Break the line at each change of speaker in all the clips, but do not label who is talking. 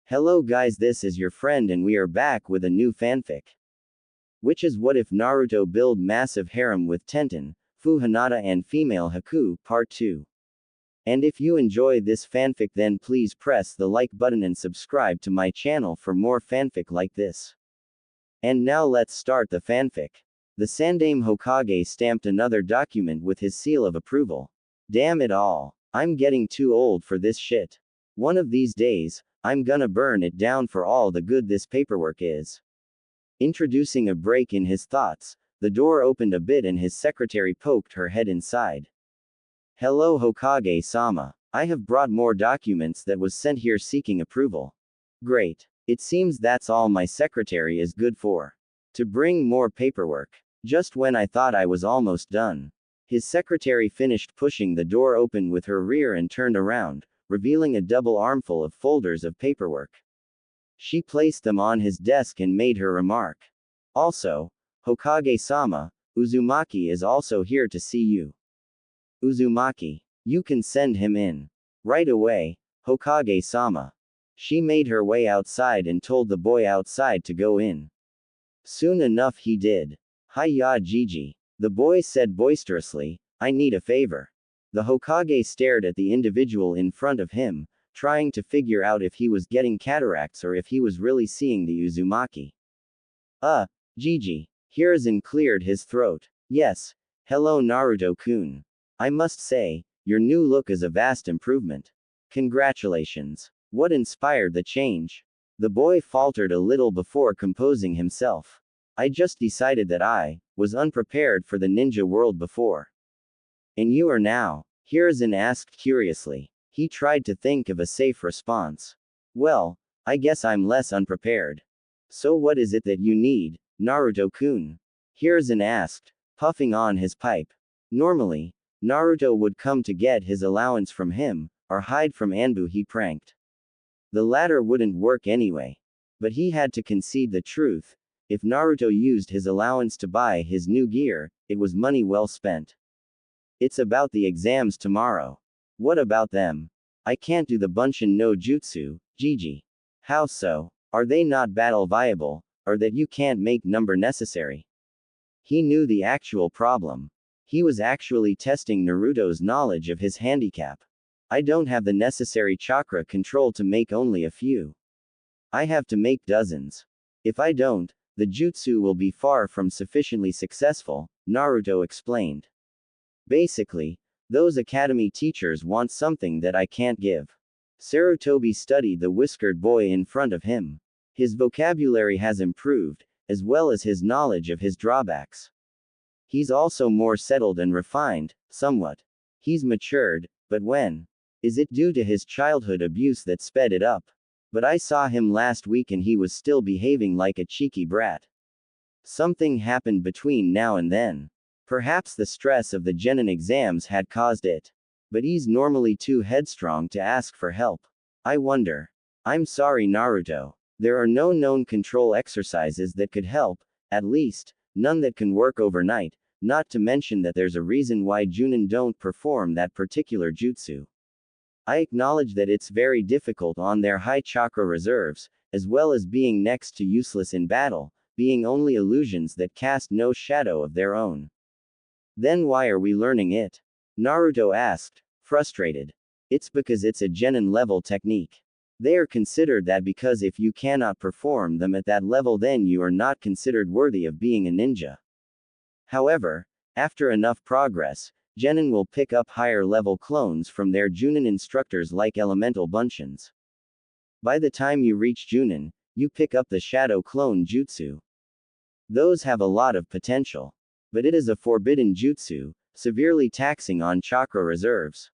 Hello guys, this is your friend and we are back with a new fanfic. Which is what if Naruto Build Massive Harem with Tenten, Fuu Hinata and Female Haku, Part 2. And if you enjoy this fanfic then please press the like button and subscribe to my channel for more fanfic like this. And now let's start the fanfic. The Sandaime Hokage stamped another document with his seal of approval. Damn it all. I'm getting too old for this shit. One of these days, I'm gonna burn it down for all the good this paperwork is. Introducing a break in his thoughts, the door opened a bit and his secretary poked her head inside. Hello Hokage-sama. I have brought more documents that was sent here seeking approval. Great. It seems that's all my secretary is good for. To bring more paperwork. Just when I thought I was almost done. His secretary finished pushing the door open with her rear and turned around, revealing a double armful of folders of paperwork. She placed them on his desk and made her remark. Also, Hokage-sama, Uzumaki is also here to see you. Uzumaki. You can send him in. Right away, Hokage-sama. She made her way outside and told the boy outside to go in. Soon enough he did. Hi-ya Gigi. The boy said boisterously, I need a favor. The Hokage stared at the individual in front of him, trying to figure out if he was getting cataracts or if he was really seeing the Uzumaki. Gigi. Hiruzen cleared his throat. Yes. Hello Naruto-kun. I must say, your new look is a vast improvement. Congratulations. What inspired the change? The boy faltered a little before composing himself. I just decided that I was unprepared for the ninja world before. And you are now? Hiruzen asked curiously. He tried to think of a safe response. Well, I guess I'm less unprepared. So what is it that you need, Naruto-kun? Hiruzen asked, puffing on his pipe. Normally, Naruto would come to get his allowance from him, or hide from Anbu he pranked. The latter wouldn't work anyway. But he had to concede the truth. If Naruto used his allowance to buy his new gear, it was money well spent. It's about the exams tomorrow. What about them? I can't do the Bunshin no Jutsu, Gigi. How so? Are they not battle viable, or that you can't make number necessary? He knew the actual problem. He was actually testing Naruto's knowledge of his handicap. I don't have the necessary chakra control to make only a few. I have to make dozens. If I don't, the jutsu will be far from sufficiently successful, Naruto explained. Basically, those academy teachers want something that I can't give. Sarutobi studied the whiskered boy in front of him. His vocabulary has improved, as well as his knowledge of his drawbacks. He's also more settled and refined, somewhat. He's matured, but when? Is it due to his childhood abuse that sped it up? But I saw him last week and he was still behaving like a cheeky brat. Something happened between now and then. Perhaps the stress of the genin exams had caused it. But he's normally too headstrong to ask for help. I wonder. I'm sorry Naruto. There are no known control exercises that could help, at least, none that can work overnight, not to mention that there's a reason why Junin don't perform that particular jutsu. I acknowledge that it's very difficult on their high chakra reserves, as well as being next to useless in battle, being only illusions that cast no shadow of their own. Then why are we learning it? Naruto asked, frustrated. It's because it's a genin level technique. They are considered that because if you cannot perform them at that level then you are not considered worthy of being a ninja. However, after enough progress, genin will pick up higher level clones from their Junin instructors like elemental bunshins. By the time you reach Junin, you pick up the shadow clone jutsu. Those have a lot of potential. But it is a forbidden jutsu, severely taxing on chakra reserves.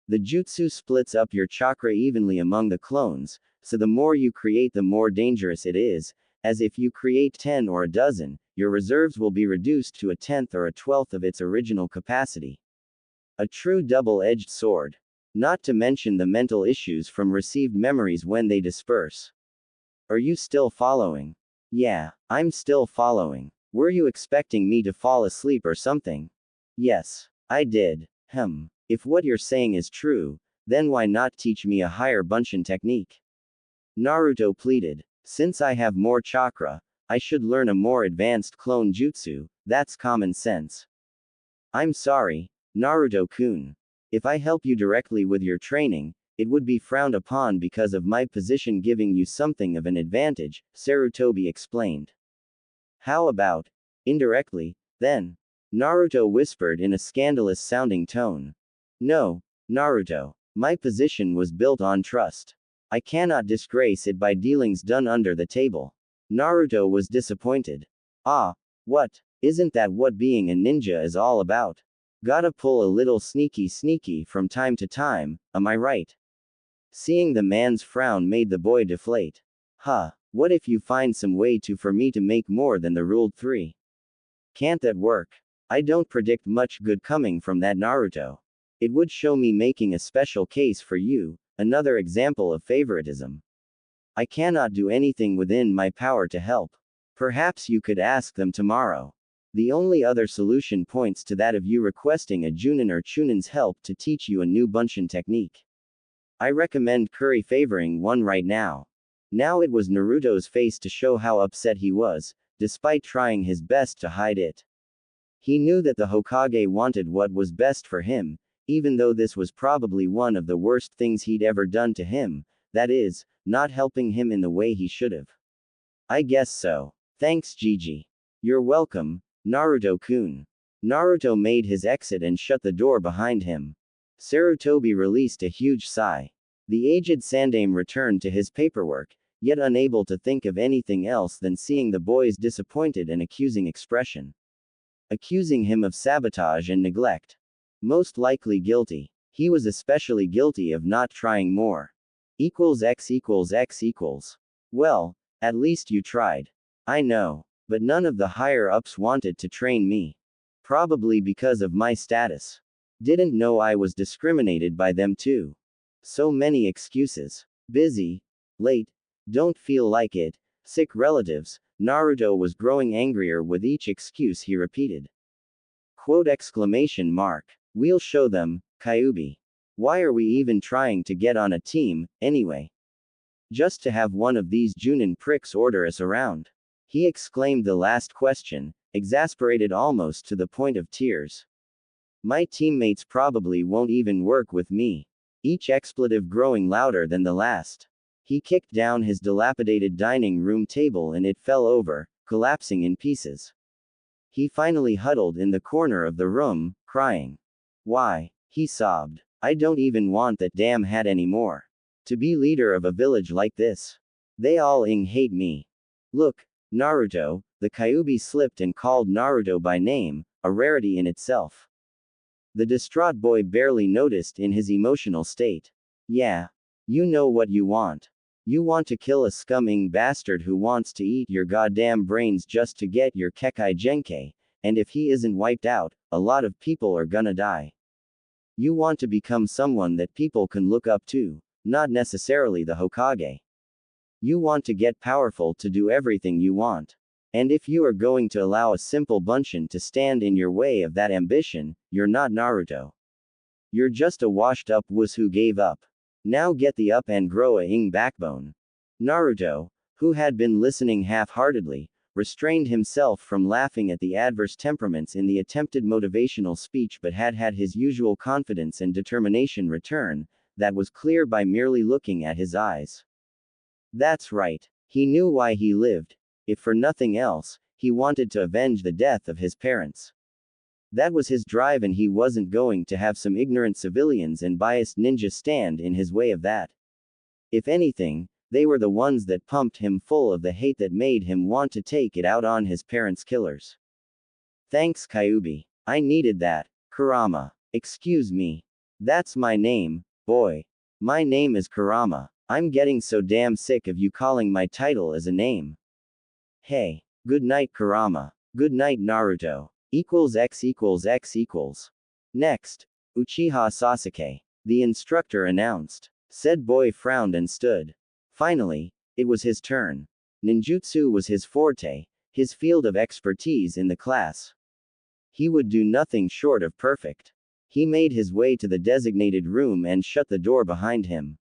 The jutsu splits up your chakra evenly among the clones, so the more you create the more dangerous it is, as if you create 10 or a dozen, your reserves will be reduced to a 10th or a 12th of its original capacity. A true double-edged sword. Not to mention the mental issues from received memories when they disperse. Are you still following? Yeah, I'm still following. Were you expecting me to fall asleep or something? Yes, I did. If what you're saying is true, then why not teach me a higher Bunshin technique? Naruto pleaded. Since I have more chakra, I should learn a more advanced clone jutsu, that's common sense. I'm sorry, Naruto-kun. If I help you directly with your training, it would be frowned upon because of my position giving you something of an advantage, Sarutobi explained. How about indirectly, then? Naruto whispered in a scandalous-sounding tone. No, Naruto. My position was built on trust. I cannot disgrace it by dealings done under the table. Naruto was disappointed. Ah, what? Isn't that what being a ninja is all about? Gotta pull a little sneaky from time to time, am I right? Seeing the man's frown made the boy deflate. Huh, what if you find some way for me to make more than the ruled 3? Can't that work? I don't predict much good coming from that Naruto. It would show me making a special case for you, another example of favoritism. I cannot do anything within my power to help. Perhaps you could ask them tomorrow. The only other solution points to that of you requesting a Junin or Chunin's help to teach you a new Bunshin technique. I recommend curry favoring one right now. Now it was Naruto's face to show how upset he was, despite trying his best to hide it. He knew that the Hokage wanted what was best for him, even though this was probably one of the worst things he'd ever done to him, that is, not helping him in the way he should've. I guess so. Thanks Gigi. You're welcome, Naruto-kun. Naruto made his exit and shut the door behind him. Sarutobi released a huge sigh. The aged Sandaime returned to his paperwork, yet unable to think of anything else than seeing the boy's disappointed and accusing expression. Accusing him of sabotage and neglect. Most likely guilty. He was especially guilty of not trying more. X=X=X=. Well, at least you tried. I know. But none of the higher-ups wanted to train me. Probably because of my status. Didn't know I was discriminated by them too. So many excuses. Busy. Late. Don't feel like it. Sick relatives. Naruto was growing angrier with each excuse he repeated. Quote exclamation mark. We'll show them, Kyuubi. Why are we even trying to get on a team, anyway? Just to have one of these Junin pricks order us around. He exclaimed the last question, exasperated almost to the point of tears. My teammates probably won't even work with me. Each expletive growing louder than the last. He kicked down his dilapidated dining room table and it fell over, collapsing in pieces. He finally huddled in the corner of the room, crying. Why? He sobbed. I don't even want that damn hat anymore. To be leader of a village like this. They all hate me. Look, Naruto, the Kyuubi slipped and called Naruto by name, a rarity in itself. The distraught boy barely noticed in his emotional state. Yeah. You know what you want. You want to kill a scumming bastard who wants to eat your goddamn brains just to get your Kekai Genkai, and if he isn't wiped out, a lot of people are gonna die. You want to become someone that people can look up to, not necessarily the Hokage. You want to get powerful to do everything you want. And if you are going to allow a simple Bunshin to stand in your way of that ambition, you're not Naruto. You're just a washed-up wuss who gave up. Now get the up and grow a backbone. Naruto, who had been listening half-heartedly, restrained himself from laughing at the adverse temperaments in the attempted motivational speech but had his usual confidence and determination return, that was clear by merely looking at his eyes. That's right. He knew why he lived. If for nothing else, he wanted to avenge the death of his parents. That was his drive and he wasn't going to have some ignorant civilians and biased ninja stand in his way of that. If anything, they were the ones that pumped him full of the hate that made him want to take it out on his parents' killers. Thanks Kyuubi. I needed that. Kurama. Excuse me. That's my name, boy. My name is Kurama. I'm getting so damn sick of you calling my title as a name. Hey. Good night Kurama. Good night Naruto. X=X=X=. Next. Uchiha Sasuke. The instructor announced. Said boy frowned and stood. Finally, it was his turn. Ninjutsu was his forte, his field of expertise in the class. He would do nothing short of perfect. He made his way to the designated room and shut the door behind him.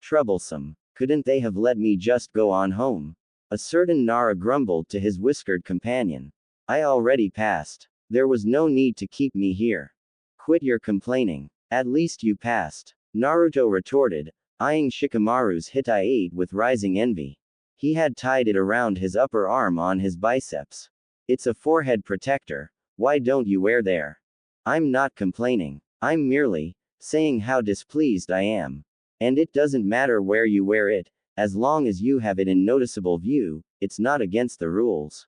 Troublesome. Couldn't they have let me just go on home? A certain Nara grumbled to his whiskered companion. I already passed. There was no need to keep me here. Quit your complaining. At least you passed. Naruto retorted, eyeing Shikamaru's Hitai-8 with rising envy. He had tied it around his upper arm on his biceps. It's a forehead protector, why don't you wear there? I'm not complaining. I'm merely saying how displeased I am. And it doesn't matter where you wear it, as long as you have it in noticeable view, it's not against the rules.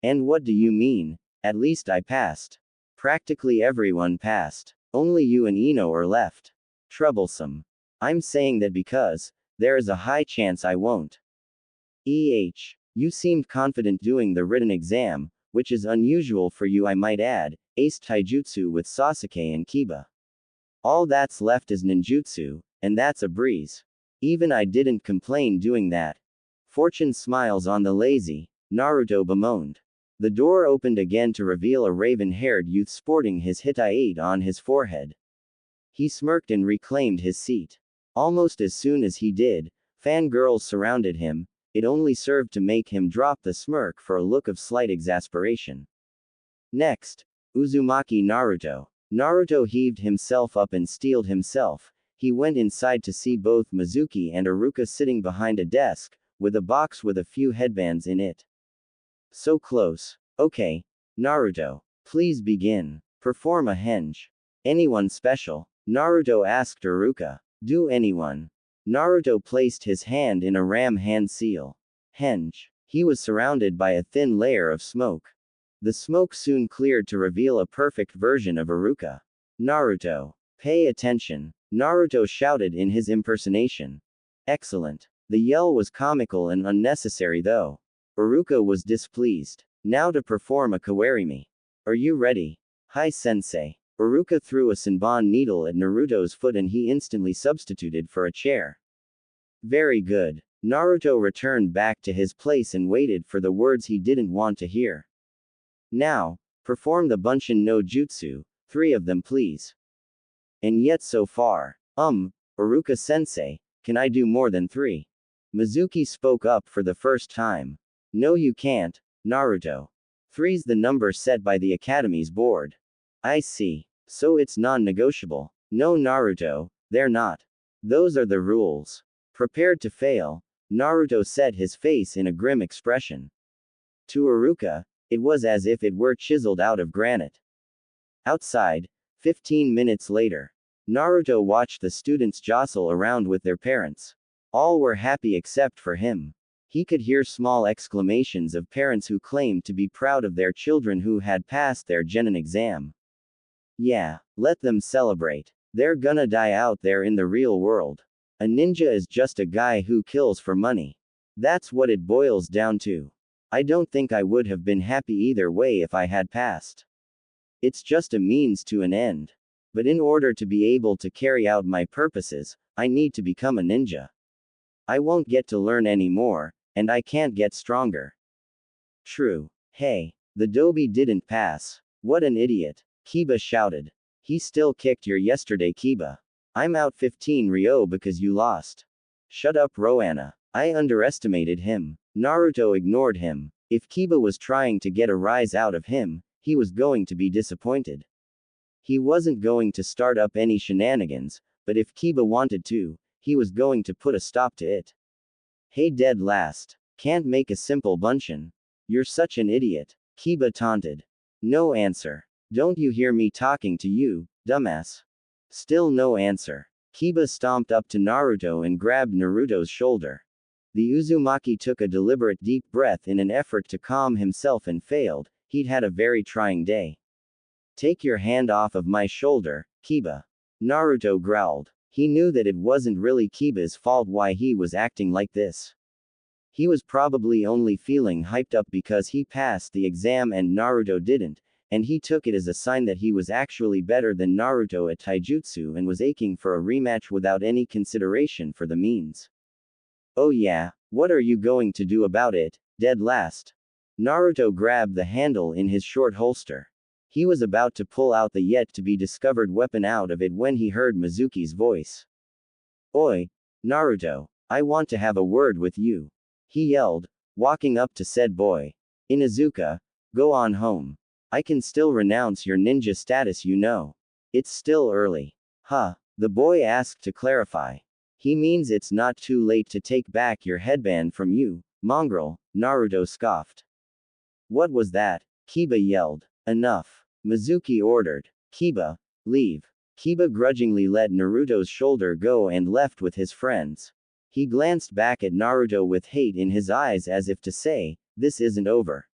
And what do you mean? At least I passed. Practically everyone passed. Only you and Ino are left. Troublesome. I'm saying that because there is a high chance I won't. You seemed confident doing the written exam, which is unusual for you, I might add, aced taijutsu with Sasuke and Kiba. All that's left is ninjutsu, and that's a breeze. Even I didn't complain doing that. Fortune smiles on the lazy, Naruto bemoaned. The door opened again to reveal a raven-haired youth sporting his Hitai-8 on his forehead. He smirked and reclaimed his seat. Almost as soon as he did, fangirls surrounded him. It only served to make him drop the smirk for a look of slight exasperation. Next, Uzumaki Naruto. Naruto heaved himself up and steeled himself. He went inside to see both Mizuki and Iruka sitting behind a desk, with a box with a few headbands in it. So close. Okay. Naruto. Please begin. Perform a henge. Anyone special? Naruto asked Iruka. Do anyone? Naruto placed his hand in a ram hand seal. Henge. He was surrounded by a thin layer of smoke. The smoke soon cleared to reveal a perfect version of Iruka. Naruto. Pay attention. Naruto shouted in his impersonation. Excellent. The yell was comical and unnecessary though. Iruka was displeased. Now to perform a kawarimi. Are you ready? Hi sensei. Iruka threw a Senbon needle at Naruto's foot and he instantly substituted for a chair. Very good. Naruto returned back to his place and waited for the words he didn't want to hear. Now, perform the Bunshin no Jutsu, 3 of them please. And yet so far, Iruka sensei, can I do more than 3? Mizuki spoke up for the first time. No you can't, Naruto. 3's the number set by the Academy's board. I see. So it's non-negotiable. No Naruto, they're not. Those are the rules. Prepared to fail, Naruto set his face in a grim expression. To Iruka, it was as if it were chiseled out of granite. Outside, 15 minutes later, Naruto watched the students jostle around with their parents. All were happy except for him. He could hear small exclamations of parents who claimed to be proud of their children who had passed their genin exam. Yeah, let them celebrate. They're gonna die out there in the real world. A ninja is just a guy who kills for money. That's what it boils down to. I don't think I would have been happy either way if I had passed. It's just a means to an end. But in order to be able to carry out my purposes, I need to become a ninja. I won't get to learn any more, and I can't get stronger. True. Hey, the Dobi didn't pass. What an idiot. Kiba shouted. He still kicked your yesterday Kiba. I'm out 15 Ryo because you lost. Shut up Roanna. I underestimated him. Naruto ignored him. If Kiba was trying to get a rise out of him, he was going to be disappointed. He wasn't going to start up any shenanigans, but if Kiba wanted to, he was going to put a stop to it. Hey dead last. Can't make a simple bunshin. You're such an idiot. Kiba taunted. No answer. Don't you hear me talking to you, dumbass? Still no answer. Kiba stomped up to Naruto and grabbed Naruto's shoulder. The Uzumaki took a deliberate deep breath in an effort to calm himself and failed. He'd had a very trying day. Take your hand off of my shoulder, Kiba. Naruto growled. He knew that it wasn't really Kiba's fault why he was acting like this. He was probably only feeling hyped up because he passed the exam and Naruto didn't, and he took it as a sign that he was actually better than Naruto at taijutsu and was aching for a rematch without any consideration for the means. Oh yeah, what are you going to do about it, dead last? Naruto grabbed the handle in his short holster. He was about to pull out the yet-to-be-discovered weapon out of it when he heard Mizuki's voice. Oi, Naruto, I want to have a word with you. He yelled, walking up to said boy. Inuzuka, go on home. I can still renounce your ninja status, you know. It's still early. Huh? The boy asked to clarify. He means it's not too late to take back your headband from you, mongrel, Naruto scoffed. What was that? Kiba yelled. Enough. Mizuki ordered. Kiba, leave. Kiba grudgingly let Naruto's shoulder go and left with his friends. He glanced back at Naruto with hate in his eyes as if to say, this isn't over.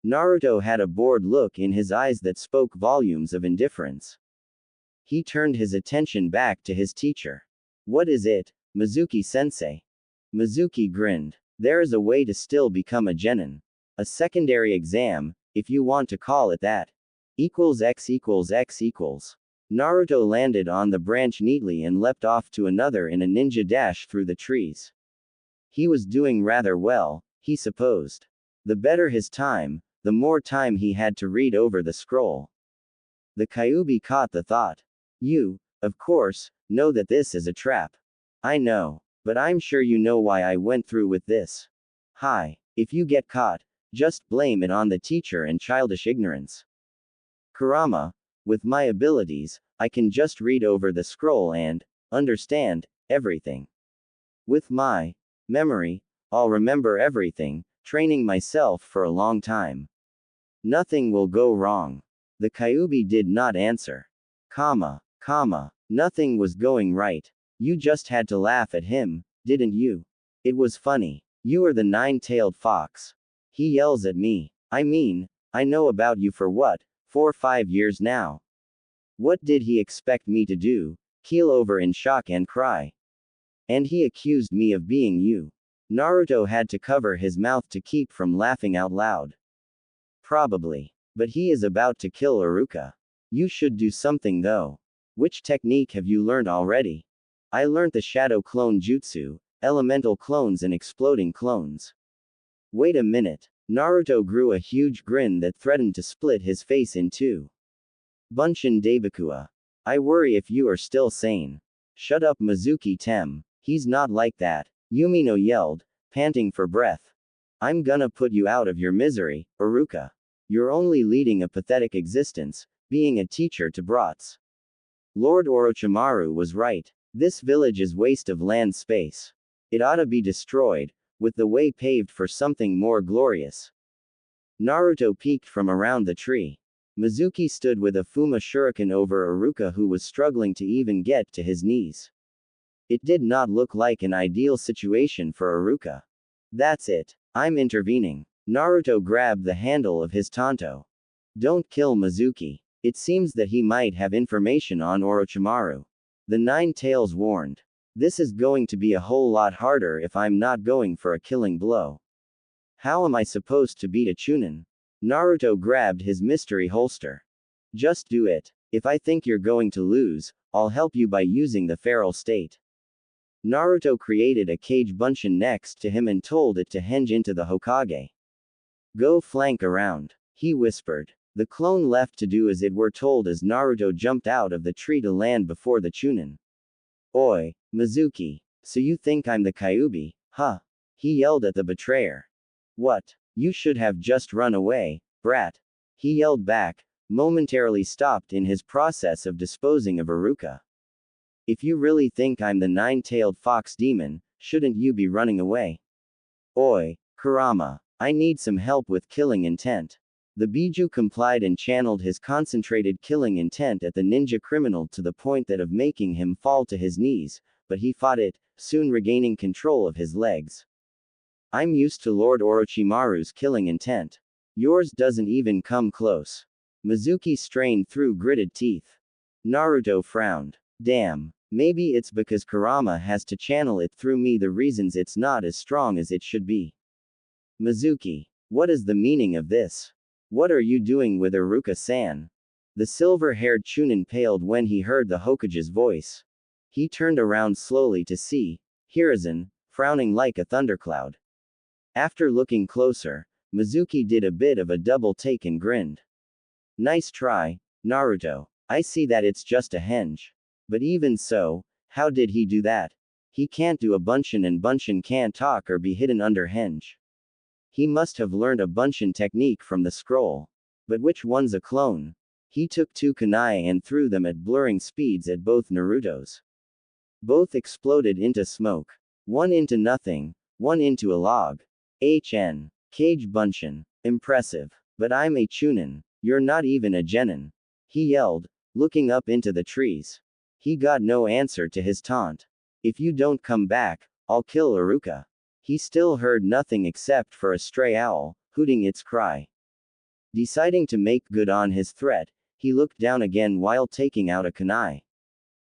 Naruto had a bored look in his eyes that spoke volumes of indifference. He turned his attention back to his teacher. What is it, Mizuki-sensei? Mizuki grinned. There is a way to still become a genin. A secondary exam, if you want to call it that. X equals X equals. Naruto landed on the branch neatly and leapt off to another in a ninja dash through the trees. He was doing rather well, he supposed. The better his time, the more time he had to read over the scroll. The Kyuubi caught the thought. You, of course, know that this is a trap. I know, but I'm sure you know why I went through with this. Hi, if you get caught, just blame it on the teacher and childish ignorance. Kurama, with my abilities, I can just read over the scroll and understand everything. With my memory, I'll remember everything, training myself for a long time. Nothing will go wrong. The Kyuubi did not answer. Nothing was going right. You just had to laugh at him, didn't you? It was funny. You are the nine-tailed fox. He yells at me. I mean, I know about you for what, 4 or 5 years now. What did he expect me to do? Keel over in shock and cry. And he accused me of being you. Naruto had to cover his mouth to keep from laughing out loud. Probably. But he is about to kill Iruka. You should do something though. Which technique have you learned already? I learned the shadow clone jutsu, elemental clones and exploding clones. Wait a minute. Naruto grew a huge grin that threatened to split his face in two. Bunshin Dabakua. I worry if you are still sane. Shut up Mizuki-tem. He's not like that. Yumino yelled, panting for breath. I'm gonna put you out of your misery, Iruka. You're only leading a pathetic existence, being a teacher to brats. Lord Orochimaru was right. This village is waste of land space. It ought to be destroyed, with the way paved for something more glorious. Naruto peeked from around the tree. Mizuki stood with a Fuma shuriken over Iruka who was struggling to even get to his knees. It did not look like an ideal situation for Iruka. That's it. I'm intervening. Naruto grabbed the handle of his tanto. Don't kill Mizuki. It seems that he might have information on Orochimaru. The Nine Tails warned. This is going to be a whole lot harder if I'm not going for a killing blow. How am I supposed to beat a Chunin? Naruto grabbed his mystery holster. Just do it. If I think you're going to lose, I'll help you by using the feral state. Naruto created a cage bunshin next to him and told it to henge into the Hokage. Go flank around, he whispered. The clone left to do as it were told as Naruto jumped out of the tree to land before the Chunin. Oi, Mizuki, so you think I'm the Kyuubi, huh? He yelled at the betrayer. What? You should have just run away, brat. He yelled back, momentarily stopped in his process of disposing of Iruka. If you really think I'm the nine-tailed fox demon, shouldn't you be running away? Oi, Kurama, I need some help with killing intent. The Biju complied and channeled his concentrated killing intent at the ninja criminal to the point that of making him fall to his knees, but he fought it, soon regaining control of his legs. I'm used to Lord Orochimaru's killing intent. Yours doesn't even come close. Mizuki strained through gritted teeth. Naruto frowned. Damn, maybe it's because Kurama has to channel it through me, the reasons it's not as strong as it should be. Mizuki, what is the meaning of this? What are you doing with Iruka-san? The silver-haired Chunin paled when he heard the Hokage's voice. He turned around slowly to see Hiruzen, frowning like a thundercloud. After looking closer, Mizuki did a bit of a double take and grinned. Nice try, Naruto. I see that it's just a henge. But even so, how did he do that? He can't do a bunshin and bunshin can't talk or be hidden under henge. He must have learned a bunshin technique from the scroll. But which one's a clone? He took 2 kunai and threw them at blurring speeds at both Narutos. Both exploded into smoke. One into nothing, one into a log. Cage bunshin. Impressive. But I'm a chunin. You're not even a genin. He yelled, looking up into the trees. He got no answer to his taunt. If you don't come back, I'll kill Iruka. He still heard nothing except for a stray owl, hooting its cry. Deciding to make good on his threat, he looked down again while taking out a kunai.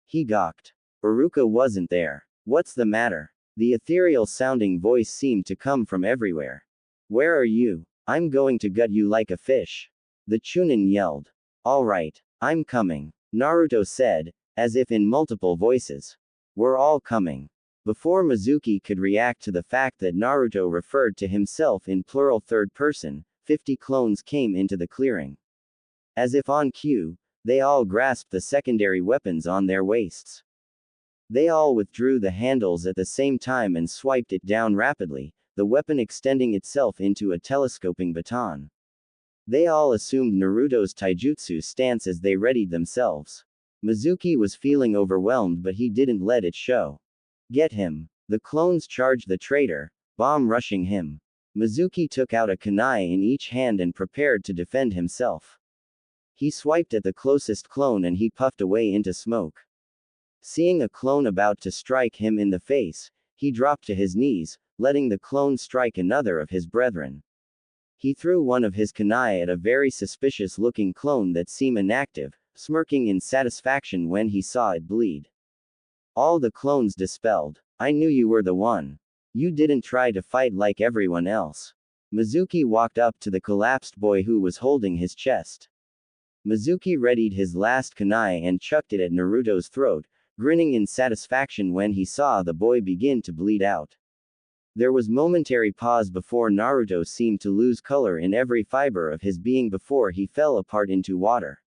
He gawked. Iruka wasn't there. What's the matter? The ethereal-sounding voice seemed to come from everywhere. Where are you? I'm going to gut you like a fish. The chunin yelled. All right, I'm coming, Naruto said, as if in multiple voices. We're all coming. Before Mizuki could react to the fact that Naruto referred to himself in plural third person, 50 clones came into the clearing. As if on cue, they all grasped the secondary weapons on their waists. They all withdrew the handles at the same time and swiped it down rapidly, the weapon extending itself into a telescoping baton. They all assumed Naruto's taijutsu stance as they readied themselves. Mizuki was feeling overwhelmed, but he didn't let it show. Get him. The clones charged the traitor, bomb rushing him. Mizuki took out a kunai in each hand and prepared to defend himself. He swiped at the closest clone and he puffed away into smoke. Seeing a clone about to strike him in the face, he dropped to his knees, letting the clone strike another of his brethren. He threw one of his kunai at a very suspicious-looking clone that seemed inactive, smirking in satisfaction when he saw it bleed. All the clones dispelled. I knew you were the one. You didn't try to fight like everyone else. Mizuki walked up to the collapsed boy who was holding his chest. Mizuki readied his last kunai and chucked it at Naruto's throat, grinning in satisfaction when he saw the boy begin to bleed out. There was momentary pause before Naruto seemed to lose color in every fiber of his being before he fell apart into water.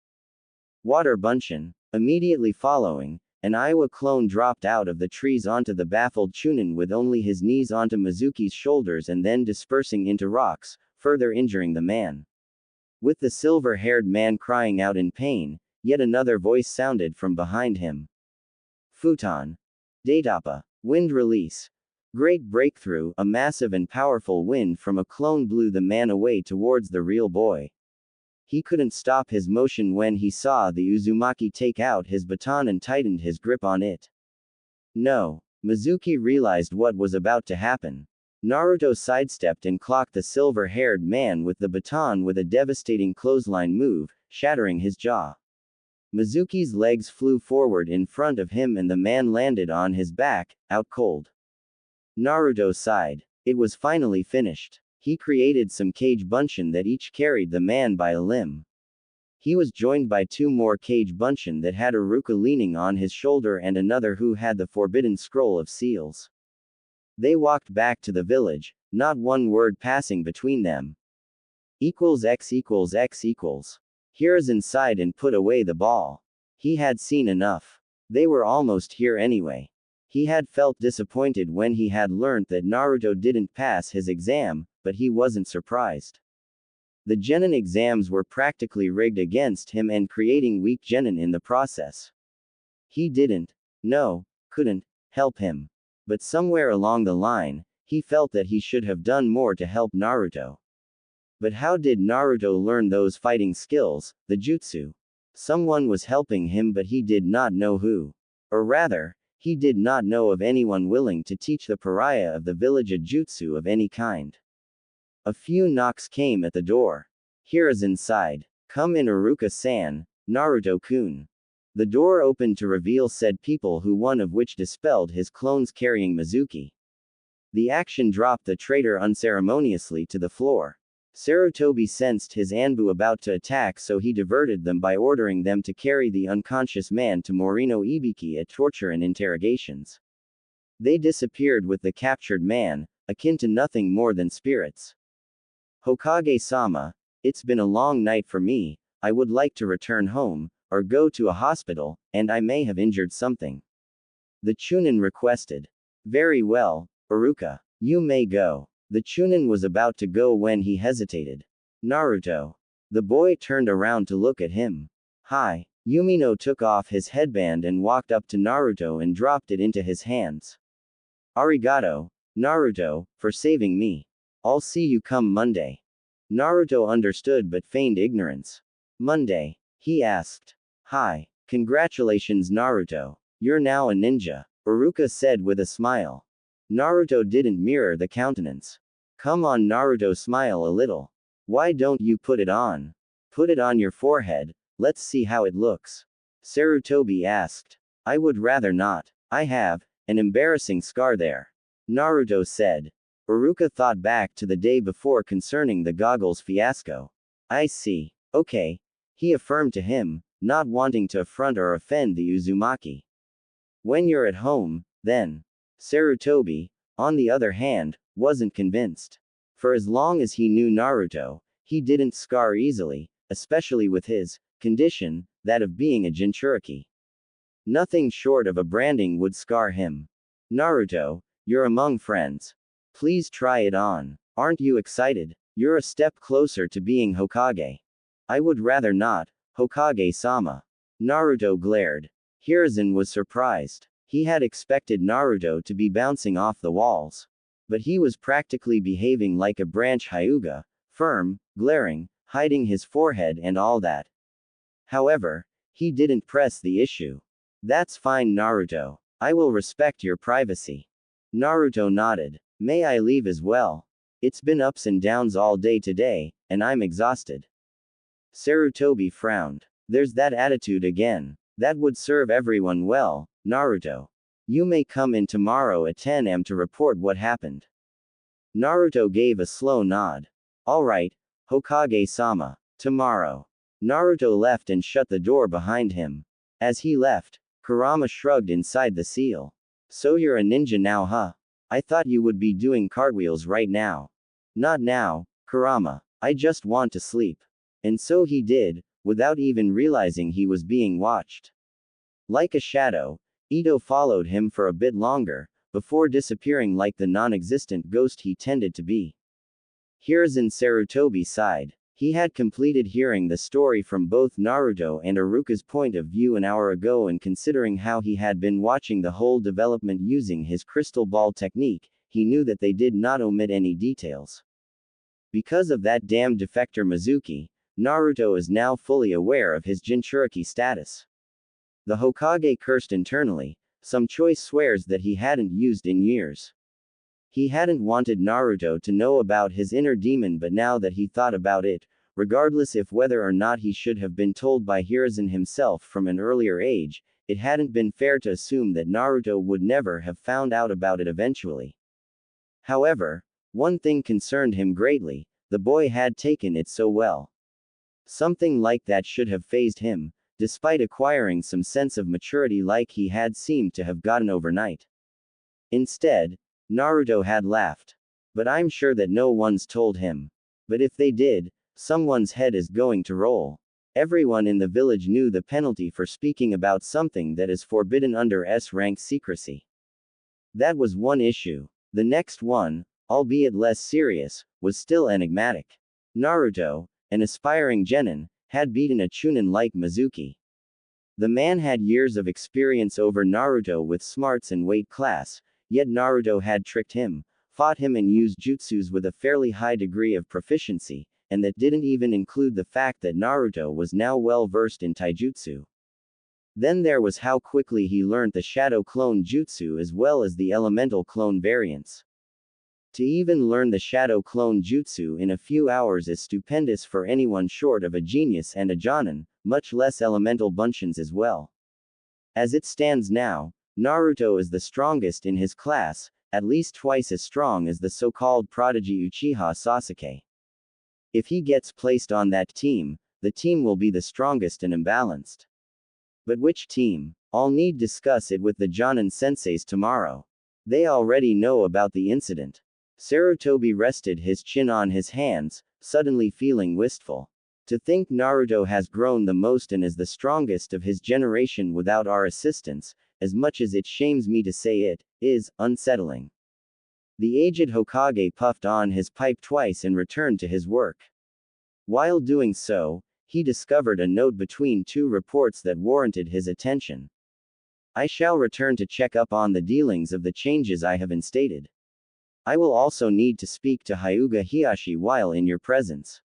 Water bunshin. Immediately following, an Iowa clone dropped out of the trees onto the baffled chunin with only his knees onto Mizuki's shoulders and then dispersing into rocks, further injuring the man. With the silver-haired man crying out in pain, yet another voice sounded from behind him. Futon. Datapa. Wind release. Great breakthrough, a massive and powerful wind from a clone blew the man away towards the real boy. He couldn't stop his motion when he saw the Uzumaki take out his baton and tightened his grip on it. No. Mizuki realized what was about to happen. Naruto sidestepped and clocked the silver-haired man with the baton with a devastating clothesline move, shattering his jaw. Mizuki's legs flew forward in front of him and the man landed on his back, out cold. Naruto sighed. It was finally finished. He created some cage bunshin that each carried the man by a limb. He was joined by 2 more cage bunshin that had Iruka leaning on his shoulder and another who had the forbidden scroll of seals. They walked back to the village, not one word passing between them. X equals X equals. Hiruzen sighed and put away the ball. He had seen enough. They were almost here anyway. He had felt disappointed when he had learnt that Naruto didn't pass his exam, but he wasn't surprised. The genin exams were practically rigged against him and creating weak genin in the process. He couldn't help him. But somewhere along the line, he felt that he should have done more to help Naruto. But how did Naruto learn those fighting skills, the jutsu? Someone was helping him but he did not know who. Or rather, he did not know of anyone willing to teach the pariah of the village a jutsu of any kind. A few knocks came at the door. Hiruzen sighed. Come in Iruka-san, Naruto-kun. The door opened to reveal said people who one of which dispelled his clones carrying Mizuki. The action dropped the traitor unceremoniously to the floor. Sarutobi sensed his Anbu about to attack so he diverted them by ordering them to carry the unconscious man to Morino Ibiki at torture and interrogations. They disappeared with the captured man, akin to nothing more than spirits. Hokage-sama, it's been a long night for me, I would like to return home, or go to a hospital, and I may have injured something. The Chunin requested. Very well, Iruka. You may go. The Chunin was about to go when he hesitated. Naruto. The boy turned around to look at him. Hi. Yumino took off his headband and walked up to Naruto and dropped it into his hands. Arigato, Naruto, for saving me. I'll see you come Monday. Naruto understood but feigned ignorance. Monday? He asked. Hi. Congratulations, Naruto. You're now a ninja, Iruka said with a smile. Naruto didn't mirror the countenance. Come on, Naruto, smile a little. Why don't you put it on? Put it on your forehead, let's see how it looks. Sarutobi asked. I would rather not. I have an embarrassing scar there. Naruto said. Iruka thought back to the day before concerning the goggles fiasco. I see. Okay. He affirmed to him, not wanting to affront or offend the Uzumaki. When you're at home, then. Sarutobi, on the other hand, wasn't convinced. For as long as he knew Naruto, he didn't scar easily, especially with his condition, that of being a Jinchuriki. Nothing short of a branding would scar him. Naruto, you're among friends. Please try it on. Aren't you excited? You're a step closer to being Hokage. I would rather not, Hokage-sama. Naruto glared. Hiruzen was surprised. He had expected Naruto to be bouncing off the walls. But he was practically behaving like a branch Hyuga, firm, glaring, hiding his forehead and all that. However, he didn't press the issue. That's fine, Naruto. I will respect your privacy. Naruto nodded. May I leave as well? It's been ups and downs all day today, and I'm exhausted. Sarutobi frowned. There's that attitude again. That would serve everyone well, Naruto. You may come in tomorrow at 10 am to report what happened. Naruto gave a slow nod. Alright, Hokage-sama. Tomorrow. Naruto left and shut the door behind him. As he left, Kurama shrugged inside the seal. So you're a ninja now, huh? I thought you would be doing cartwheels right now. Not now, Kurama. I just want to sleep. And so he did, without even realizing he was being watched. Like a shadow, Ito followed him for a bit longer, before disappearing like the non-existent ghost he tended to be. Hiruzen Sarutobi sighed. He had completed hearing the story from both Naruto and Iruka's point of view an hour ago, and considering how he had been watching the whole development using his crystal ball technique, he knew that they did not omit any details. Because of that damned defector Mizuki, Naruto is now fully aware of his Jinchuriki status. The Hokage cursed internally. Some choice swears that he hadn't used in years. He hadn't wanted Naruto to know about his inner demon, but now that he thought about it, regardless if whether or not he should have been told by Hiruzen himself from an earlier age, it hadn't been fair to assume that Naruto would never have found out about it eventually. However, one thing concerned him greatly: the boy had taken it so well. Something like that should have fazed him, despite acquiring some sense of maturity like he had seemed to have gotten overnight. Instead, Naruto had laughed. But I'm sure that no one's told him. But if they did, someone's head is going to roll. Everyone in the village knew the penalty for speaking about something that is forbidden under S-rank secrecy. That was one issue. The next one, albeit less serious, was still enigmatic. Naruto, an aspiring genin, had beaten a Chunin like Mizuki. The man had years of experience over Naruto with smarts and weight class, yet Naruto had tricked him, fought him and used jutsus with a fairly high degree of proficiency, and that didn't even include the fact that Naruto was now well versed in taijutsu. Then there was how quickly he learned the shadow clone jutsu as well as the elemental clone variants. To even learn the shadow clone jutsu in a few hours is stupendous for anyone short of a genius and a jonin, much less elemental bunshins as well. As it stands now, Naruto is the strongest in his class, at least twice as strong as the so-called prodigy Uchiha Sasuke. If he gets placed on that team, the team will be the strongest and imbalanced. But which team? I'll need discuss it with the Jonin senseis tomorrow. They already know about the incident. Sarutobi rested his chin on his hands, suddenly feeling wistful. To think Naruto has grown the most and is the strongest of his generation without our assistance, as much as it shames me to say it, is unsettling. The aged Hokage puffed on his pipe twice and returned to his work. While doing so, he discovered a note between two reports that warranted his attention. I shall return to check up on the dealings of the changes I have instated. I will also need to speak to Hyuga Hiyashi while in your presence.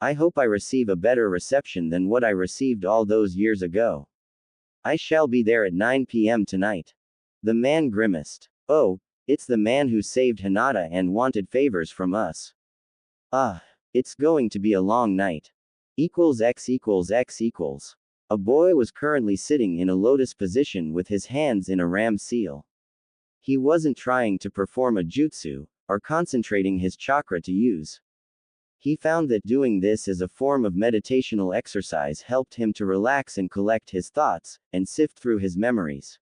I hope I receive a better reception than what I received all those years ago. I shall be there at 9 p.m. tonight. The man grimaced. Oh, it's the man who saved Hinata and wanted favors from us. Ah, it's going to be a long night. X. A boy was currently sitting in a lotus position with his hands in a ram seal. He wasn't trying to perform a jutsu, or concentrating his chakra to use. He found that doing this as a form of meditational exercise helped him to relax and collect his thoughts, and sift through his memories.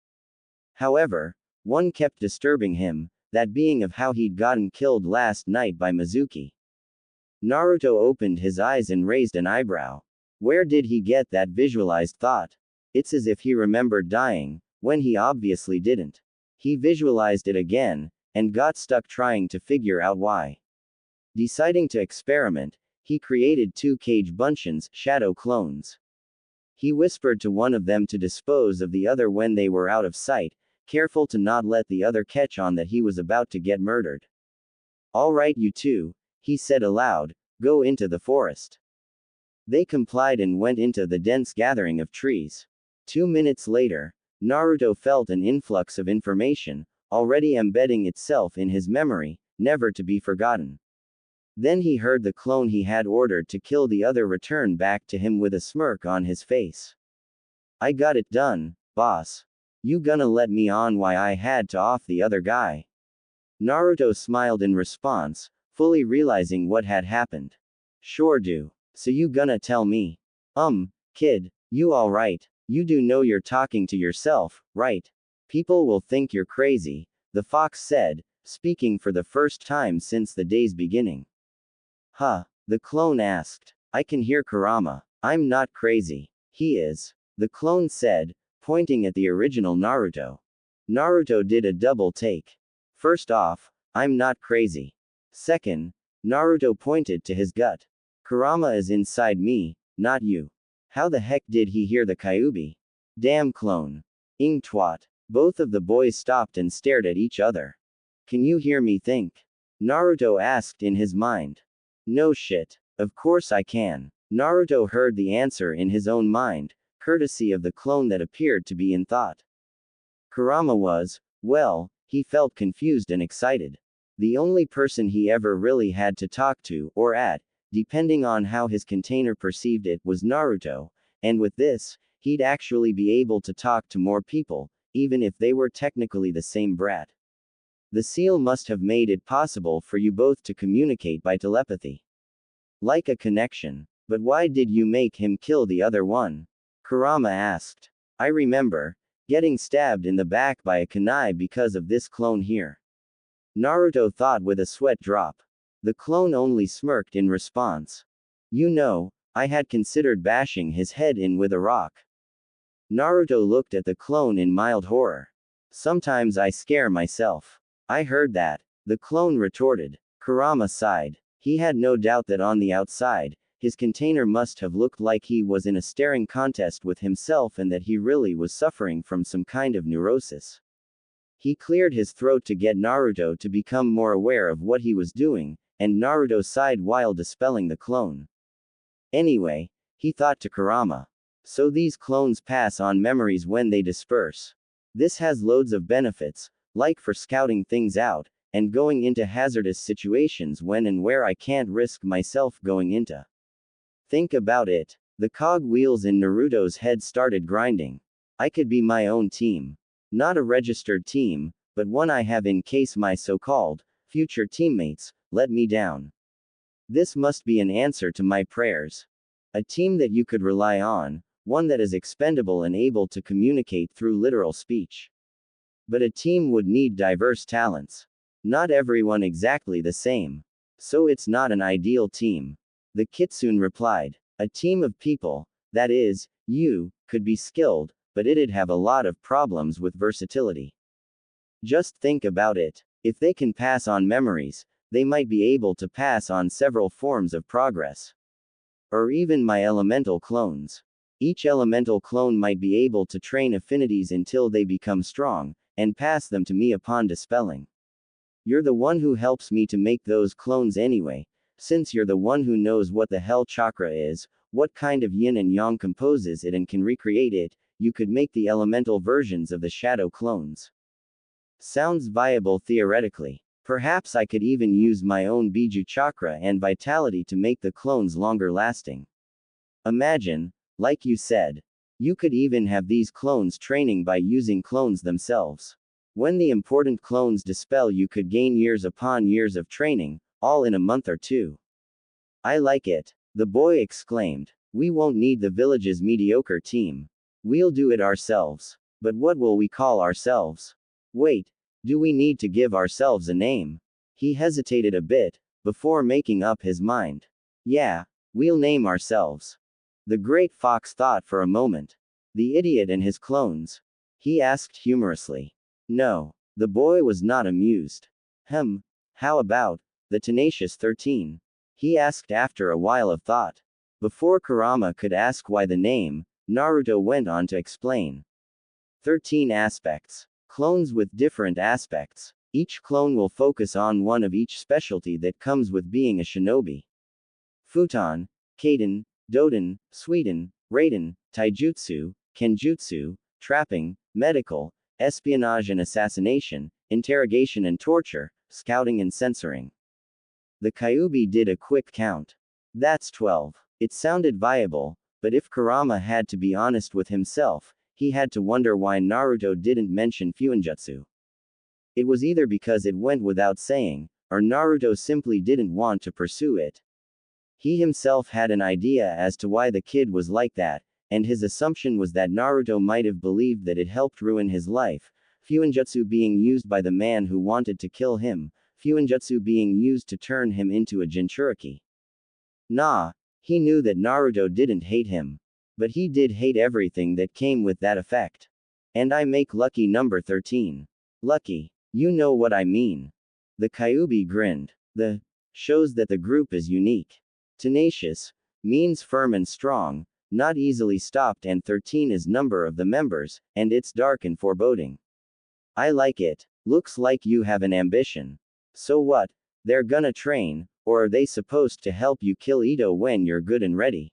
However, one kept disturbing him, that being of how he'd gotten killed last night by Mizuki. Naruto opened his eyes and raised an eyebrow. Where did he get that visualized thought? It's as if he remembered dying, when he obviously didn't. He visualized it again, and got stuck trying to figure out why. Deciding to experiment, he created two Kage Bunshins, shadow clones. He whispered to one of them to dispose of the other when they were out of sight, careful to not let the other catch on that he was about to get murdered. All right, you two, he said aloud, go into the forest. They complied and went into the dense gathering of trees. 2 minutes later, Naruto felt an influx of information, already embedding itself in his memory, never to be forgotten. Then he heard the clone he had ordered to kill the other return back to him with a smirk on his face. I got it done, boss. You gonna let me on why I had to off the other guy? Naruto smiled in response, fully realizing what had happened. Sure do. So you gonna tell me? Kid, you alright? You do know you're talking to yourself, right? People will think you're crazy, the fox said, speaking for the first time since the day's beginning. Huh? The clone asked. I can hear Kurama. I'm not crazy. He is. The clone said, pointing at the original Naruto. Naruto did a double take. First off, I'm not crazy. Second, Naruto pointed to his gut. Kurama is inside me, not you. How the heck did he hear the Kyuubi? Damn clone. Ing twat. Both of the boys stopped and stared at each other. Can you hear me think? Naruto asked in his mind. No shit. Of course I can. Naruto heard the answer in his own mind, courtesy of the clone that appeared to be in thought. Kurama was, well, he felt confused and excited. The only person he ever really had to talk to, or at, depending on how his container perceived it, was Naruto, and with this, he'd actually be able to talk to more people, even if they were technically the same brat. The seal must have made it possible for you both to communicate by telepathy. Like a connection. But why did you make him kill the other one? Kurama asked. I remember getting stabbed in the back by a kunai because of this clone here. Naruto thought with a sweat drop. The clone only smirked in response. You know, I had considered bashing his head in with a rock. Naruto looked at the clone in mild horror. Sometimes I scare myself. I heard that, the clone retorted. Kurama sighed. He had no doubt that on the outside, his container must have looked like he was in a staring contest with himself and that he really was suffering from some kind of neurosis. He cleared his throat to get Naruto to become more aware of what he was doing, and Naruto sighed while dispelling the clone. Anyway, he thought to Kurama. So these clones pass on memories when they disperse. This has loads of benefits, like for scouting things out, and going into hazardous situations when and where I can't risk myself going into. Think about it. The cog wheels in Naruto's head started grinding. I could be my own team. Not a registered team, but one I have in case my so-called future teammates let me down. This must be an answer to my prayers. A team that you could rely on, one that is expendable and able to communicate through literal speech. But a team would need diverse talents. Not everyone exactly the same. So it's not an ideal team. The kitsune replied. A team of people, that is, you, could be skilled, but it'd have a lot of problems with versatility. Just think about it. If they can pass on memories, they might be able to pass on several forms of progress. Or even my elemental clones. Each elemental clone might be able to train affinities until they become strong, and pass them to me upon dispelling. You're the one who helps me to make those clones anyway, since you're the one who knows what the hell chakra is, what kind of yin and yang composes it and can recreate it. You could make the elemental versions of the shadow clones. Sounds viable theoretically. Perhaps I could even use my own Biju chakra and vitality to make the clones longer lasting. Imagine, like you said, you could even have these clones training by using clones themselves. When the important clones dispel, you could gain years upon years of training, all in a month or two. I like it, the boy exclaimed. We won't need the village's mediocre team. We'll do it ourselves. But what will we call ourselves? Wait, do we need to give ourselves a name? He hesitated a bit, before making up his mind. Yeah, we'll name ourselves. The great fox thought for a moment. The idiot and his clones? He asked humorously. No, the boy was not amused. How about the tenacious 13? He asked after a while of thought. Before Kurama could ask why the name, Naruto went on to explain. 13 aspects. Clones with different aspects. Each clone will focus on one of each specialty that comes with being a shinobi. Futon, Kaden, Doden, Suiden, Raiden, Taijutsu, Kenjutsu, Trapping, Medical, Espionage and Assassination, Interrogation and Torture, Scouting and Censoring. The Kyuubi did a quick count. That's 12. It sounded viable, but if Kurama had to be honest with himself, he had to wonder why Naruto didn't mention Fuinjutsu. It was either because it went without saying, or Naruto simply didn't want to pursue it. He himself had an idea as to why the kid was like that, and his assumption was that Naruto might have believed that it helped ruin his life, Fuinjutsu being used by the man who wanted to kill him, Fuinjutsu being used to turn him into a Jinchuriki. Nah, he knew that Naruto didn't hate him. But he did hate everything that came with that effect. And I make lucky number 13. Lucky. You know what I mean. The Kyuubi grinned. The shows that the group is unique. Tenacious means firm and strong, not easily stopped, and 13 is number of the members, and it's dark and foreboding. I like it. Looks like you have an ambition. So what? They're gonna train, or are they supposed to help you kill Ito when you're good and ready?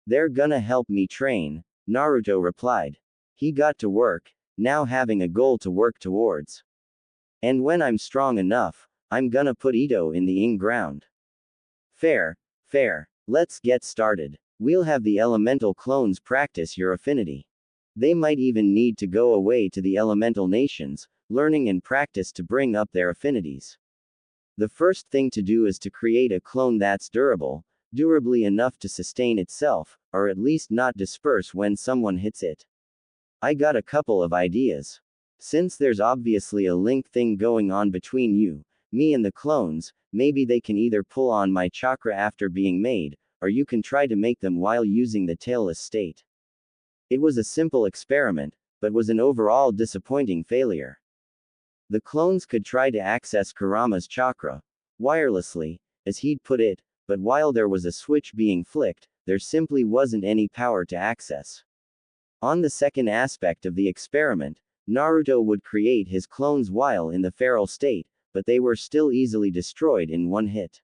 They're gonna help me train, Naruto replied. He got to work, now having a goal to work towards. And when I'm strong enough, I'm gonna put Ito in the in-ground. Fair. Let's get started. We'll have the elemental clones practice your affinity. They might even need to go away to the elemental nations, learning and practice to bring up their affinities. The first thing to do is to create a clone that's durably enough to sustain itself, or at least not disperse when someone hits it. I got a couple of ideas. Since there's obviously a link thing going on between you, me and the clones, maybe they can either pull on my chakra after being made, or you can try to make them while using the tailless state. It was a simple experiment, but was an overall disappointing failure. The clones could try to access Kurama's chakra, wirelessly, as he'd put it, but while there was a switch being flicked, there simply wasn't any power to access. On the second aspect of the experiment, Naruto would create his clones while in the feral state, but they were still easily destroyed in one hit.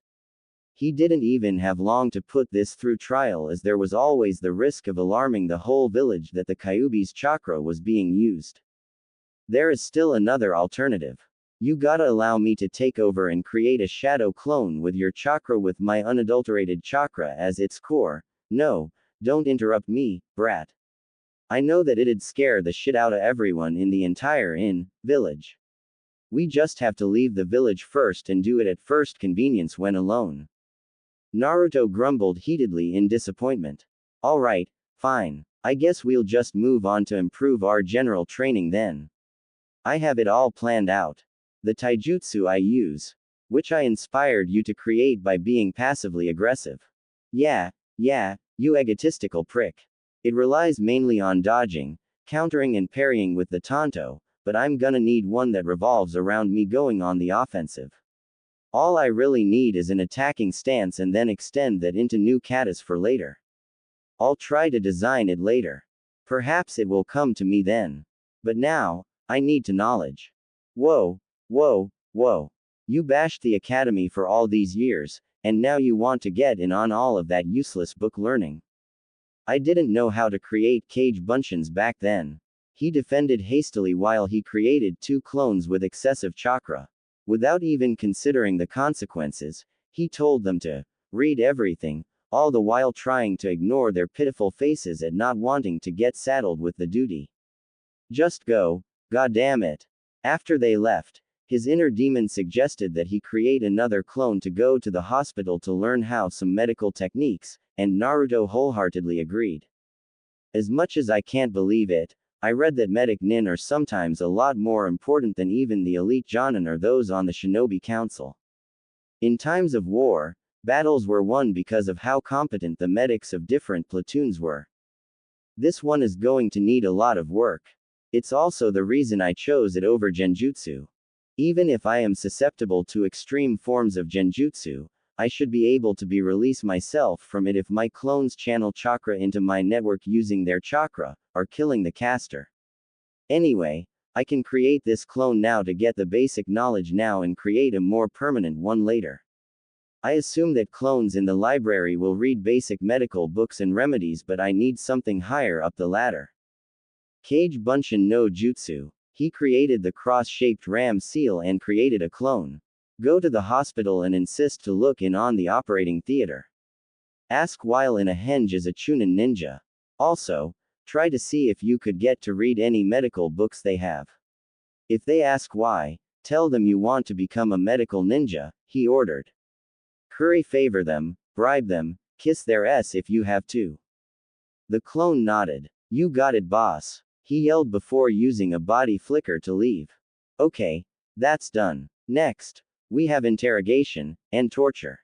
He didn't even have long to put this through trial, as there was always the risk of alarming the whole village that the Kyuubi's chakra was being used. There is still another alternative. You gotta allow me to take over and create a shadow clone with your chakra with my unadulterated chakra as its core. No, don't interrupt me, brat. I know that it'd scare the shit out of everyone in the entire village. We just have to leave the village first and do it at first convenience when alone. Naruto grumbled heatedly in disappointment. Alright, fine. I guess we'll just move on to improve our general training then. I have it all planned out. The taijutsu I use, which I inspired you to create by being passively aggressive. Yeah, you egotistical prick. It relies mainly on dodging, countering and parrying with the Tanto, but I'm gonna need one that revolves around me going on the offensive. All I really need is an attacking stance and then extend that into new katas for later. I'll try to design it later. Perhaps it will come to me then. But now, I need to knowledge. Whoa, whoa, whoa. You bashed the academy for all these years, and now you want to get in on all of that useless book learning. I didn't know how to create cage bunchins back then. He defended hastily while he created 2 clones with excessive chakra. Without even considering the consequences, he told them to read everything, all the while trying to ignore their pitiful faces at not wanting to get saddled with the duty. Just go, goddamn it. After they left, his inner demon suggested that he create another clone to go to the hospital to learn how some medical techniques, and Naruto wholeheartedly agreed. As much as I can't believe it, I read that medic nin are sometimes a lot more important than even the elite jonin or those on the shinobi council. In times of war, battles were won because of how competent the medics of different platoons were. This one is going to need a lot of work. It's also the reason I chose it over genjutsu. Even if I am susceptible to extreme forms of genjutsu, I should be able to release myself from it if my clones channel chakra into my network using their chakra, or killing the caster. Anyway, I can create this clone now to get the basic knowledge now and create a more permanent one later. I assume that clones in the library will read basic medical books and remedies, but I need something higher up the ladder. Kage Bunshin no Jutsu. He created the cross-shaped ram seal and created a clone. Go to the hospital and insist to look in on the operating theater. Ask while in a henge as a Chunin ninja. Also, try to see if you could get to read any medical books they have. If they ask why, tell them you want to become a medical ninja, he ordered. Curry favor them, bribe them, kiss their ass if you have to. The clone nodded. You got it, boss. He yelled before using a body flicker to leave. Okay, that's done. Next, we have interrogation and torture.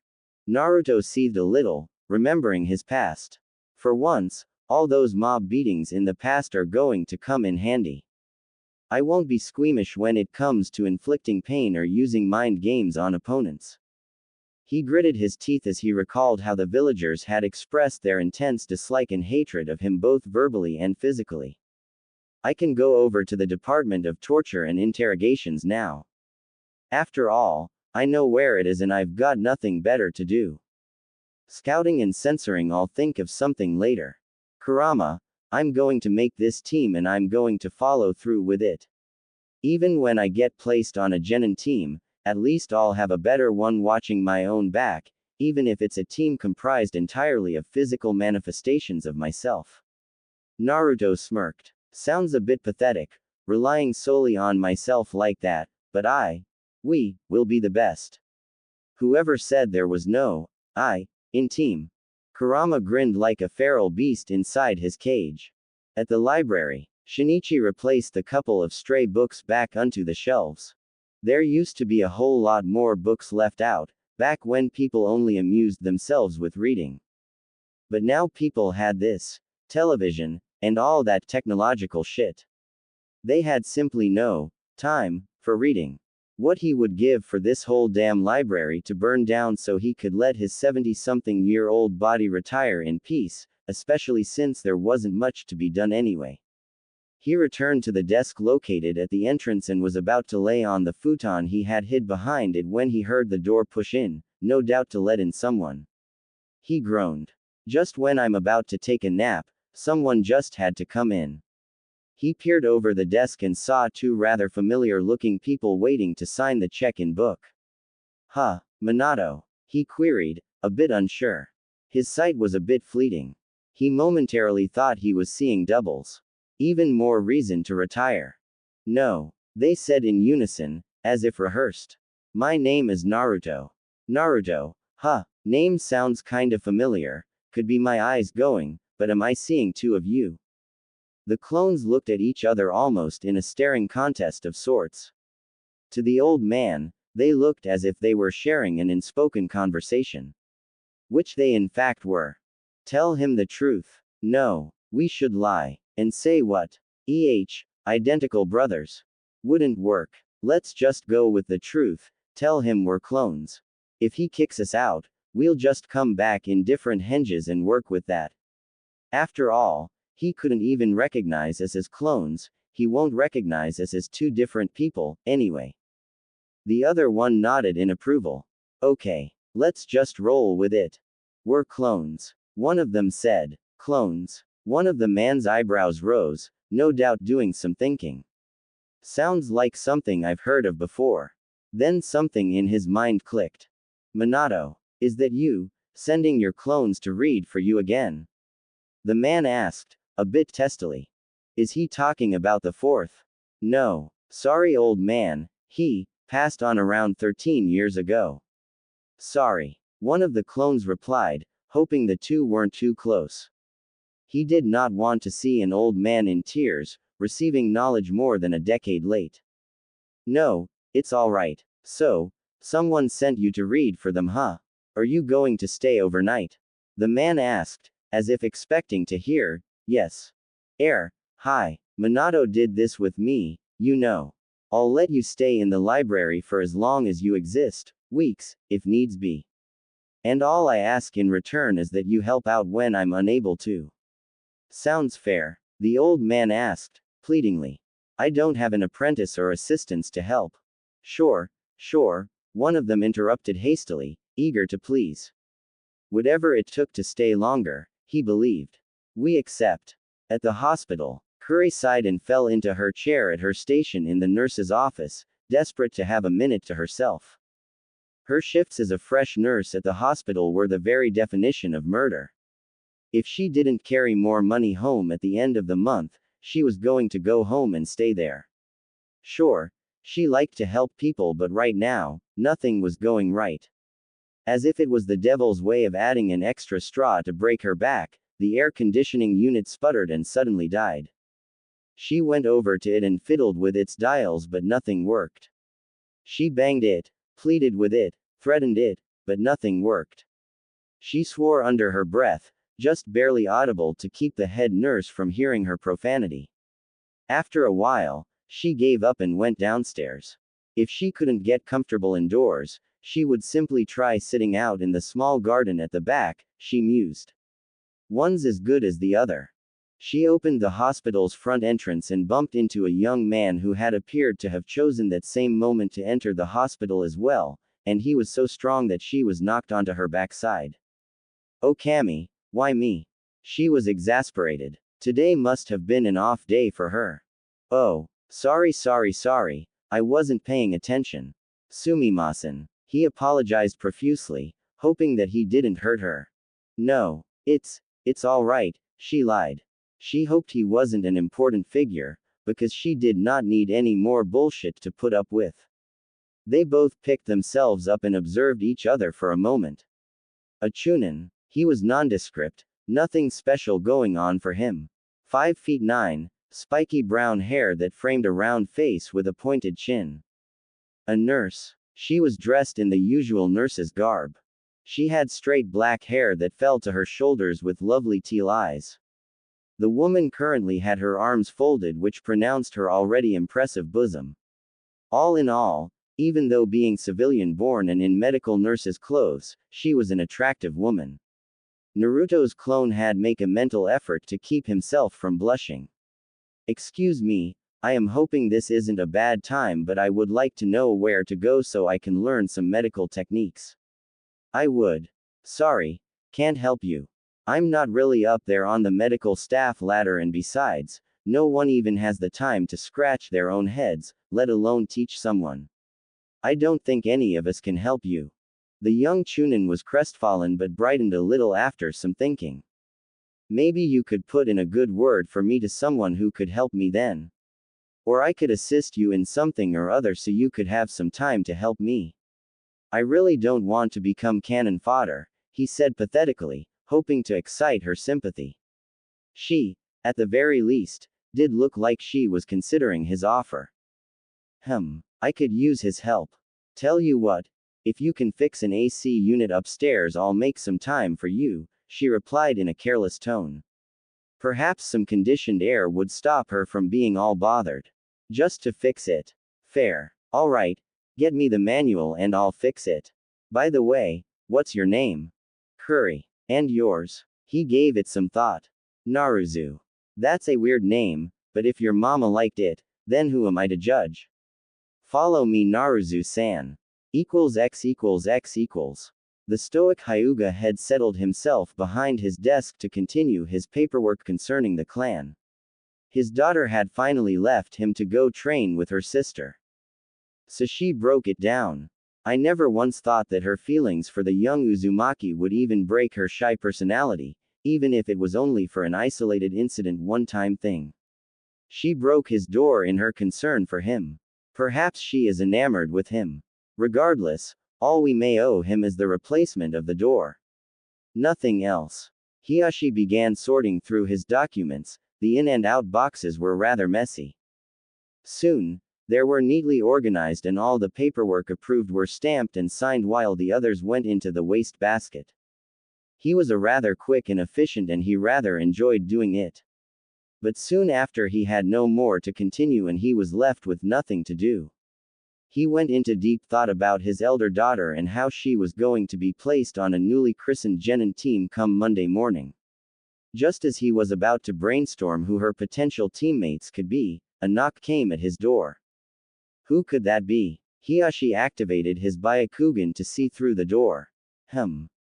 Naruto seethed a little, remembering his past. For once, all those mob beatings in the past are going to come in handy. I won't be squeamish when it comes to inflicting pain or using mind games on opponents. He gritted his teeth as he recalled how the villagers had expressed their intense dislike and hatred of him both verbally and physically. I can go over to the Department of Torture and Interrogations now. After all, I know where it is and I've got nothing better to do. Scouting and censoring, I'll think of something later. Kurama, I'm going to make this team and I'm going to follow through with it. Even when I get placed on a genin team, at least I'll have a better one watching my own back, even if it's a team comprised entirely of physical manifestations of myself. Naruto smirked. Sounds a bit pathetic, relying solely on myself like that, but we, will be the best. Whoever said there was no I in team? Kurama grinned like a feral beast inside his cage. At the library, Shinichi replaced the couple of stray books back onto the shelves. There used to be a whole lot more books left out, back when people only amused themselves with reading. But now people had this, television, and all that technological shit. They had simply no time for reading. What he would give for this whole damn library to burn down so he could let his 70-something-year-old body retire in peace, especially since there wasn't much to be done anyway. He returned to the desk located at the entrance and was about to lay on the futon he had hid behind it when he heard the door push in, no doubt to let in someone. He groaned. Just when I'm about to take a nap, someone just had to come in. He peered over the desk and saw 2 rather familiar-looking people waiting to sign the check-in book. Huh, Minato? He queried, a bit unsure. His sight was a bit fleeting. He momentarily thought he was seeing doubles. Even more reason to retire. No, they said in unison, as if rehearsed. My name is Naruto. Naruto, huh, name sounds kinda familiar, could be my eyes going, but am I seeing 2 of you? The clones looked at each other almost in a staring contest of sorts. To the old man, they looked as if they were sharing an unspoken conversation. Which they in fact were. Tell him the truth. No, we should lie. And say what? Identical brothers. Wouldn't work. Let's just go with the truth, tell him we're clones. If he kicks us out, we'll just come back in different henges and work with that. After all, he couldn't even recognize us as clones, he won't recognize us as two different people, anyway. The other one nodded in approval. Okay, let's just roll with it. We're clones. One of them said. Clones. One of the man's eyebrows rose, no doubt doing some thinking. Sounds like something I've heard of before. Then something in his mind clicked. Minato, is that you, sending your clones to read for you again? The man asked, a bit testily. Is he talking about the fourth? No. Sorry, old man, he passed on around 13 years ago. Sorry. One of the clones replied, hoping the two weren't too close. He did not want to see an old man in tears, receiving knowledge more than a decade late. No, it's all right. So, someone sent you to read for them, huh? Are you going to stay overnight? The man asked, as if expecting to hear, yes. Hi. Minato did this with me, you know. I'll let you stay in the library for as long as you exist, weeks, if needs be. And all I ask in return is that you help out when I'm unable to. Sounds fair, the old man asked, pleadingly. I don't have an apprentice or assistants to help. Sure, one of them interrupted hastily, eager to please. Whatever it took to stay longer, he believed. We accept. At the hospital, Kuri sighed and fell into her chair at her station in the nurse's office, desperate to have a minute to herself. Her shifts as a fresh nurse at the hospital were the very definition of murder. If she didn't carry more money home at the end of the month, she was going to go home and stay there. Sure, she liked to help people, but right now, nothing was going right. As if it was the devil's way of adding an extra straw to break her back, the air conditioning unit sputtered and suddenly died. She went over to it and fiddled with its dials, but nothing worked. She banged it, pleaded with it, threatened it, but nothing worked. She swore under her breath, just barely audible to keep the head nurse from hearing her profanity. After a while, she gave up and went downstairs. If she couldn't get comfortable indoors, she would simply try sitting out in the small garden at the back, she mused. One's as good as the other. She opened the hospital's front entrance and bumped into a young man who had appeared to have chosen that same moment to enter the hospital as well, and he was so strong that she was knocked onto her backside. Oh Cammy, why me? She was exasperated. Today must have been an off day for her. Oh, sorry, I wasn't paying attention. Sumimasen. He apologized profusely, hoping that he didn't hurt her. No, it's all right, she lied. She hoped he wasn't an important figure, because she did not need any more bullshit to put up with. They both picked themselves up and observed each other for a moment. A chunin. He was nondescript, nothing special going on for him. 5'9", spiky brown hair that framed a round face with a pointed chin. A nurse. She was dressed in the usual nurse's garb. She had straight black hair that fell to her shoulders with lovely teal eyes. The woman currently had her arms folded, which pronounced her already impressive bosom. All in all, even though being civilian-born and in medical nurse's clothes, she was an attractive woman. Naruto's clone had make a mental effort to keep himself from blushing. Excuse me, I am hoping this isn't a bad time, but I would like to know where to go so I can learn some medical techniques. I would. Sorry, can't help you. I'm not really up there on the medical staff ladder, and besides, no one even has the time to scratch their own heads, let alone teach someone. I don't think any of us can help you. The young chunin was crestfallen but brightened a little after some thinking. Maybe you could put in a good word for me to someone who could help me then. Or I could assist you in something or other so you could have some time to help me. I really don't want to become cannon fodder, he said pathetically, hoping to excite her sympathy. She, at the very least, did look like she was considering his offer. I could use his help. Tell you what, if you can fix an AC unit upstairs, I'll make some time for you, she replied in a careless tone. Perhaps some conditioned air would stop her from being all bothered. Just to fix it. Fair. Alright, get me the manual and I'll fix it. By the way, what's your name? Curry. And yours? He gave it some thought. Naruzu. That's a weird name, but if your mama liked it, then who am I to judge? Follow me Naruzu-san. =x=x=. The stoic Hyuga had settled himself behind his desk to continue his paperwork concerning the clan. His daughter had finally left him to go train with her sister. So she broke it down. I never once thought that her feelings for the young Uzumaki would even break her shy personality, even if it was only for an isolated incident one-time thing. She broke his door in her concern for him. Perhaps she is enamored with him. Regardless, all we may owe him is the replacement of the door. Nothing else. Hiyashi began sorting through his documents. The in and out boxes were rather messy. Soon, they were neatly organized and all the paperwork approved were stamped and signed while the others went into the waste basket. He was a rather quick and efficient and he rather enjoyed doing it. But soon after he had no more to continue and he was left with nothing to do. He went into deep thought about his elder daughter and how she was going to be placed on a newly christened genin team come Monday morning. Just as he was about to brainstorm who her potential teammates could be, a knock came at his door. Who could that be? Hiyashi activated his Byakugan to see through the door.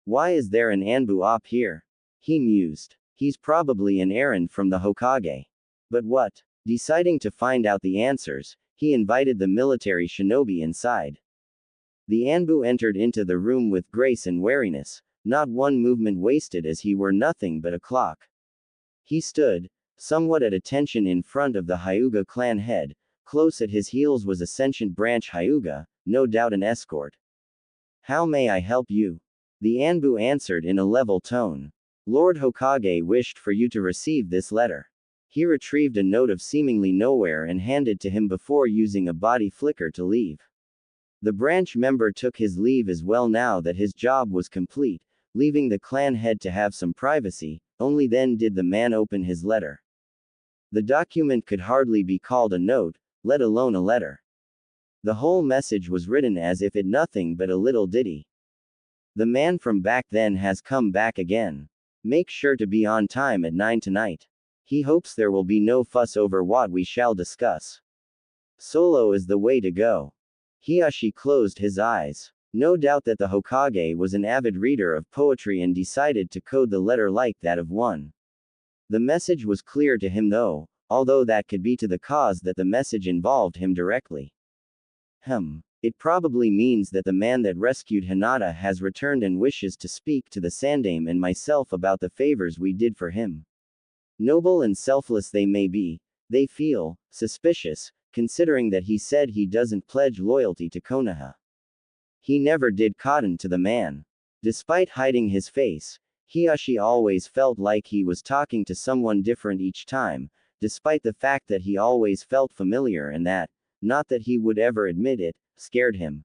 Why is there an Anbu op here? He mused. He's probably an errand from the Hokage. But what? Deciding to find out the answers, he invited the military shinobi inside. The Anbu entered into the room with grace and wariness, not one movement wasted as he were nothing but a clock. He stood, somewhat at attention in front of the Hyuga clan head. Close at his heels was a sentient branch Hyuga, no doubt an escort. How may I help you? The Anbu answered in a level tone. Lord Hokage wished for you to receive this letter. He retrieved a note of seemingly nowhere and handed to him before using a body flicker to leave. The branch member took his leave as well now that his job was complete, leaving the clan head to have some privacy. Only then did the man open his letter. The document could hardly be called a note, let alone a letter. The whole message was written as if it nothing but a little ditty. The man from back then has come back again. Make sure to be on time at 9 tonight. He hopes there will be no fuss over what we shall discuss. Solo is the way to go. Hiyashi closed his eyes. No doubt that the Hokage was an avid reader of poetry and decided to code the letter like that of one. The message was clear to him though, although that could be to the cause that the message involved him directly. It probably means that the man that rescued Hinata has returned and wishes to speak to the Sandaime and myself about the favors we did for him. Noble and selfless they may be, they feel suspicious, considering that he said he doesn't pledge loyalty to Konoha. He never did cotton to the man. Despite hiding his face, Hiyashi always felt like he was talking to someone different each time, despite the fact that he always felt familiar and that, not that he would ever admit it, scared him.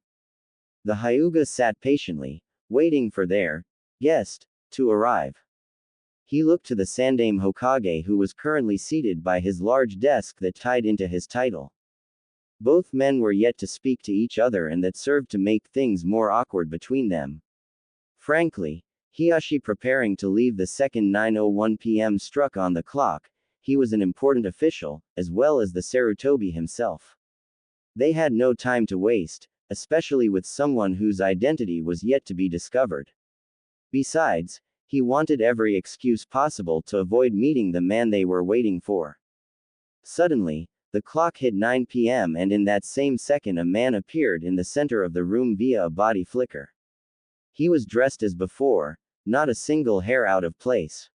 The Hyuga sat patiently, waiting for their guest to arrive. He looked to the Sandaime Hokage who was currently seated by his large desk that tied into his title. Both men were yet to speak to each other and that served to make things more awkward between them. Frankly, Hiyashi preparing to leave the second 9:01 p.m. struck on the clock. He was an important official, as well as the Sarutobi himself. They had no time to waste, especially with someone whose identity was yet to be discovered. Besides, he wanted every excuse possible to avoid meeting the man they were waiting for. Suddenly, the clock hit 9 p.m. and in that same second a man appeared in the center of the room via a body flicker. He was dressed as before, not a single hair out of place.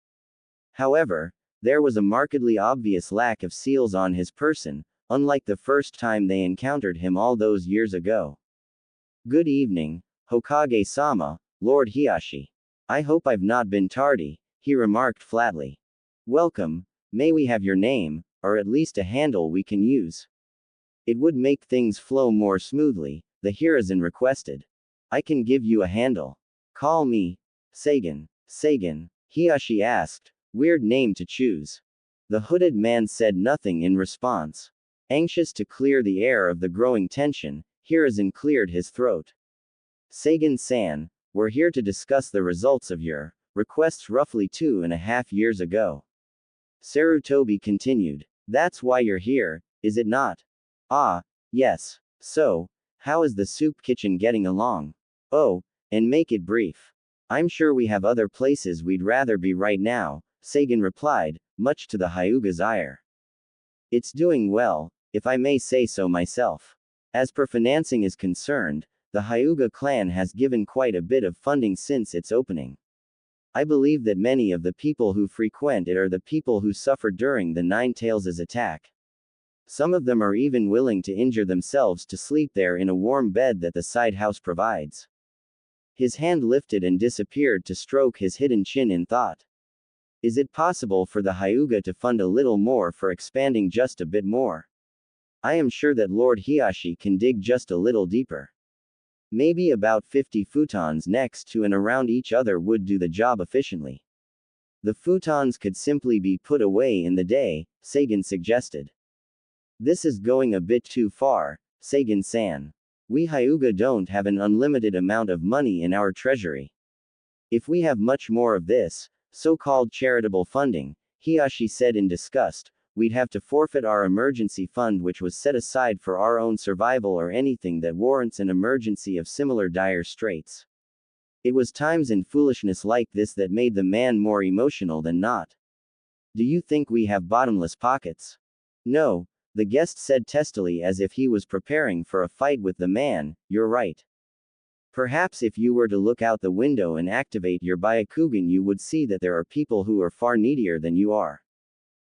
However, there was a markedly obvious lack of seals on his person, unlike the first time they encountered him all those years ago. Good evening, Hokage-sama, Lord Hiyashi. I hope I've not been tardy, he remarked flatly. Welcome, may we have your name, or at least a handle we can use? It would make things flow more smoothly, the Hiruzen requested. I can give you a handle. Call me Sagan. Sagan, Hiyashi asked. Weird name to choose. The hooded man said nothing in response. Anxious to clear the air of the growing tension, Hiruzen cleared his throat. Sagan-san, we're here to discuss the results of your requests roughly 2.5 years ago. Sarutobi continued. That's why you're here, is it not? Ah, yes. So, how is the soup kitchen getting along? Oh, and make it brief. I'm sure we have other places we'd rather be right now, Sagan replied, much to the Hyuga's ire. It's doing well, if I may say so myself. As per financing is concerned, the Hyuga clan has given quite a bit of funding since its opening. I believe that many of the people who frequent it are the people who suffered during the Nine Tails' attack. Some of them are even willing to injure themselves to sleep there in a warm bed that the side house provides. His hand lifted and disappeared to stroke his hidden chin in thought. Is it possible for the Hyuga to fund a little more for expanding just a bit more? I am sure that Lord Hiyashi can dig just a little deeper. Maybe about 50 futons next to and around each other would do the job efficiently. The futons could simply be put away in the day, Sagan suggested. This is going a bit too far, Sagan-san. We Hyuga don't have an unlimited amount of money in our treasury. If we have much more of this, so-called charitable funding, Hiyashi said in disgust, we'd have to forfeit our emergency fund which was set aside for our own survival or anything that warrants an emergency of similar dire straits. It was times and foolishness like this that made the man more emotional than not. Do you think we have bottomless pockets? No, the guest said testily as if he was preparing for a fight with the man, you're right. Perhaps if you were to look out the window and activate your Byakugan you would see that there are people who are far needier than you are.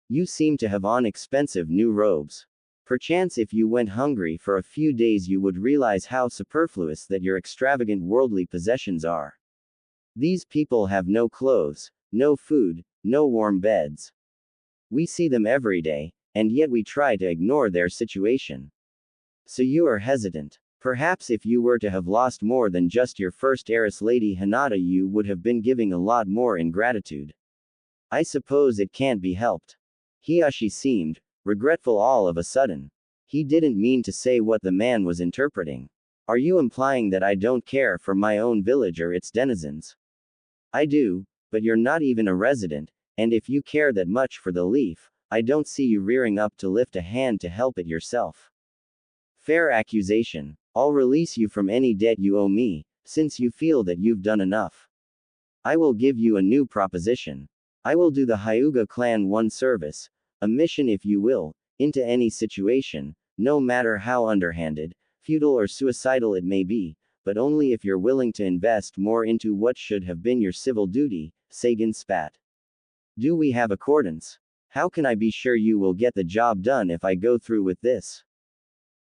You seem to have on expensive new robes. Perchance if you went hungry for a few days you would realize how superfluous that your extravagant worldly possessions are. These people have no clothes, no food, no warm beds. We see them every day, and yet we try to ignore their situation. So you are hesitant. Perhaps if you were to have lost more than just your first heiress Lady Hinata you would have been giving a lot more in gratitude. I suppose it can't be helped. Hiyashi seemed regretful all of a sudden. He didn't mean to say what the man was interpreting. Are you implying that I don't care for my own village or its denizens? I do, but you're not even a resident, and if you care that much for the leaf, I don't see you rearing up to lift a hand to help it yourself. Fair accusation. I'll release you from any debt you owe me, since you feel that you've done enough. I will give you a new proposition. I will do the Hyuga clan one service, a mission if you will, into any situation, no matter how underhanded, futile or suicidal it may be, but only if you're willing to invest more into what should have been your civil duty, Sagan spat. Do we have accordance? How can I be sure you will get the job done if I go through with this?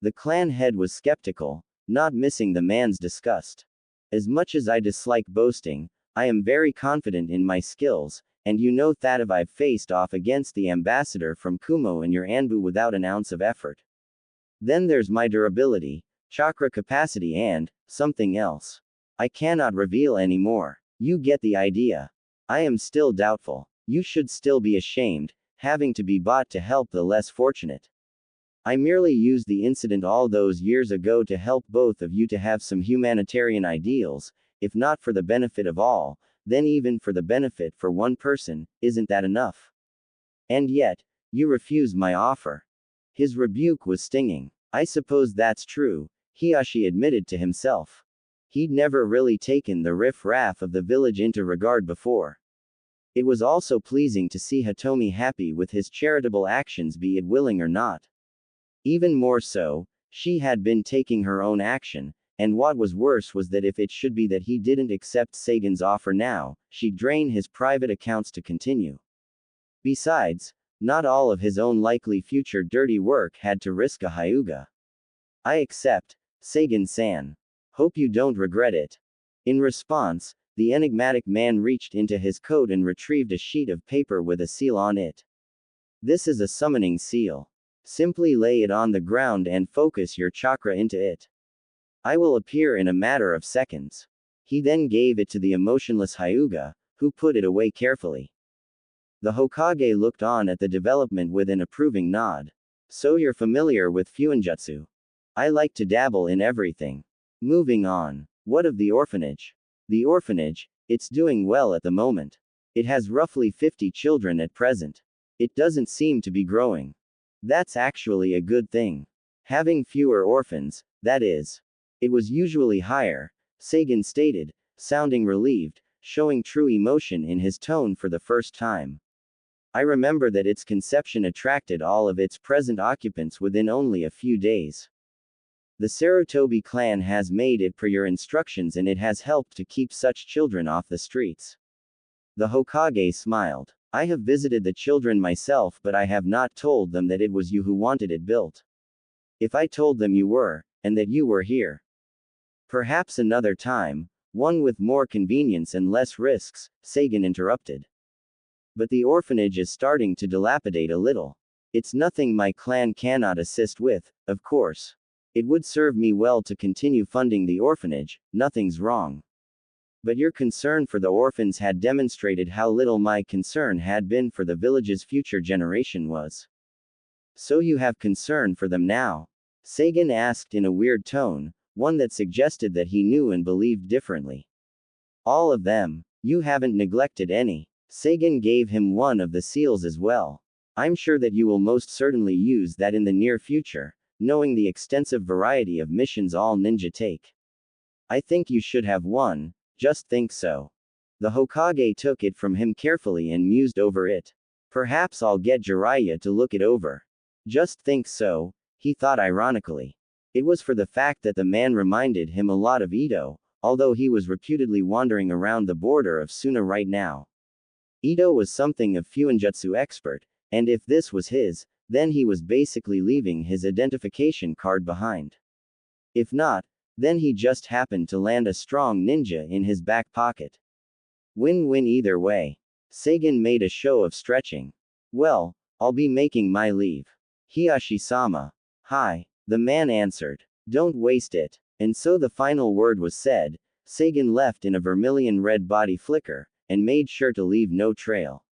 The clan head was skeptical, not missing the man's disgust. As much as I dislike boasting, I am very confident in my skills, and you know that I've faced off against the ambassador from Kumo and your Anbu without an ounce of effort. Then there's my durability, chakra capacity and, something else. I cannot reveal any more. You get the idea. I am still doubtful. You should still be ashamed, having to be bought to help the less fortunate. I merely used the incident all those years ago to help both of you to have some humanitarian ideals, if not for the benefit of all, then even for the benefit for one person, isn't that enough? And yet, you refuse my offer. His rebuke was stinging. I suppose that's true, Hiyashi admitted to himself. He'd never really taken the riff-raff of the village into regard before. It was also pleasing to see Hitomi happy with his charitable actions be it willing or not. Even more so, she had been taking her own action, and what was worse was that if it should be that he didn't accept Sagan's offer now, she'd drain his private accounts to continue. Besides, not all of his own likely future dirty work had to risk a Hyuga. I accept, Sagan-san. Hope you don't regret it. In response, the enigmatic man reached into his coat and retrieved a sheet of paper with a seal on it. This is a summoning seal. Simply lay it on the ground and focus your chakra into it. I will appear in a matter of seconds. He then gave it to the emotionless Hyuga, who put it away carefully. The Hokage looked on at the development with an approving nod. So you're familiar with fuinjutsu? I like to dabble in everything. Moving on. What of the orphanage? The orphanage, it's doing well at the moment. It has roughly 50 children at present. It doesn't seem to be growing. That's actually a good thing. Having fewer orphans, that is. It was usually higher, Sagan stated, sounding relieved, showing true emotion in his tone for the first time. I remember that its conception attracted all of its present occupants within only a few days. The Sarutobi clan has made it per your instructions and it has helped to keep such children off the streets. The Hokage smiled. I have visited the children myself, but I have not told them that it was you who wanted it built. If I told them you were, and that you were here. Perhaps another time, one with more convenience and less risks, Sagan interrupted. But the orphanage is starting to dilapidate a little. It's nothing my clan cannot assist with, of course. It would serve me well to continue funding the orphanage, nothing's wrong. But your concern for the orphans had demonstrated how little my concern had been for the village's future generation was. So you have concern for them now? Sagan asked in a weird tone, one that suggested that he knew and believed differently. All of them. You haven't neglected any. Sagan gave him one of the seals as well. I'm sure that you will most certainly use that in the near future, knowing the extensive variety of missions all ninja take. I think you should have one, just think so. The Hokage took it from him carefully and mused over it. Perhaps I'll get Jiraiya to look it over. Just think so, he thought ironically. It was for the fact that the man reminded him a lot of Ito, although he was reputedly wandering around the border of Suna right now. Ito was something of fuinjutsu expert, and if this was his, then he was basically leaving his identification card behind. If not, then he just happened to land a strong ninja in his back pocket. Win-win either way. Sagan made a show of stretching. Well, I'll be making my leave. Hiyashi-sama. Hi, the man answered. Don't waste it. And so the final word was said. Sagan left in a vermilion red body flicker, and made sure to leave no trail.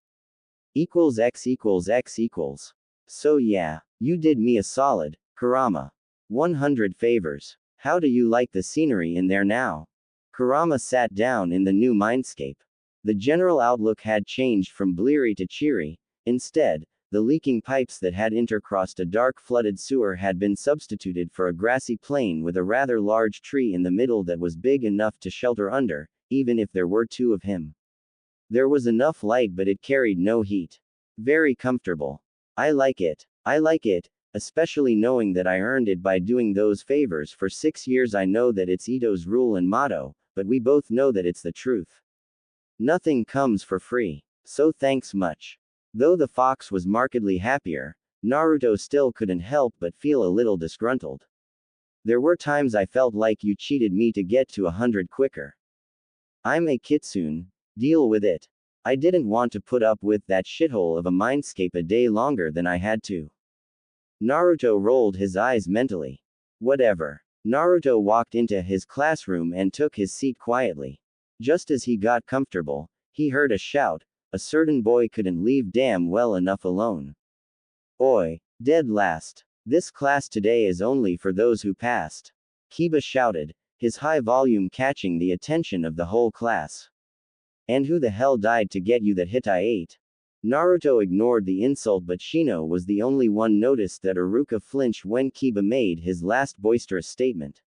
X equals X equals. So yeah, you did me a solid, Kurama. 100 favors. How do you like the scenery in there now? Kurama sat down in the new mindscape. The general outlook had changed from bleary to cheery. Instead, the leaking pipes that had intercrossed a dark flooded sewer had been substituted for a grassy plain with a rather large tree in the middle that was big enough to shelter under, even if there were two of him. There was enough light but it carried no heat. Very comfortable. I like it, especially knowing that I earned it by doing those favors for 6 years. I know that it's Ito's rule and motto, but we both know that it's the truth. Nothing comes for free. So thanks much. Though the fox was markedly happier, Naruto still couldn't help but feel a little disgruntled. There were times I felt like you cheated me to get to 100 quicker. I'm a kitsune. Deal with it. I didn't want to put up with that shithole of a mindscape a day longer than I had to. Naruto rolled his eyes mentally. Whatever. Naruto walked into his classroom and took his seat quietly. Just as he got comfortable, he heard a shout. A certain boy couldn't leave damn well enough alone. Oi, dead last. This class today is only for those who passed. Kiba shouted, his high volume catching the attention of the whole class. And who the hell died to get you that hit I ate? Naruto ignored the insult, but Shino was the only one noticed that Iruka flinched when Kiba made his last boisterous statement.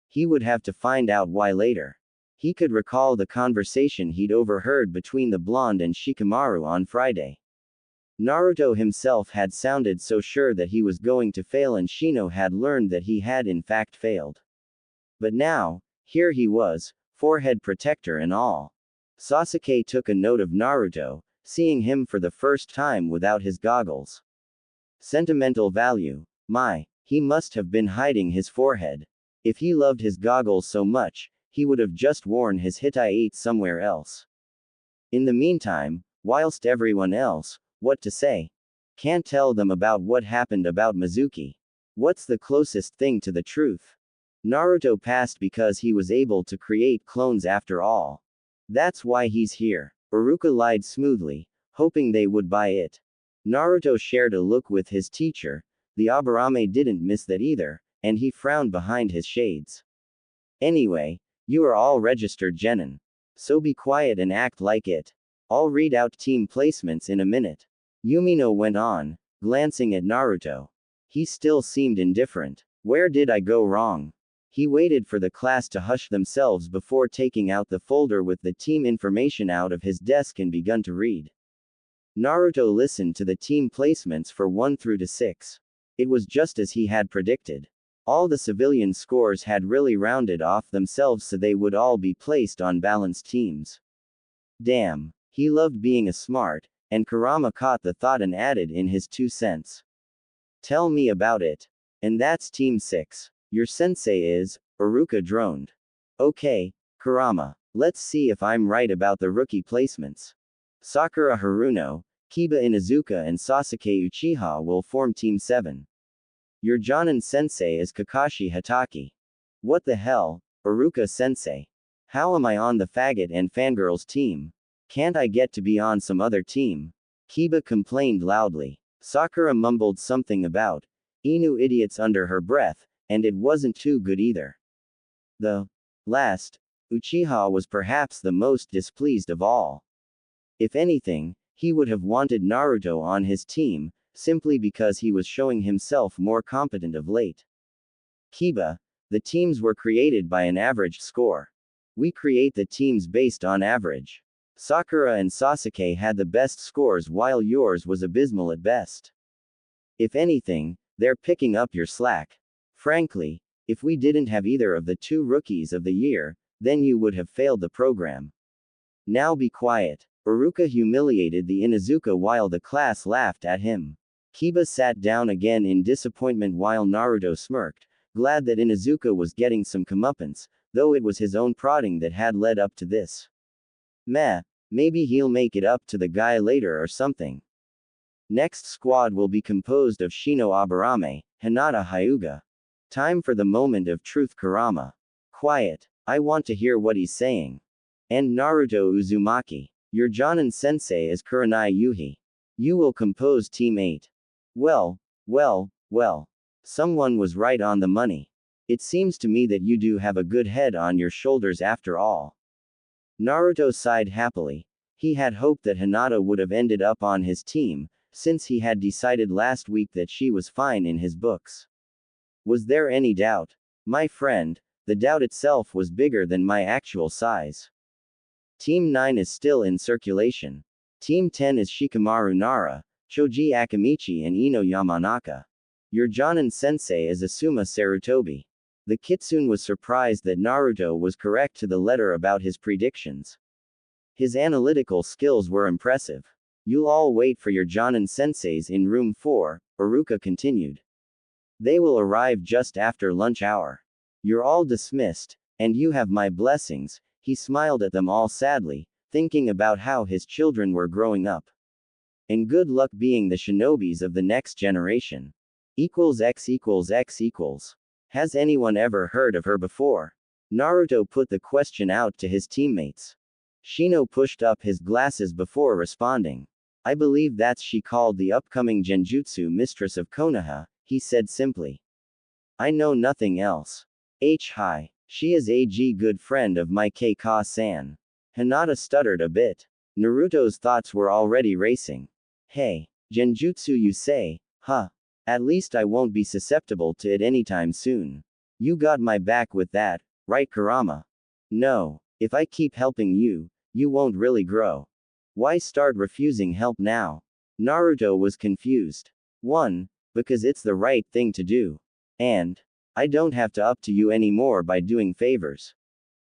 He would have to find out why later. He could recall the conversation he'd overheard between the blonde and Shikamaru on Friday. Naruto himself had sounded so sure that he was going to fail, and Shino had learned that he had in fact failed. But now, here he was, forehead protector and all. Sasuke took a note of Naruto, seeing him for the first time without his goggles. Sentimental value. My, he must have been hiding his forehead. If he loved his goggles so much, he would have just worn his Hittite somewhere else. In the meantime, whilst everyone else, what to say? Can't tell them about what happened about Mizuki. What's the closest thing to the truth? Naruto passed because he was able to create clones after all. That's why he's here. Iruka lied smoothly, hoping they would buy it. Naruto shared a look with his teacher. The Aburame didn't miss that either, and he frowned behind his shades. Anyway, you are all registered genin. So be quiet and act like it. I'll read out team placements in a minute. Yumino went on, glancing at Naruto. He still seemed indifferent. Where did I go wrong? He waited for the class to hush themselves before taking out the folder with the team information out of his desk and begun to read. Naruto listened to the team placements for 1 through to 6. It was just as he had predicted. All the civilian scores had really rounded off themselves so they would all be placed on balanced teams. Damn. He loved being a smart, and Kurama caught the thought and added in his 2 cents. Tell me about it. And that's Team 6. Your sensei is, Iruka droned. Okay, Kurama. Let's see if I'm right about the rookie placements. Sakura Haruno, Kiba Inuzuka and Sasuke Uchiha will form Team 7. Your Jonin sensei is Kakashi Hatake. What the hell, Iruka sensei? How am I on the faggot and fangirls team? Can't I get to be on some other team? Kiba complained loudly. Sakura mumbled something about Inu idiots under her breath, and it wasn't too good either. The last, Uchiha was perhaps the most displeased of all. If anything, he would have wanted Naruto on his team, simply because he was showing himself more competent of late. Kiba, the teams were created by an average score. We create the teams based on average. Sakura and Sasuke had the best scores while yours was abysmal at best. If anything, they're picking up your slack. Frankly, if we didn't have either of the 2 rookies of the year, then you would have failed the program. Now be quiet. Iruka humiliated the Inuzuka while the class laughed at him. Kiba sat down again in disappointment while Naruto smirked, glad that Inuzuka was getting some comeuppance, though it was his own prodding that had led up to this. Meh, maybe he'll make it up to the guy later or something. Next squad will be composed of Shino Aburame, Hinata Hyuga. Time for the moment of truth Kurama. Quiet, I want to hear what he's saying. And Naruto Uzumaki. Your Jonin sensei is Kurenai Yuhi. You will compose Team 8. Well. Someone was right on the money. It seems to me that you do have a good head on your shoulders after all. Naruto sighed happily. He had hoped that Hinata would have ended up on his team, since he had decided last week that she was fine in his books. Was there any doubt? My friend, the doubt itself was bigger than my actual size. Team 9 is still in circulation. Team 10 is Shikamaru Nara, Choji Akamichi and Ino Yamanaka. Your Jonin sensei is Asuma Sarutobi. The Kitsune was surprised that Naruto was correct to the letter about his predictions. His analytical skills were impressive. You'll all wait for your Jonin senseis in room 4, Iruka continued. They will arrive just after lunch hour. You're all dismissed, and you have my blessings. He smiled at them all sadly, thinking about how his children were growing up. And good luck being the shinobis of the next generation. X equals. Has anyone ever heard of her before? Naruto put the question out to his teammates. Shino pushed up his glasses before responding. I believe that's she called the upcoming Genjutsu mistress of Konoha, he said simply. I know nothing else. Hi. She is a good friend of my K-Ka-san. Hinata stuttered a bit. Naruto's thoughts were already racing. Hey, Genjutsu you say, huh? At least I won't be susceptible to it anytime soon. You got my back with that, right Kurama? No, if I keep helping you, you won't really grow. Why start refusing help now? Naruto was confused. 1. Because it's the right thing to do. And I don't have to up to you anymore by doing favors.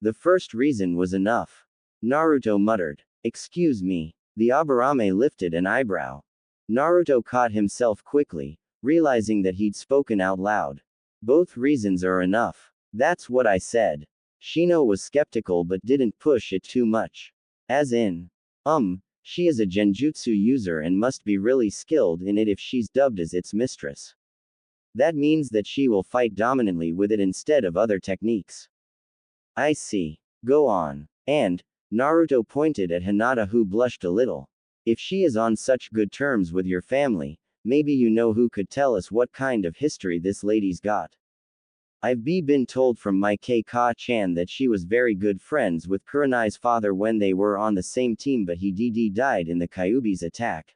The first reason was enough. Naruto muttered. Excuse me. The Aburame lifted an eyebrow. Naruto caught himself quickly, realizing that he'd spoken out loud. Both reasons are enough. That's what I said. Shino was skeptical but didn't push it too much. As in, she is a genjutsu user and must be really skilled in it if she's dubbed as its mistress. That means that she will fight dominantly with it instead of other techniques. I see. Go on. And, Naruto pointed at Hinata who blushed a little. If she is on such good terms with your family, maybe you know who could tell us what kind of history this lady's got. I've been told from my Ka-chan that she was very good friends with Kurenai's father when they were on the same team, but he died in the Kyuubi's attack.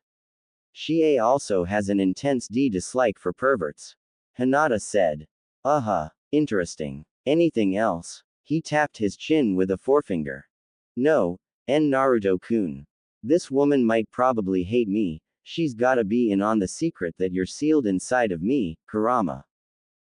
She also has an intense dislike for perverts. Hinata said. Interesting. Anything else? He tapped his chin with a forefinger. No, Naruto-kun. This woman might probably hate me, she's gotta be in on the secret that you're sealed inside of me, Kurama.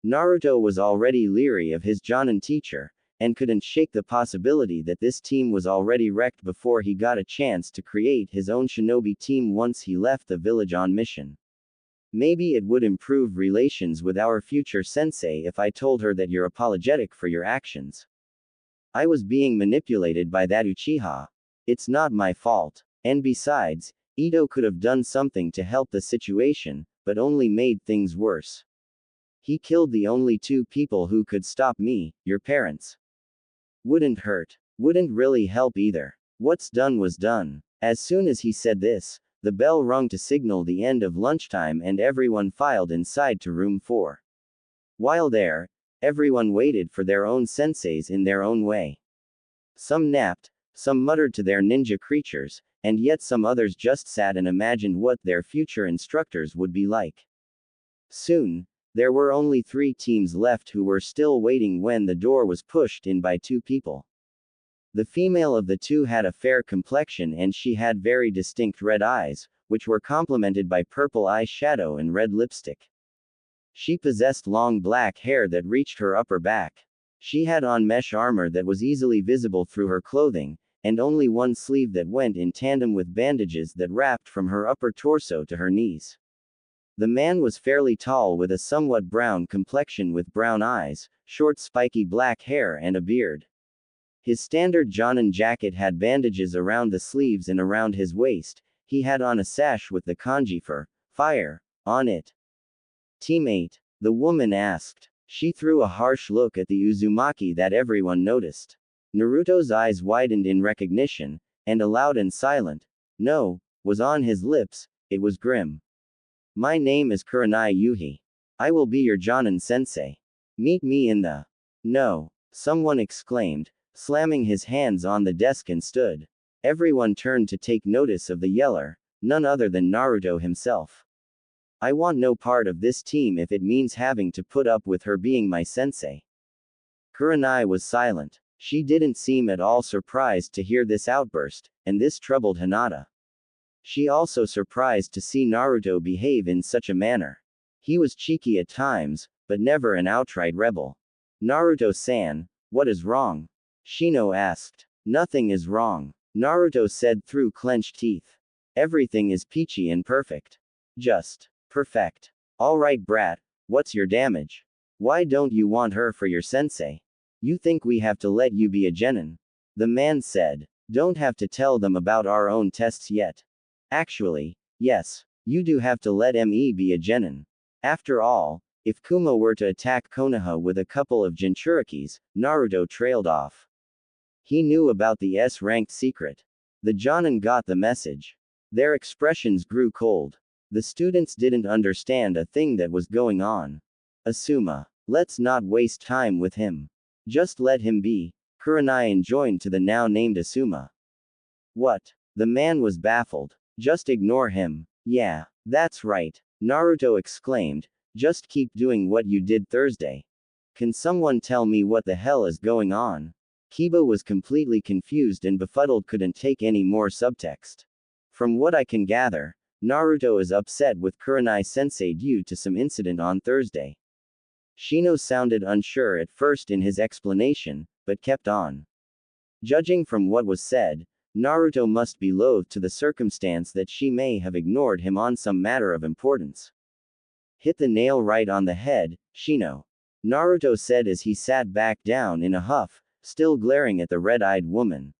Naruto was already leery of his Jonin teacher, and couldn't shake the possibility that this team was already wrecked before he got a chance to create his own shinobi team once he left the village on mission. Maybe it would improve relations with our future sensei if I told her that you're apologetic for your actions. I was being manipulated by that Uchiha. It's not my fault. And besides, Ito could have done something to help the situation, but only made things worse. He killed the only two people who could stop me, your parents. Wouldn't hurt. Wouldn't really help either. What's done was done. As soon as he said this, the bell rung to signal the end of lunchtime and everyone filed inside to room 4. While there, everyone waited for their own senseis in their own way. Some napped, some muttered to their ninja creatures, and yet some others just sat and imagined what their future instructors would be like. Soon, there were only 3 teams left who were still waiting when the door was pushed in by 2 people. The female of the 2 had a fair complexion and she had very distinct red eyes, which were complemented by purple eye shadow and red lipstick. She possessed long black hair that reached her upper back. She had on mesh armor that was easily visible through her clothing, and only one sleeve that went in tandem with bandages that wrapped from her upper torso to her knees. The man was fairly tall with a somewhat brown complexion with brown eyes, short spiky black hair and a beard. His standard Jonin jacket had bandages around the sleeves and around his waist. He had on a sash with the kanji for fire on it. Teammate? The woman asked. She threw a harsh look at the Uzumaki that everyone noticed. Naruto's eyes widened in recognition, and a loud and silent "no" was on his lips. It was grim. My name is Kurenai Yuhi. I will be your Jonin sensei. Meet me in the... No. Someone exclaimed, slamming his hands on the desk and stood. Everyone turned to take notice of the yeller, none other than Naruto himself. I want no part of this team if it means having to put up with her being my sensei. Kurenai was silent. She didn't seem at all surprised to hear this outburst, and this troubled Hinata. She also surprised to see Naruto behave in such a manner. He was cheeky at times, but never an outright rebel. Naruto-san, what is wrong? Shino asked. Nothing is wrong, Naruto said through clenched teeth. Everything is peachy and perfect. Just perfect. Alright brat, what's your damage? Why don't you want her for your sensei? You think we have to let you be a genin? The man said. Don't have to tell them about our own tests yet. Actually, yes, you do have to let me be a genin. After all, if Kuma were to attack Konoha with a couple of Jinchurikis, Naruto trailed off. He knew about the S-ranked secret. The Jonin got the message. Their expressions grew cold. The students didn't understand a thing that was going on. Asuma. Let's not waste time with him. Just let him be. Kurenai enjoined to the now named Asuma. What? The man was baffled. Just ignore him. Yeah, that's right, Naruto exclaimed. Just keep doing what you did Thursday. Can someone tell me what the hell is going on? Kiba was completely confused and befuddled, couldn't take any more subtext. From what I can gather, Naruto is upset with Kurenai-sensei due to some incident on Thursday. Shino sounded unsure at first in his explanation, but kept on. Judging from what was said, Naruto must be loath to the circumstance that she may have ignored him on some matter of importance. Hit the nail right on the head, Shino. Naruto said as he sat back down in a huff, still glaring at the red-eyed woman.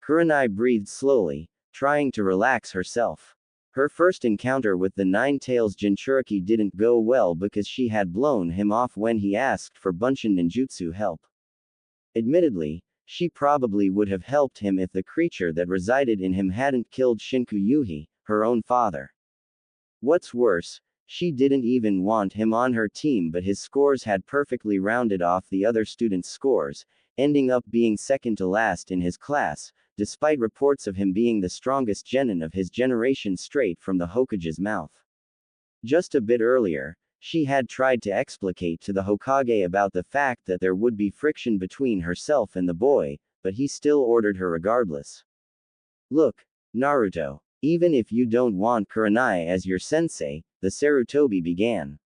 Kurenai breathed slowly, trying to relax herself. Her first encounter with the Nine-Tails Jinchuriki didn't go well because she had blown him off when he asked for Bunshin ninjutsu help. Admittedly, She probably would have helped him if the creature that resided in him hadn't killed Shinku Yuhi, her own father. What's worse, she didn't even want him on her team, but his scores had perfectly rounded off the other students' scores, ending up being second to last in his class, despite reports of him being the strongest genin of his generation straight from the Hokage's mouth. Just a bit earlier, she had tried to explicate to the Hokage about the fact that there would be friction between herself and the boy, but he still ordered her regardless. Look, Naruto, even if you don't want Kurenai as your sensei, the Sarutobi began.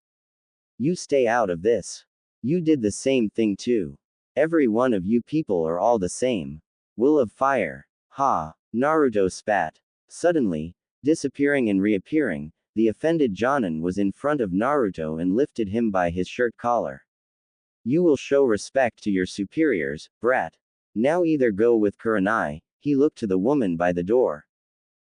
You stay out of this. You did the same thing too. Every one of you people are all the same. Will of fire. Ha! Naruto spat. Suddenly, disappearing and reappearing, the offended Jonin was in front of Naruto and lifted him by his shirt collar. You will show respect to your superiors, brat. Now either go with Kurenai, he looked to the woman by the door,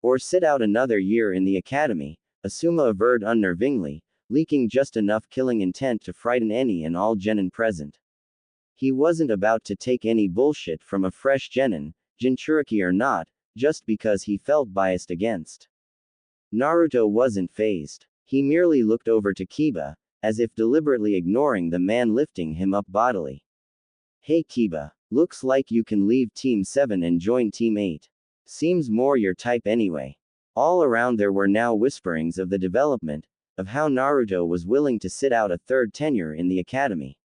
or sit out another year in the academy, Asuma averred unnervingly, leaking just enough killing intent to frighten any and all genin present. He wasn't about to take any bullshit from a fresh genin, Jinchuriki or not, just because he felt biased against. Naruto wasn't fazed. He merely looked over to Kiba, as if deliberately ignoring the man lifting him up bodily. Hey Kiba, looks like you can leave Team 7 and join Team 8. Seems more your type anyway. All around there were now whisperings of the development, of how Naruto was willing to sit out a third tenure in the academy.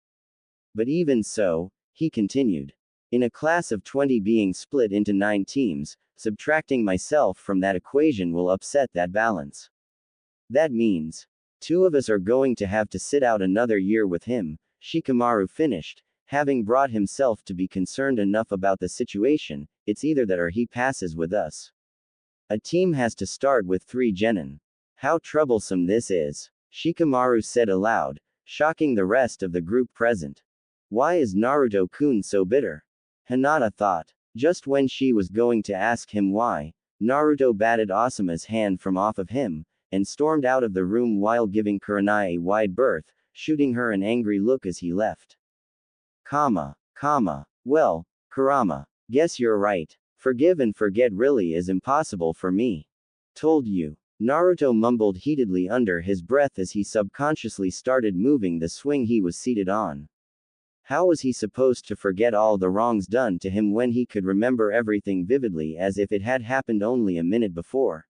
But even so, he continued. In a class of 20 being split into 9 teams, subtracting myself from that equation will upset that balance. That means, 2 of us are going to have to sit out another year with him, Shikamaru finished, having brought himself to be concerned enough about the situation. It's either that or he passes with us. A team has to start with 3 genin. How troublesome this is, Shikamaru said aloud, shocking the rest of the group present. Why is Naruto-kun so bitter? Hinata thought. Just when she was going to ask him why, Naruto batted Asuma's hand from off of him, and stormed out of the room while giving Kurenai a wide berth, shooting her an angry look as he left. Well, Kurama, guess you're right. Forgive and forget really is impossible for me. Told you. Naruto mumbled heatedly under his breath as he subconsciously started moving the swing he was seated on. How was he supposed to forget all the wrongs done to him when he could remember everything vividly as if it had happened only a minute before?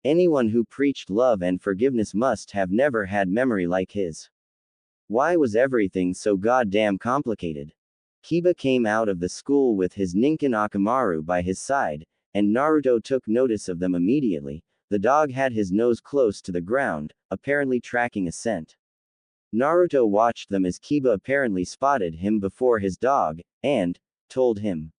Anyone who preached love and forgiveness must have never had memory like his. Why was everything so goddamn complicated? Kiba came out of the school with his Ninkin Akamaru by his side, and Naruto took notice of them immediately. The dog had his nose close to the ground, apparently tracking a scent. Naruto watched them as Kiba apparently spotted him before his dog, and told him.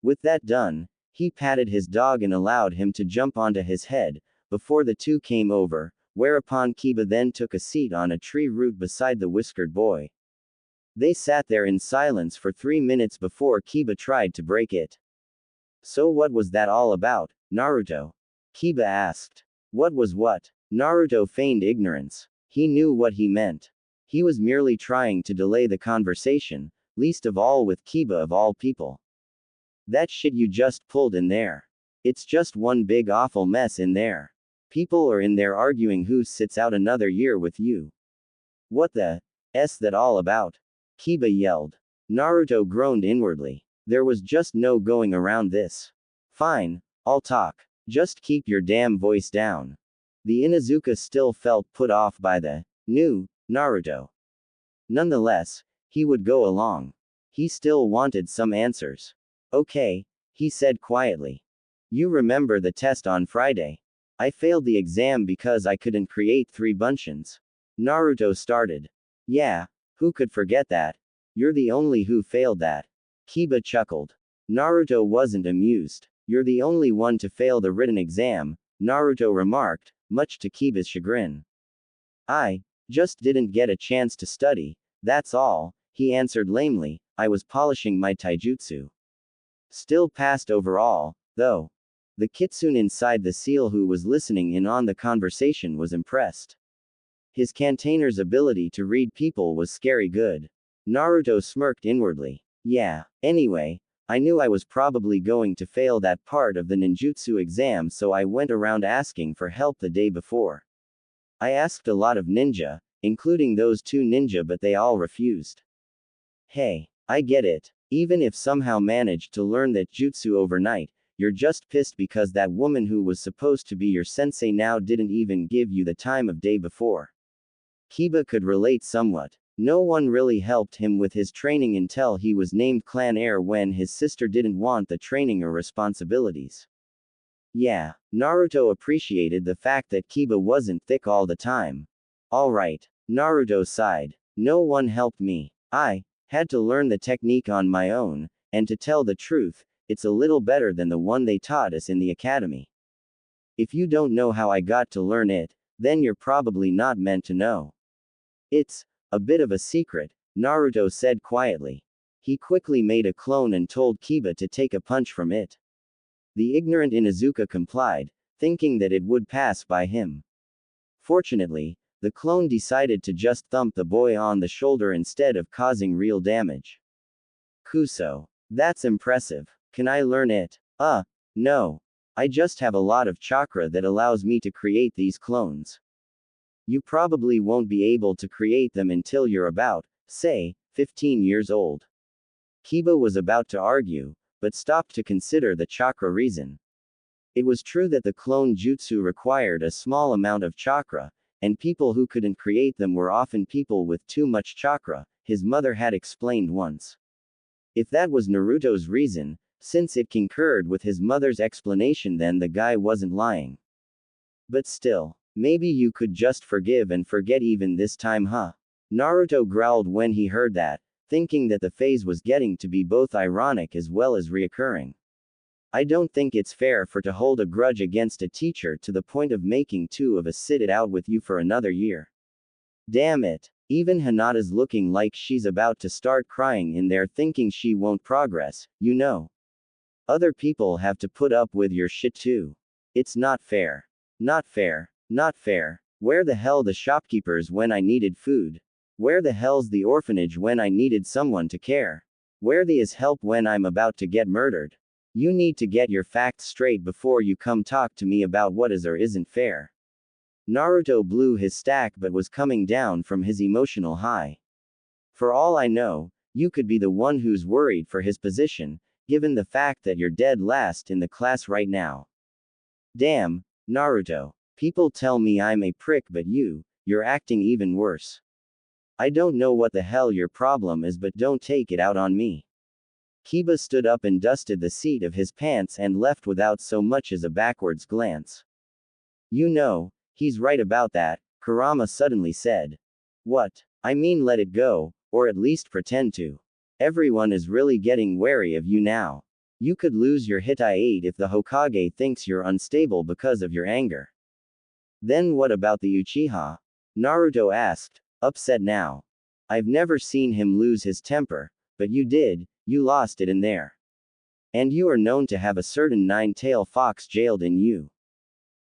With that done, he patted his dog and allowed him to jump onto his head, before the two came over, whereupon Kiba then took a seat on a tree root beside the whiskered boy. They sat there in silence for 3 minutes before Kiba tried to break it. So what was that all about, Naruto? Kiba asked. What was what? Naruto feigned ignorance. He knew what he meant. He was merely trying to delay the conversation, least of all with Kiba of all people. That shit you just pulled in there. It's just one big awful mess in there. People are in there arguing who sits out another year with you. What the s that all about? Kiba yelled. Naruto groaned inwardly. There was just no going around this. Fine, I'll talk. Just keep your damn voice down. The Inuzuka still felt put off by the new Naruto. Nonetheless, he would go along. He still wanted some answers. Okay, he said quietly. You remember the test on Friday? I failed the exam because I couldn't create 3 bunchins. Naruto started. Yeah, who could forget that? You're the only who failed that. Kiba chuckled. Naruto wasn't amused. You're the only one to fail the written exam, Naruto remarked, much to Kiba's chagrin. I just didn't get a chance to study, that's all, he answered lamely. I was polishing my taijutsu. Still passed overall, though. The kitsune inside the seal who was listening in on the conversation was impressed. His container's ability to read people was scary good. Naruto smirked inwardly. Yeah, anyway, I knew I was probably going to fail that part of the ninjutsu exam, so I went around asking for help the day before. I asked a lot of ninja, including those 2 ninja, but they all refused. Hey, I get it. Even if somehow managed to learn that jutsu overnight, you're just pissed because that woman who was supposed to be your sensei now didn't even give you the time of day before. Kiba could relate somewhat. No one really helped him with his training until he was named clan heir when his sister didn't want the training or responsibilities. Yeah, Naruto appreciated the fact that Kiba wasn't thick all the time. Alright, Naruto sighed. No one helped me. I had to learn the technique on my own, and to tell the truth, it's a little better than the one they taught us in the academy. If you don't know how I got to learn it, then you're probably not meant to know. It's a bit of a secret, Naruto said quietly. He quickly made a clone and told Kiba to take a punch from it. The ignorant Inuzuka complied, thinking that it would pass by him. Fortunately, the clone decided to just thump the boy on the shoulder instead of causing real damage. Kuso. That's impressive. Can I learn it? No. I just have a lot of chakra that allows me to create these clones. You probably won't be able to create them until you're about, say, 15 years old. Kiba was about to argue, but stopped to consider the chakra reason. It was true that the clone jutsu required a small amount of chakra, and people who couldn't create them were often people with too much chakra, his mother had explained once. If that was Naruto's reason, since it concurred with his mother's explanation, then the guy wasn't lying. But still, maybe you could just forgive and forget even this time, huh? Naruto growled when he heard that, thinking that the phase was getting to be both ironic as well as reoccurring. I don't think it's fair for to hold a grudge against a teacher to the point of making 2 of us sit it out with you for another year. Damn it. Even Hinata's looking like she's about to start crying in there, thinking she won't progress, you know. Other people have to put up with your shit too. It's not fair. Not fair. Not fair. Where the hell the shopkeepers when I needed food? Where the hell's the orphanage when I needed someone to care? Where the is help when I'm about to get murdered? You need to get your facts straight before you come talk to me about what is or isn't fair. Naruto blew his stack but was coming down from his emotional high. For all I know, you could be the one who's worried for his position, given the fact that you're dead last in the class right now. Damn, Naruto. People tell me I'm a prick, but you're acting even worse. I don't know what the hell your problem is, but don't take it out on me. Kiba stood up and dusted the seat of his pants and left without so much as a backwards glance. You know, he's right about that, Kurama suddenly said. What? I mean, let it go, or at least pretend to. Everyone is really getting wary of you now. You could lose your Hitai if the Hokage thinks you're unstable because of your anger. Then what about the Uchiha? Naruto asked, upset now. I've never seen him lose his temper, but you did, you lost it in there. And you are known to have a certain 9-tailed fox jailed in you.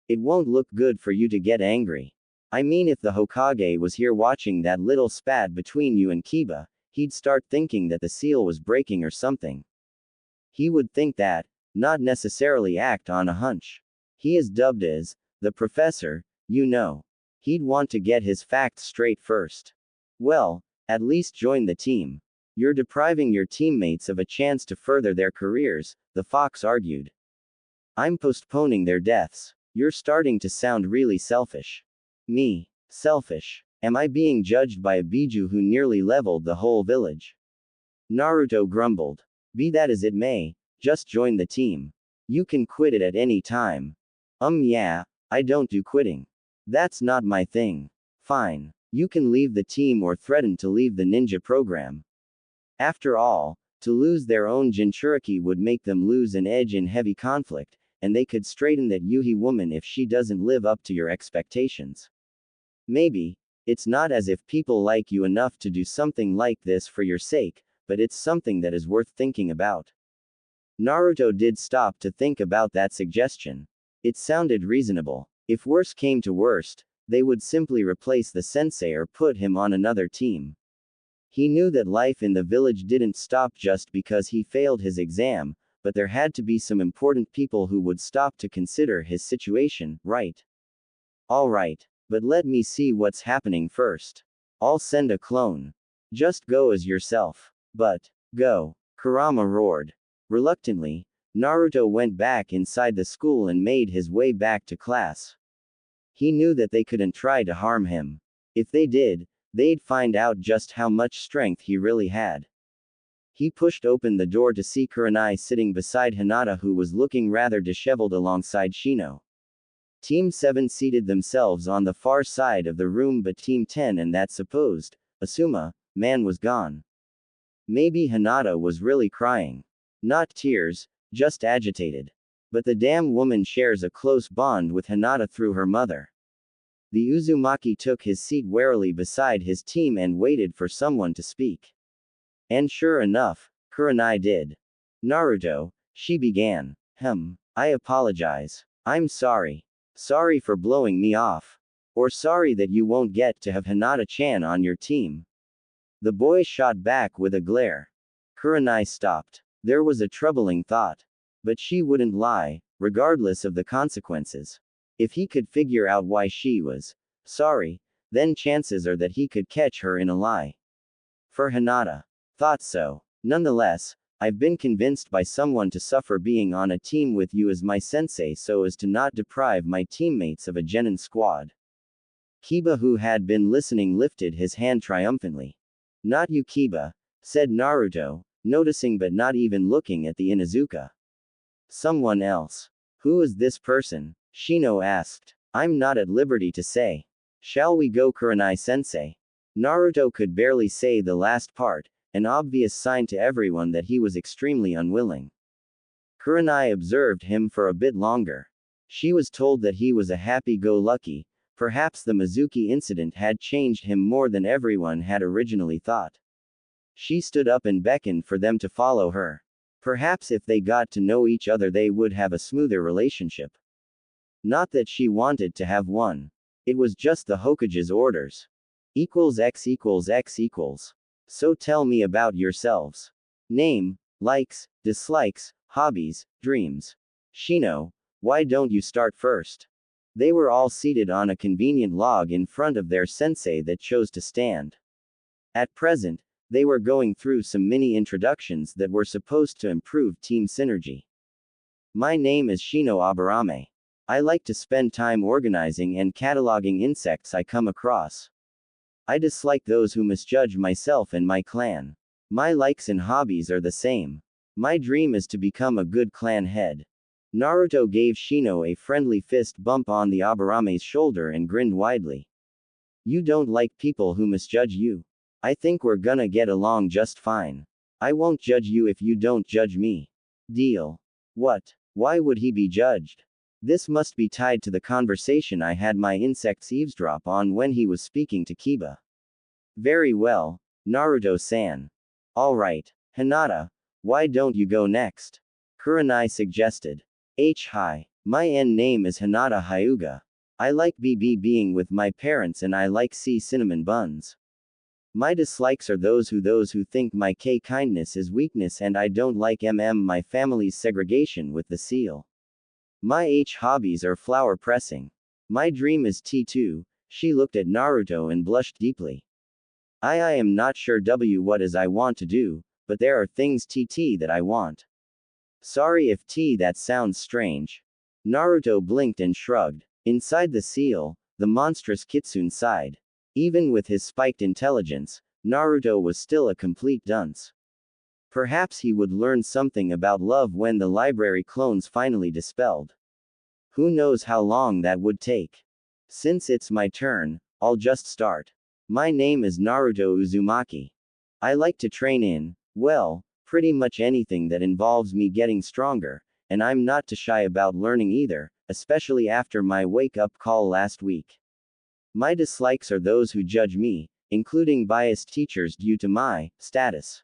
It won't look good for you to get angry. I mean, if the Hokage was here watching that little spat between you and Kiba, he'd start thinking that the seal was breaking or something. He would think that, not necessarily act on a hunch. He is dubbed as the professor, you know. He'd want to get his facts straight first. Well, at least join the team. You're depriving your teammates of a chance to further their careers, the fox argued. I'm postponing their deaths. You're starting to sound really selfish. Me? Selfish? Am I being judged by a Biju who nearly leveled the whole village? Naruto grumbled. Be that as it may, just join the team. You can quit it at any time. Yeah, I don't do quitting. That's not my thing. Fine. You can leave the team or threaten to leave the ninja program. After all, to lose their own Jinchuriki would make them lose an edge in heavy conflict, and they could straighten that Yuhi woman if she doesn't live up to your expectations. Maybe, it's not as if people like you enough to do something like this for your sake, but it's something that is worth thinking about. Naruto did stop to think about that suggestion. It sounded reasonable. If worse came to worst, they would simply replace the sensei or put him on another team. He knew that life in the village didn't stop just because he failed his exam, but there had to be some important people who would stop to consider his situation, right? Alright, but let me see what's happening first. I'll send a clone. Just go as yourself. But, go. Kurama roared. Reluctantly, Naruto went back inside the school and made his way back to class. He knew that they couldn't try to harm him. If they did, they'd find out just how much strength he really had. He pushed open the door to see Kurenai sitting beside Hinata, who was looking rather disheveled alongside Shino. Team 7 seated themselves on the far side of the room, but Team 10 and that supposed Asuma man was gone. Maybe Hinata was really crying. Not tears, just agitated. But the damn woman shares a close bond with Hinata through her mother. The Uzumaki took his seat warily beside his team and waited for someone to speak. And sure enough, Kurenai did. Naruto, she began. I apologize. I'm sorry. Sorry for blowing me off. Or sorry that you won't get to have Hinata-chan on your team. The boy shot back with a glare. Kurenai stopped. There was a troubling thought. But she wouldn't lie, regardless of the consequences. If he could figure out why she was sorry, then chances are that he could catch her in a lie. For Hinata. Thought so. Nonetheless, I've been convinced by someone to suffer being on a team with you as my sensei so as to not deprive my teammates of a genin squad. Kiba, who had been listening, lifted his hand triumphantly. Not you, Kiba, said Naruto, noticing but not even looking at the Inuzuka. Someone else. Who is this person? Shino asked. I'm not at liberty to say. Shall we go, Kurenai-sensei? Naruto could barely say the last part, an obvious sign to everyone that he was extremely unwilling. Kurenai observed him for a bit longer. She was told that he was a happy-go-lucky. Perhaps the Mizuki incident had changed him more than everyone had originally thought. She stood up and beckoned for them to follow her. Perhaps if they got to know each other they would have a smoother relationship. Not that she wanted to have one. It was just the Hokage's orders. =x=x=. So tell me about yourselves. Name, likes, dislikes, hobbies, dreams. Shino, why don't you start first? They were all seated on a convenient log in front of their sensei that chose to stand. At present, they were going through some mini introductions that were supposed to improve team synergy. My name is Shino Aburame. I like to spend time organizing and cataloging insects I come across. I dislike those who misjudge myself and my clan. My likes and hobbies are the same. My dream is to become a good clan head. Naruto gave Shino a friendly fist bump on the Aburame's shoulder and grinned widely. You don't like people who misjudge you. I think we're gonna get along just fine. I won't judge you if you don't judge me. Deal. What? Why would he be judged? This must be tied to the conversation I had my insects eavesdrop on when he was speaking to Kiba. Very well, Naruto-san. Alright, Hinata, why don't you go next? Kurenai suggested. Hi, my name is Hinata Hyuga. I like being with my parents and I like cinnamon buns. My dislikes are those who think my kindness is weakness and I don't like my family's segregation with the seal. My hobbies are flower pressing. My dream is T2, she looked at Naruto and blushed deeply. I am not sure what is I want to do, but there are things that I want. Sorry if that sounds strange. Naruto blinked and shrugged. Inside the seal, the monstrous Kitsune sighed. Even with his spiked intelligence, Naruto was still a complete dunce. Perhaps he would learn something about love when the library clones finally dispelled. Who knows how long that would take? Since it's my turn, I'll just start. My name is Naruto Uzumaki. I like to train in, well, pretty much anything that involves me getting stronger, and I'm not too shy about learning either, especially after my wake-up call last week. My dislikes are those who judge me, including biased teachers due to my status.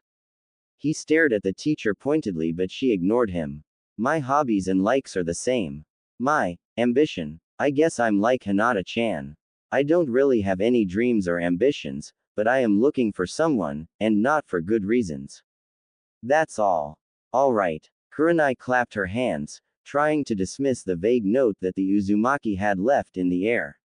He stared at the teacher pointedly, but she ignored him. My hobbies and likes are the same. My ambition. I guess I'm like Hinata-chan. I don't really have any dreams or ambitions, but I am looking for someone, and not for good reasons. That's all. All right. Kurenai clapped her hands, trying to dismiss the vague note that the Uzumaki had left in the air.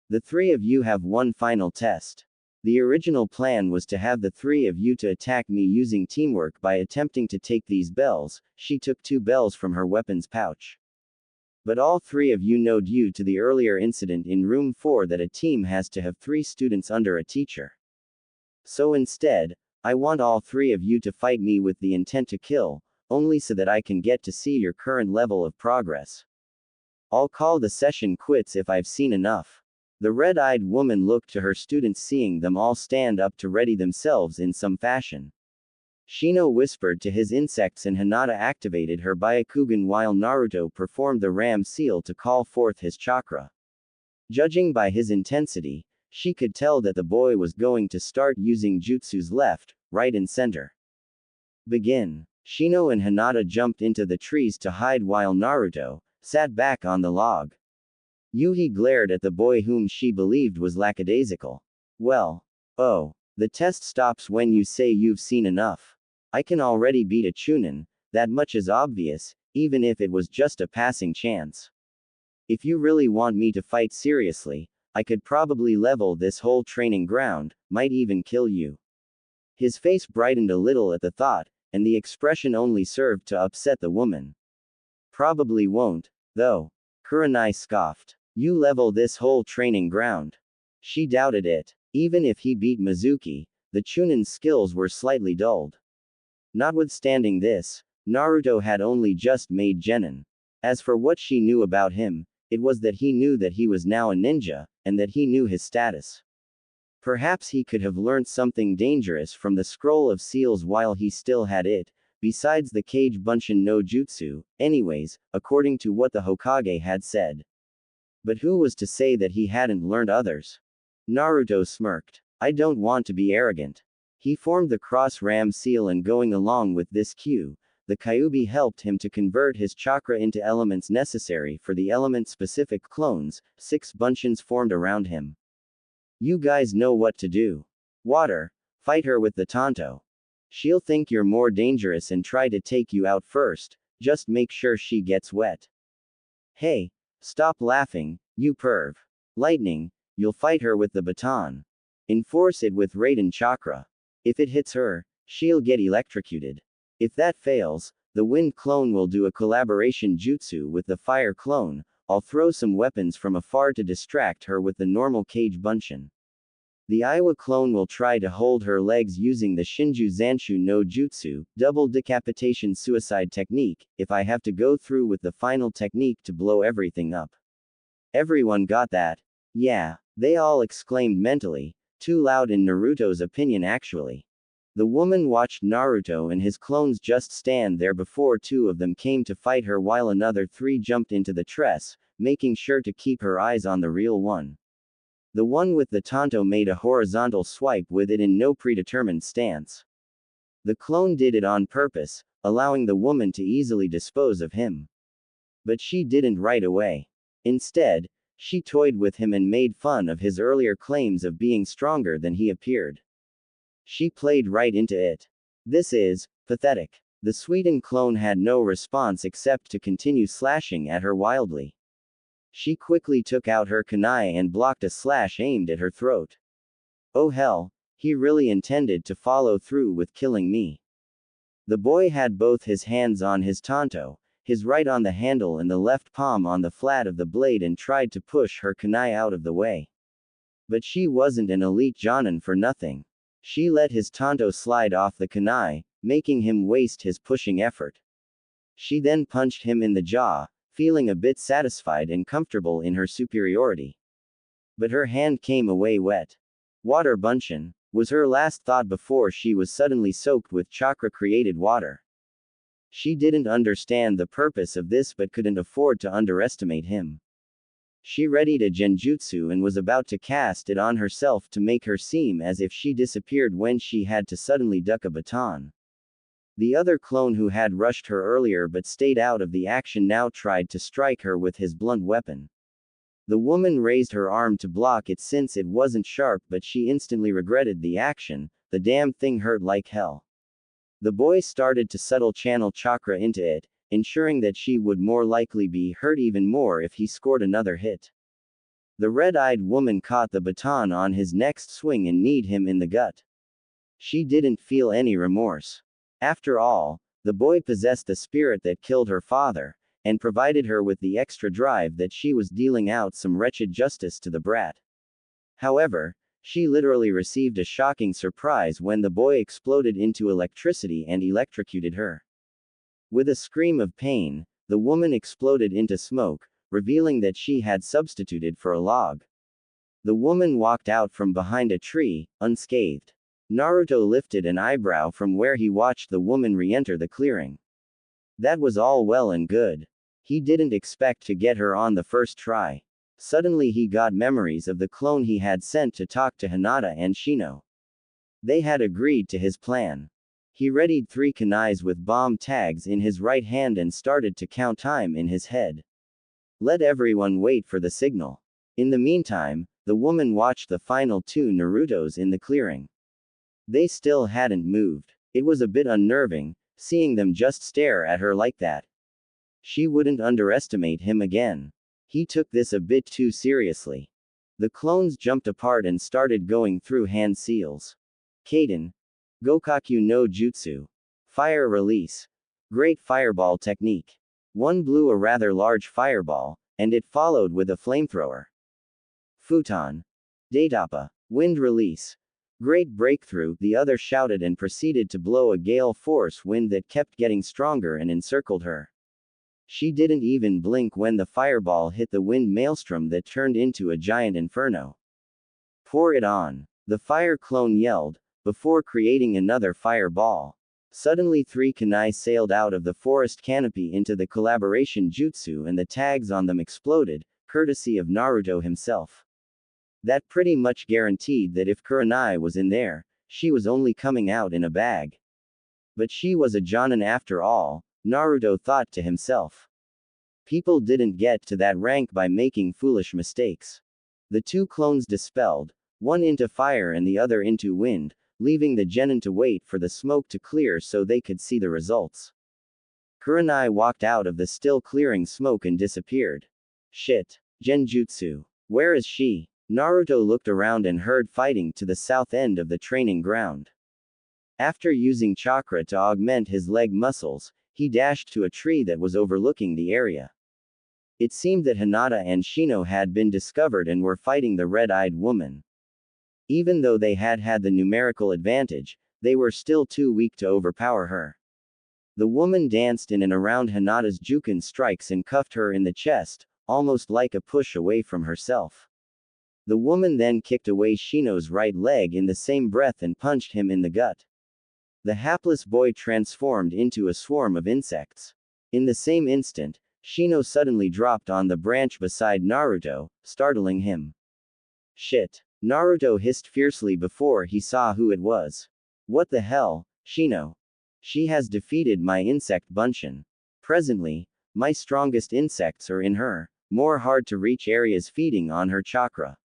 The three of you have one final test. The original plan was to have the three of you to attack me using teamwork by attempting to take these bells. She took 2 bells from her weapons pouch. But all 3 of you know due to the earlier incident in room 4 that a team has to have 3 students under a teacher. So instead, I want all 3 of you to fight me with the intent to kill, only so that I can get to see your current level of progress. I'll call the session quits if I've seen enough. The red-eyed woman looked to her students, seeing them all stand up to ready themselves in some fashion. Shino whispered to his insects and Hinata activated her Byakugan while Naruto performed the ram seal to call forth his chakra. Judging by his intensity, she could tell that the boy was going to start using jutsus left, right and center. Begin. Shino and Hinata jumped into the trees to hide while Naruto sat back on the log. Yuhi glared at the boy whom she believed was lackadaisical. Well. Oh. The test stops when you say you've seen enough. I can already beat a Chunin, that much is obvious, even if it was just a passing chance. If you really want me to fight seriously, I could probably level this whole training ground, might even kill you. His face brightened a little at the thought, and the expression only served to upset the woman. Probably won't, though. Kurenai scoffed. You level this whole training ground. She doubted it. Even if he beat Mizuki, the Chunin's skills were slightly dulled. Notwithstanding this, Naruto had only just made Genin. As for what she knew about him, it was that he knew that he was now a ninja, and that he knew his status. Perhaps he could have learnt something dangerous from the scroll of seals while he still had it, besides the Kage Bunshin no Jutsu, anyways, according to what the Hokage had said. But who was to say that he hadn't learned others? Naruto smirked. I don't want to be arrogant. He formed the cross ram seal, and going along with this cue, the Kyuubi helped him to convert his chakra into elements necessary for the element-specific clones. 6 bunshins formed around him. You guys know what to do. Water. Fight her with the Tanto. She'll think you're more dangerous and try to take you out first, just make sure she gets wet. Hey. Stop laughing, you perv. Lightning. You'll fight her with the baton. Enforce it with Raiden chakra. If it hits her, she'll get electrocuted. If that fails, the wind clone will do a collaboration jutsu with the fire clone. I'll throw some weapons from afar to distract her with the normal Kage Bunshin. The Iwa clone will try to hold her legs using the Shinju Zanshu no Jutsu, double decapitation suicide technique, if I have to go through with the final technique to blow everything up. Everyone got that? Yeah, they all exclaimed mentally, too loud in Naruto's opinion actually. The woman watched Naruto and his clones just stand there before 2 of them came to fight her while another 3 jumped into the tress, making sure to keep her eyes on the real one. The one with the Tanto made a horizontal swipe with it in no predetermined stance. The clone did it on purpose, allowing the woman to easily dispose of him. But she didn't right away. Instead, she toyed with him and made fun of his earlier claims of being stronger than he appeared. She played right into it. This is pathetic. The Sweden clone had no response except to continue slashing at her wildly. She quickly took out her kunai and blocked a slash aimed at her throat. Oh hell, he really intended to follow through with killing me. The boy had both his hands on his Tanto, his right on the handle and the left palm on the flat of the blade, and tried to push her kunai out of the way. But she wasn't an elite Jonin for nothing. She let his Tanto slide off the kunai, making him waste his pushing effort. She then punched him in the jaw, feeling a bit satisfied and comfortable in her superiority. But her hand came away wet. Water Bunshin, was her last thought before she was suddenly soaked with chakra-created water. She didn't understand the purpose of this but couldn't afford to underestimate him. She readied a genjutsu and was about to cast it on herself to make her seem as if she disappeared when she had to suddenly duck a baton. The other clone who had rushed her earlier but stayed out of the action now tried to strike her with his blunt weapon. The woman raised her arm to block it since it wasn't sharp, but she instantly regretted the action. The damn thing hurt like hell. The boy started to subtle channel chakra into it, ensuring that she would more likely be hurt even more if he scored another hit. The red-eyed woman caught the baton on his next swing and kneed him in the gut. She didn't feel any remorse. After all, the boy possessed the spirit that killed her father, and provided her with the extra drive that she was dealing out some wretched justice to the brat. However, she literally received a shocking surprise when the boy exploded into electricity and electrocuted her. With a scream of pain, the woman exploded into smoke, revealing that she had substituted for a log. The woman walked out from behind a tree, unscathed. Naruto lifted an eyebrow from where he watched the woman re-enter the clearing. That was all well and good. He didn't expect to get her on the first try. Suddenly he got memories of the clone he had sent to talk to Hinata and Shino. They had agreed to his plan. He readied 3 kunais with bomb tags in his right hand and started to count time in his head. Let everyone wait for the signal. In the meantime, the woman watched the final 2 Narutos in the clearing. They still hadn't moved. It was a bit unnerving, seeing them just stare at her like that. She wouldn't underestimate him again. He took this a bit too seriously. The clones jumped apart and started going through hand seals. Kaden. Gokaku no Jutsu. Fire release. Great fireball technique. One blew a rather large fireball, and it followed with a flamethrower. Futon. Datapa. Wind release. Great breakthrough, the other shouted and proceeded to blow a gale force wind that kept getting stronger and encircled her. She didn't even blink when the fireball hit the wind maelstrom that turned into a giant inferno. Pour it on. The fire clone yelled, before creating another fireball. Suddenly 3 kunai sailed out of the forest canopy into the collaboration jutsu and the tags on them exploded, courtesy of Naruto himself. That pretty much guaranteed that if Kurenai was in there, she was only coming out in a bag. But she was a Jonin after all, Naruto thought to himself. People didn't get to that rank by making foolish mistakes. The 2 clones dispelled, one into fire and the other into wind, leaving the genin to wait for the smoke to clear so they could see the results. Kurenai walked out of the still clearing smoke and disappeared. Shit. Genjutsu. Where is she? Naruto looked around and heard fighting to the south end of the training ground. After using chakra to augment his leg muscles, he dashed to a tree that was overlooking the area. It seemed that Hinata and Shino had been discovered and were fighting the red-eyed woman. Even though they had had the numerical advantage, they were still too weak to overpower her. The woman danced in and around Hinata's Juken strikes and cuffed her in the chest, almost like a push away from herself. The woman then kicked away Shino's right leg in the same breath and punched him in the gut. The hapless boy transformed into a swarm of insects. In the same instant, Shino suddenly dropped on the branch beside Naruto, startling him. Shit. Naruto hissed fiercely before he saw who it was. What the hell, Shino? She has defeated my insect bunchen. Presently, my strongest insects are in her, more hard to reach areas feeding on her chakra.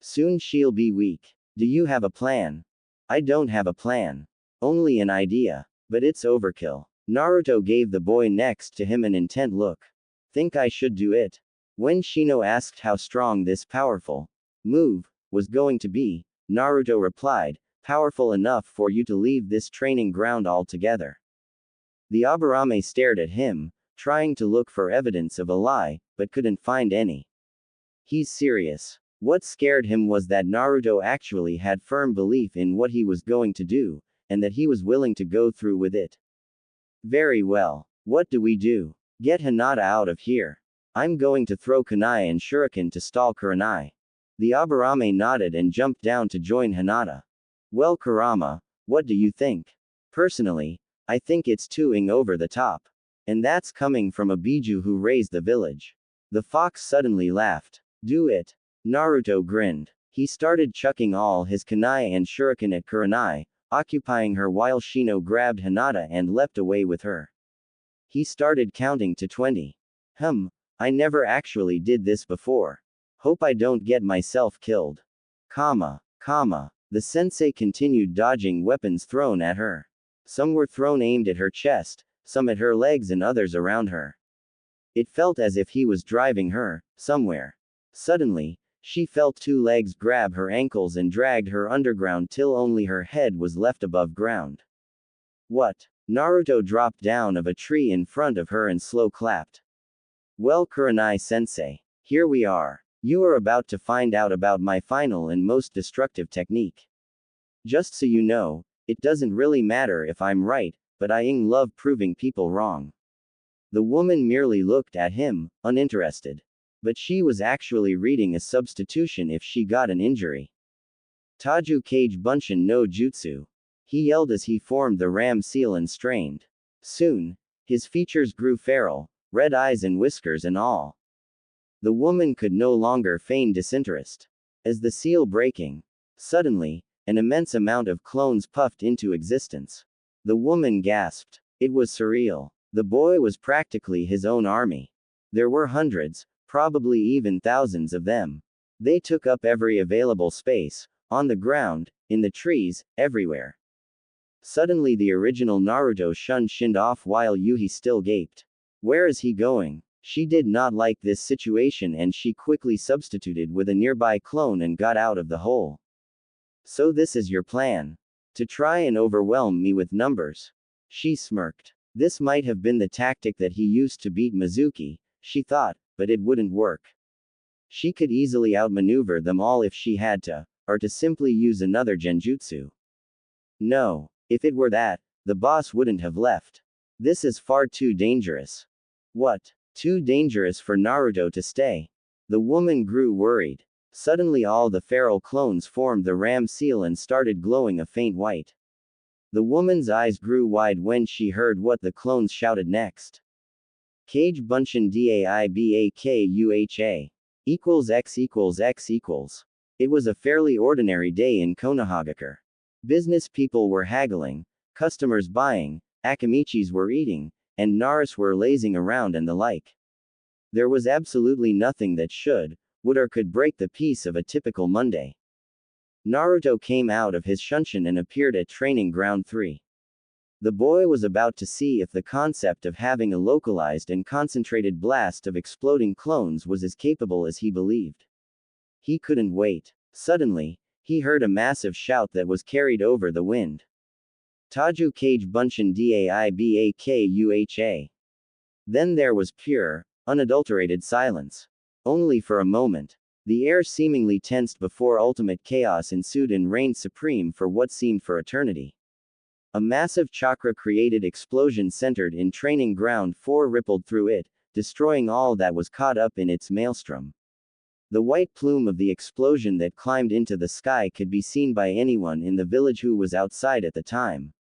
Soon she'll be weak. Do you have a plan? I don't have a plan. Only an idea. But it's overkill. Naruto gave the boy next to him an intent look. Think I should do it? When Shino asked how strong this powerful move was going to be, Naruto replied, powerful enough for you to leave this training ground altogether. The Aburame stared at him, trying to look for evidence of a lie, but couldn't find any. He's serious. What scared him was that Naruto actually had firm belief in what he was going to do, and that he was willing to go through with it. Very well. What do we do? Get Hinata out of here. I'm going to throw kunai and shuriken to stall Kurenai. The Aburame nodded and jumped down to join Hinata. Well, Kurama, what do you think? Personally, I think it's too over the top. And that's coming from a Biju who raised the village. The fox suddenly laughed. Do it. Naruto grinned. He started chucking all his kunai and shuriken at Kurenai, occupying her while Shino grabbed Hinata and leapt away with her. He started counting to 20. I never actually did this before. Hope I don't get myself killed. Comma. The sensei continued dodging weapons thrown at her. Some were thrown aimed at her chest, some at her legs and others around her. It felt as if he was driving her, somewhere. Suddenly, she felt two legs grab her ankles and dragged her underground till only her head was left above ground. What? Naruto dropped down of a tree in front of her and slow clapped. Well, Kurenai-sensei. Here we are. You are about to find out about my final and most destructive technique. Just so you know, it doesn't really matter if I'm right, but I love proving people wrong. The woman merely looked at him, uninterested. But she was actually reading a substitution if she got an injury. Taju Kage Bunshin no Jutsu. He yelled as he formed the ram seal and strained. Soon, his features grew feral, red eyes and whiskers and all. The woman could no longer feign disinterest. As the seal breaking, suddenly, an immense amount of clones puffed into existence. The woman gasped. It was surreal. The boy was practically his own army. There were hundreds, probably even thousands of them. They took up every available space, on the ground, in the trees, everywhere. Suddenly the original Naruto shinned off while Yuhi still gaped. Where is he going? She did not like this situation and she quickly substituted with a nearby clone and got out of the hole. So this is your plan? To try and overwhelm me with numbers? She smirked. This might have been the tactic that he used to beat Mizuki, she thought, but it wouldn't work. She could easily outmaneuver them all if she had to, or to simply use another genjutsu. No, if it were that, the boss wouldn't have left. This is far too dangerous. What? Too dangerous for Naruto to stay. The woman grew worried. Suddenly all the feral clones formed the ram seal and started glowing a faint white. The woman's eyes grew wide when she heard what the clones shouted next. Kage Bunshin Daibakuha equals x equals x equals. It was a fairly ordinary day in Konohagakure. Business people were haggling, customers buying, akimichis were eating, and naris were lazing around and the like. There was absolutely nothing that would or could break the peace of a typical Monday. Naruto came out of his shunshin and appeared at Training Ground 3. The boy was about to see if the concept of having a localized and concentrated blast of exploding clones was as capable as he believed. He couldn't wait. Suddenly, he heard a massive shout that was carried over the wind. Taju Kage Bunshin Daibakuha. Then there was pure, unadulterated silence. Only for a moment. The air seemingly tensed before ultimate chaos ensued and reigned supreme for what seemed for eternity. A massive chakra-created explosion centered in Training Ground 4 rippled through it, destroying all that was caught up in its maelstrom. The white plume of the explosion that climbed into the sky could be seen by anyone in the village who was outside at the time.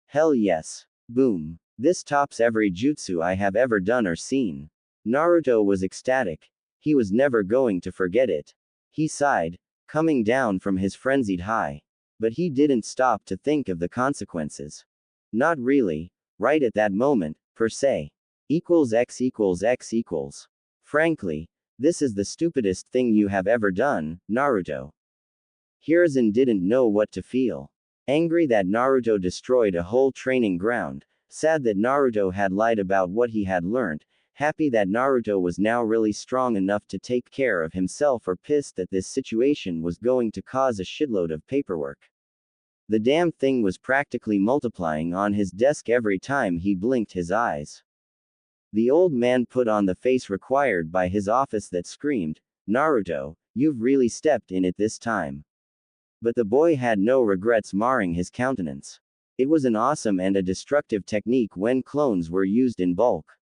Hell yes. Boom. This tops every jutsu I have ever done or seen. Naruto was ecstatic. He was never going to forget it. He sighed, coming down from his frenzied high. But he didn't stop to think of the consequences. Not really, right at that moment, per se. Equals x equals x equals. Frankly, this is the stupidest thing you have ever done, Naruto. Hiruzen didn't know what to feel. Angry that Naruto destroyed a whole training ground, sad that Naruto had lied about what he had learned, happy that Naruto was now really strong enough to take care of himself, or pissed that this situation was going to cause a shitload of paperwork. The damn thing was practically multiplying on his desk every time he blinked his eyes. The old man put on the face required by his office that screamed, "Naruto, you've really stepped in it this time." But the boy had no regrets marring his countenance. It was an awesome and a destructive technique when clones were used in bulk.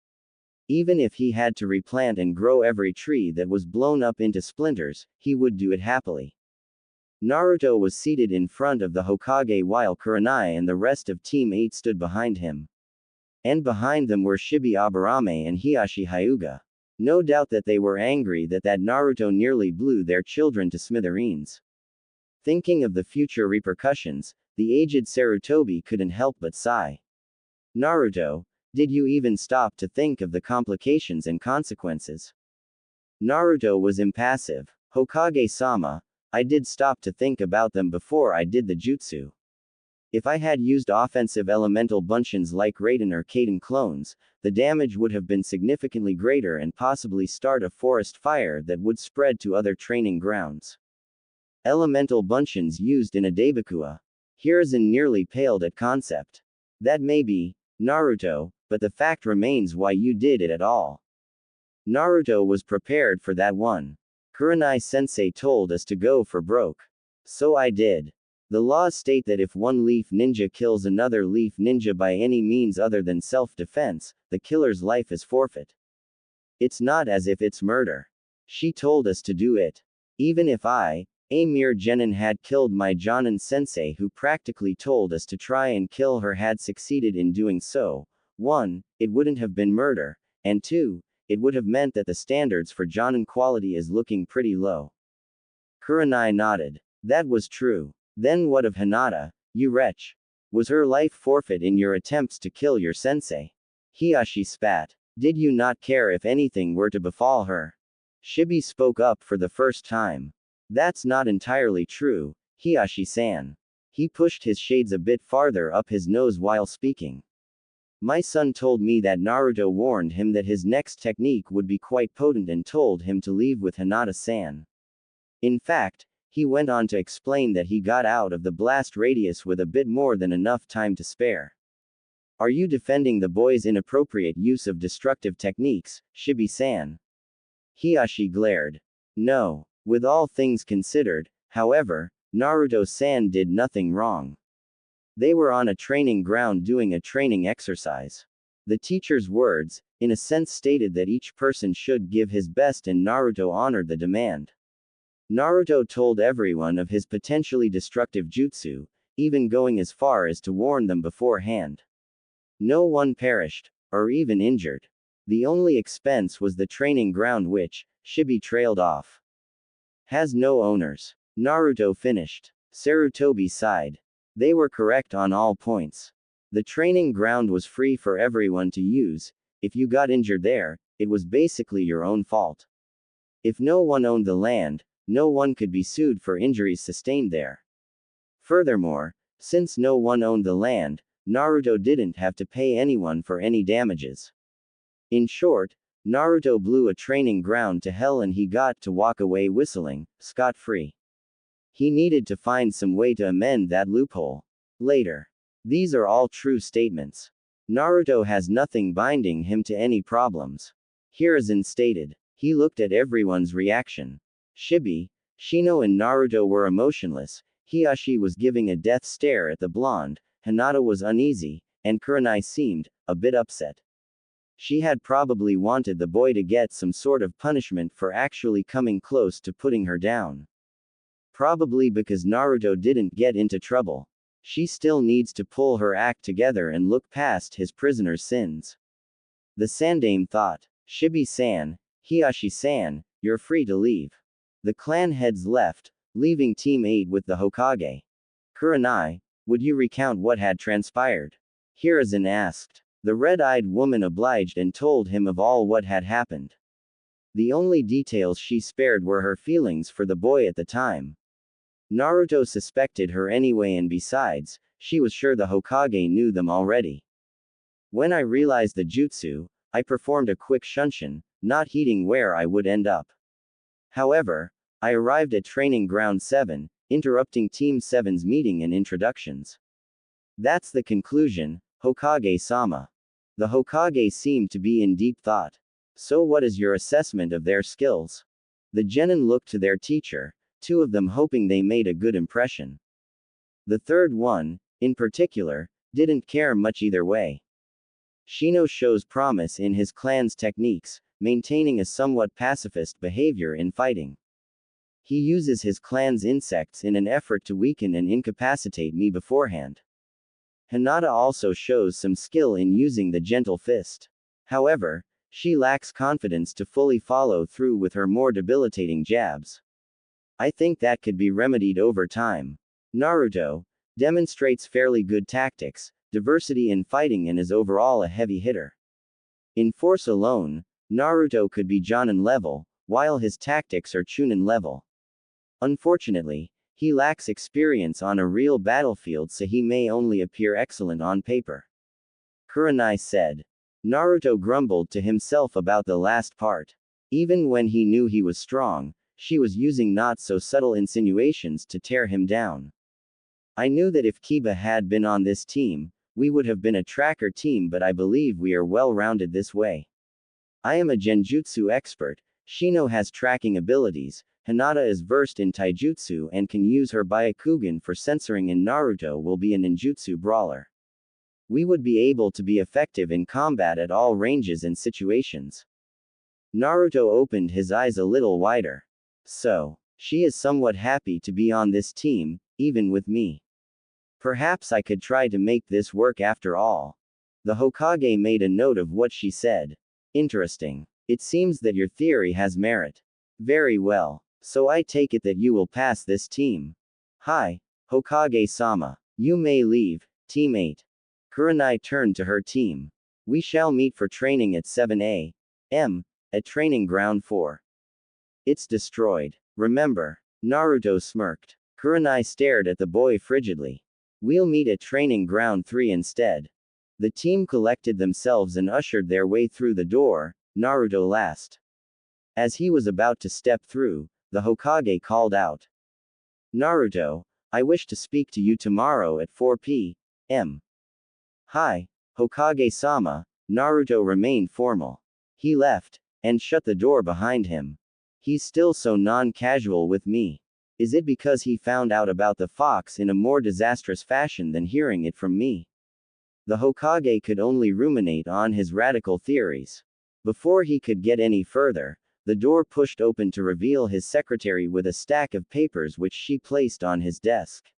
Even if he had to replant and grow every tree that was blown up into splinters, he would do it happily. Naruto was seated in front of the Hokage while Kurenai and the rest of Team 8 stood behind him. And behind them were Shibi Aburame and Hiashi Hyuga. No doubt that they were angry that Naruto nearly blew their children to smithereens. Thinking of the future repercussions, the aged Sarutobi couldn't help but sigh. Naruto, did you even stop to think of the complications and consequences? Naruto was impassive. Hokage-sama, I did stop to think about them before I did the jutsu. If I had used offensive elemental bunshin like Raiden or Kaden clones, the damage would have been significantly greater and possibly start a forest fire that would spread to other training grounds. Elemental bunshins used in a Daibakua. Hiruzen nearly paled at concept. That may be, Naruto, but the fact remains why you did it at all. Naruto was prepared for that one. Kurenai-sensei told us to go for broke. So I did. The laws state that if one leaf ninja kills another leaf ninja by any means other than self-defense, the killer's life is forfeit. It's not as if it's murder. She told us to do it. Even if I, a mere genin, had killed my Jonin-sensei who practically told us to try and kill her had succeeded in doing so, 1, it wouldn't have been murder, and 2, it would have meant that the standards for Jonin quality is looking pretty low. Kurenai nodded. That was true. Then what of Hinata, you wretch? Was her life forfeit in your attempts to kill your sensei? Hiashi spat. Did you not care if anything were to befall her? Shibi spoke up for the first time. That's not entirely true, Hiashi-san. He pushed his shades a bit farther up his nose while speaking. My son told me that Naruto warned him that his next technique would be quite potent and told him to leave with Hinata-san. In fact, he went on to explain that he got out of the blast radius with a bit more than enough time to spare. Are you defending the boy's inappropriate use of destructive techniques, Shibi-san? Hiashi glared. No. With all things considered, however, Naruto-san did nothing wrong. They were on a training ground doing a training exercise. The teacher's words, in a sense, stated that each person should give his best, and Naruto honored the demand. Naruto told everyone of his potentially destructive jutsu, even going as far as to warn them beforehand. No one perished, or even injured. The only expense was the training ground, which, Shibi trailed off. Has no owners. Naruto finished. Sarutobi sighed. They were correct on all points. The training ground was free for everyone to use. If you got injured there, it was basically your own fault. If no one owned the land, no one could be sued for injuries sustained there. Furthermore, since no one owned the land, Naruto didn't have to pay anyone for any damages. In short, Naruto blew a training ground to hell and he got to walk away whistling, scot-free. He needed to find some way to amend that loophole. Later. These are all true statements. Naruto has nothing binding him to any problems. Hiruzen stated. He looked at everyone's reaction. Shibi, Shino and Naruto were emotionless, Hiashi was giving a death stare at the blonde, Hinata was uneasy, and Kurenai seemed a bit upset. She had probably wanted the boy to get some sort of punishment for actually coming close to putting her down. Probably because Naruto didn't get into trouble. She still needs to pull her act together and look past his prisoner's sins. The Sandame thought. Shibi-san, Hiashi-san, you're free to leave. The clan heads left, leaving Team 8 with the Hokage. Kurenai, would you recount what had transpired? Hiruzen asked. The red-eyed woman obliged and told him of all what had happened. The only details she spared were her feelings for the boy at the time. Naruto suspected her anyway, and besides, she was sure the Hokage knew them already. When I realized the jutsu, I performed a quick shunshin, not heeding where I would end up. However, I arrived at Training Ground 7, interrupting Team 7's meeting and introductions. That's the conclusion, Hokage-sama. The Hokage seemed to be in deep thought. So what is your assessment of their skills? The genin looked to their teacher, two of them hoping they made a good impression. The third one, in particular, didn't care much either way. Shino shows promise in his clan's techniques, maintaining a somewhat pacifist behavior in fighting. He uses his clan's insects in an effort to weaken and incapacitate me beforehand. Hinata also shows some skill in using the gentle fist. However, she lacks confidence to fully follow through with her more debilitating jabs. I think that could be remedied over time. Naruto demonstrates fairly good tactics, diversity in fighting, and is overall a heavy hitter. In force alone, Naruto could be Jonin level, while his tactics are chunin level. Unfortunately, he lacks experience on a real battlefield, so he may only appear excellent on paper. Kurenai said. Naruto grumbled to himself about the last part. Even when he knew he was strong, she was using not so subtle insinuations to tear him down. I knew that if Kiba had been on this team, we would have been a tracker team, but I believe we are well-rounded this way. I am a genjutsu expert, Shino has tracking abilities, Hinata is versed in taijutsu and can use her Byakugan for censoring, and Naruto will be a ninjutsu brawler. We would be able to be effective in combat at all ranges and situations. Naruto opened his eyes a little wider. So, she is somewhat happy to be on this team, even with me. Perhaps I could try to make this work after all. The Hokage made a note of what she said. Interesting. It seems that your theory has merit. Very well. So I take it that you will pass this team. Hi, Hokage-sama. You may leave, teammate. Kurenai turned to her team. We shall meet for training at 7 a.m. at Training Ground 4. It's destroyed. Remember? Naruto smirked. Kurenai stared at the boy frigidly. We'll meet at Training Ground 3 instead. The team collected themselves and ushered their way through the door, Naruto last. As he was about to step through, the Hokage called out. Naruto, I wish to speak to you tomorrow at 4 p.m. Hi, Hokage-sama. Naruto remained formal. He left, and shut the door behind him. He's still so non-casual with me. Is it because he found out about the fox in a more disastrous fashion than hearing it from me? The Hokage could only ruminate on his radical theories. Before he could get any further, the door pushed open to reveal his secretary with a stack of papers which she placed on his desk.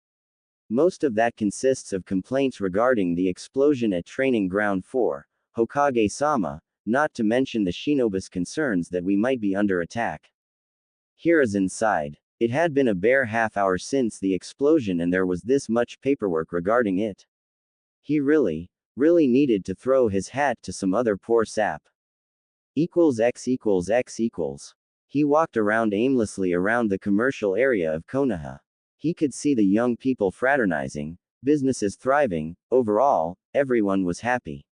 Most of that consists of complaints regarding the explosion at Training Ground 4, Hokage-sama, not to mention the shinobi's concerns that we might be under attack. Hiruzen sighed. It had been a bare half hour since the explosion and there was this much paperwork regarding it. He really needed to throw his hat to some other poor sap. X equals X equals. He walked around aimlessly around the commercial area of Konoha. He could see the young people fraternizing, businesses thriving, overall, everyone was happy.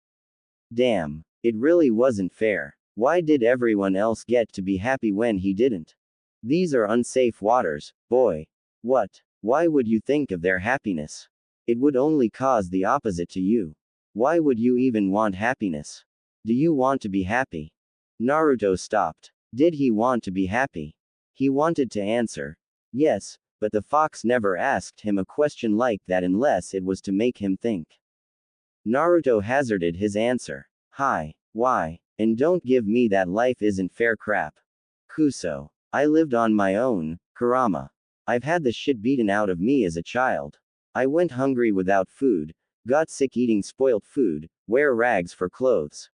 Damn, it really wasn't fair. Why did everyone else get to be happy when he didn't? These are unsafe waters, boy. What? Why would you think of their happiness? It would only cause the opposite to you. Why would you even want happiness? Do you want to be happy? Naruto stopped. Did he want to be happy? He wanted to answer yes, but the fox never asked him a question like that unless it was to make him think. Naruto hazarded his answer. Hi. Why? And don't give me that life isn't fair crap. Kuso. I lived on my own, Kurama. I've had the shit beaten out of me as a child. I went hungry without food, got sick eating spoilt food, wear rags for clothes.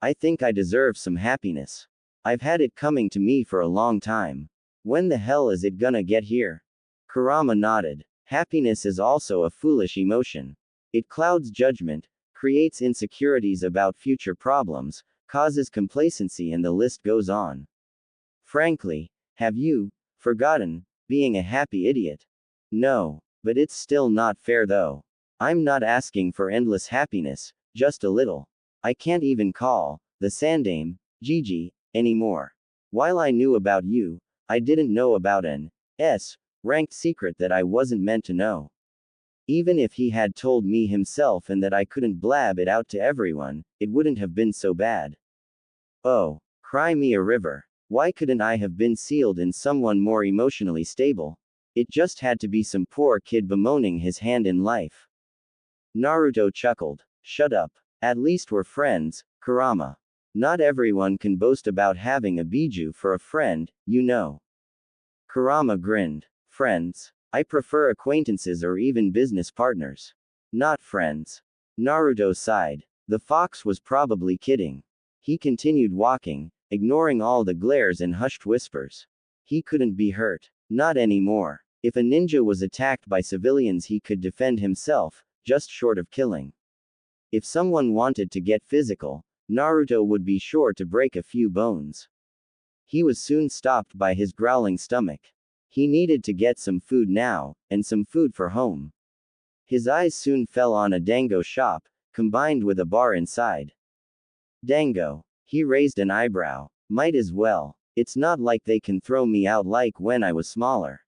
I think I deserve some happiness. I've had it coming to me for a long time. When the hell is it gonna get here? Kurama nodded. Happiness is also a foolish emotion. It clouds judgment, creates insecurities about future problems, causes complacency, and the list goes on. Frankly, have you forgotten being a happy idiot? No, but it's still not fair though. I'm not asking for endless happiness, just a little. I can't even call the Sandame Gigi anymore. While I knew about you, I didn't know about an S-ranked secret that I wasn't meant to know. Even if he had told me himself and that I couldn't blab it out to everyone, it wouldn't have been so bad. Oh, cry me a river. Why couldn't I have been sealed in someone more emotionally stable? It just had to be some poor kid bemoaning his hand in life. Naruto chuckled. Shut up. At least we're friends, Kurama. Not everyone can boast about having a Biju for a friend, you know. Kurama grinned. Friends? I prefer acquaintances or even business partners. Not friends. Naruto sighed. The fox was probably kidding. He continued walking, ignoring all the glares and hushed whispers. He couldn't be hurt. Not anymore. If a ninja was attacked by civilians, he could defend himself, just short of killing. If someone wanted to get physical, Naruto would be sure to break a few bones. He was soon stopped by his growling stomach. He needed to get some food now, and some food for home. His eyes soon fell on a dango shop, combined with a bar inside. Dango. He raised an eyebrow. Might as well. It's not like they can throw me out like when I was smaller.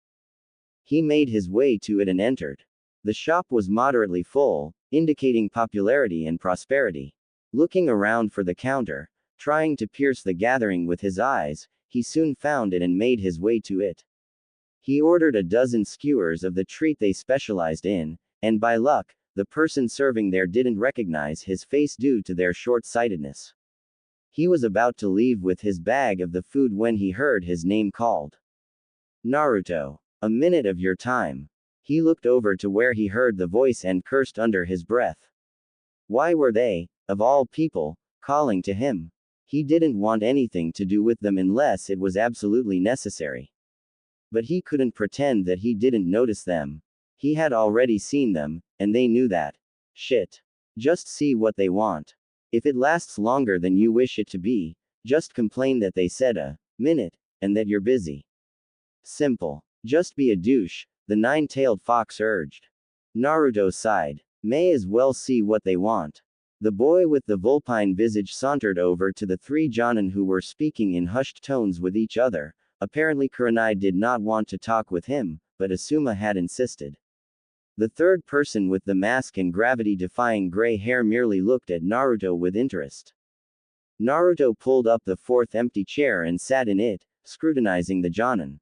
He made his way to it and entered. The shop was moderately full, indicating popularity and prosperity. Looking around for the counter, trying to pierce the gathering with his eyes, he soon found it and made his way to it. He ordered a dozen skewers of the treat they specialized in, and by luck, the person serving there didn't recognize his face due to their short-sightedness. He was about to leave with his bag of the food when he heard his name called. Naruto. A minute of your time. He looked over to where he heard the voice and cursed under his breath. Why were they, of all people, calling to him? He didn't want anything to do with them unless it was absolutely necessary. But he couldn't pretend that he didn't notice them. He had already seen them, and they knew that. Shit. Just see what they want. If it lasts longer than you wish it to be, just complain that they said a minute, and that you're busy. Simple. Just be a douche, the nine-tailed fox urged. Naruto sighed. May as well see what they want. The boy with the vulpine visage sauntered over to the three Jonin who were speaking in hushed tones with each other. Apparently Kurenai did not want to talk with him, but Asuma had insisted. The third person with the mask and gravity-defying gray hair merely looked at Naruto with interest. Naruto pulled up the fourth empty chair and sat in it, scrutinizing the Jonin.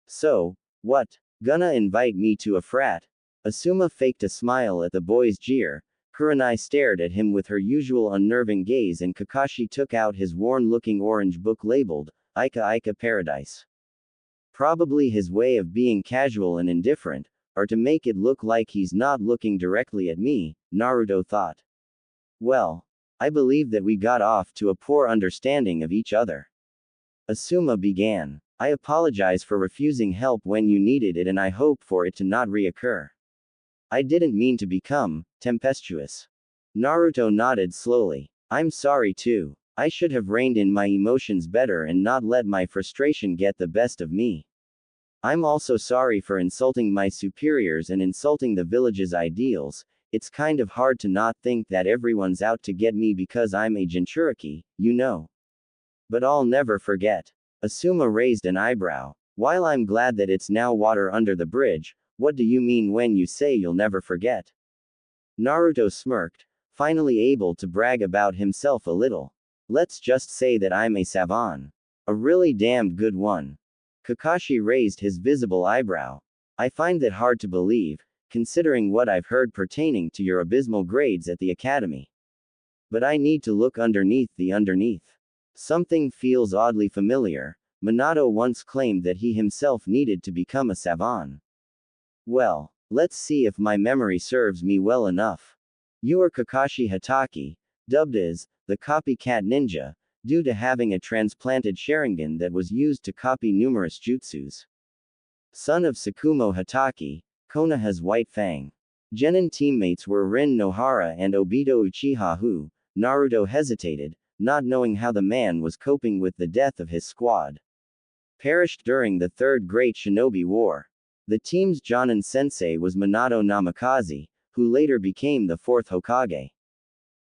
So, what? Gonna invite me to a frat? Asuma faked a smile at the boy's jeer. Kurenai stared at him with her usual unnerving gaze and Kakashi took out his worn-looking orange book labeled, Ika Ika Paradise. Probably his way of being casual and indifferent, or to make it look like he's not looking directly at me, Naruto thought. Well, I believe that we got off to a poor understanding of each other. Asuma began. I apologize for refusing help when you needed it and I hope for it to not reoccur. I didn't mean to become tempestuous. Naruto nodded slowly. I'm sorry too. I should have reined in my emotions better and not let my frustration get the best of me. I'm also sorry for insulting my superiors and insulting the village's ideals. It's kind of hard to not think that everyone's out to get me because I'm a Jinchuriki, you know. But I'll never forget. Asuma raised an eyebrow. While I'm glad that it's now water under the bridge, what do you mean when you say you'll never forget? Naruto smirked, finally able to brag about himself a little. Let's just say that I'm a savant. A really damned good one. Kakashi raised his visible eyebrow. I find that hard to believe, considering what I've heard pertaining to your abysmal grades at the academy. But I need to look underneath the underneath. Something feels oddly familiar. Minato once claimed that he himself needed to become a savant. Well, let's see if my memory serves me well enough. You are Kakashi Hatake, dubbed as the copycat ninja, due to having a transplanted Sharingan that was used to copy numerous jutsus. Son of Tsukumo Hatake, Konoha's White Fang. Genin teammates were Rin Nohara and Obito Uchiha who, Naruto hesitated, not knowing how the man was coping with the death of his squad. Perished during the Third Great Shinobi War. The team's Jonin sensei was Minato Namikaze, who later became the fourth Hokage.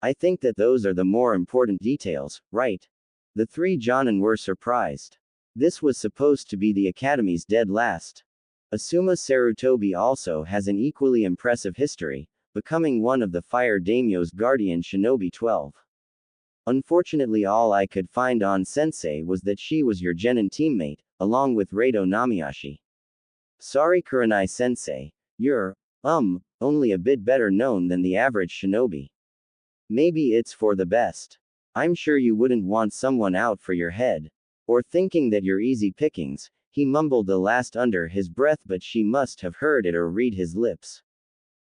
I think that those are the more important details, right? The three Jonin were surprised. This was supposed to be the Academy's dead last. Asuma Sarutobi also has an equally impressive history, becoming one of the Fire Daimyo's guardian shinobi 12. Unfortunately all I could find on Sensei was that she was your Genin teammate, along with Reito Namiyashi. Sorry Kurenai Sensei, you're, only a bit better known than the average shinobi. Maybe it's for the best. I'm sure you wouldn't want someone out for your head. Or thinking that you're easy pickings, he mumbled the last under his breath but she must have heard it or read his lips.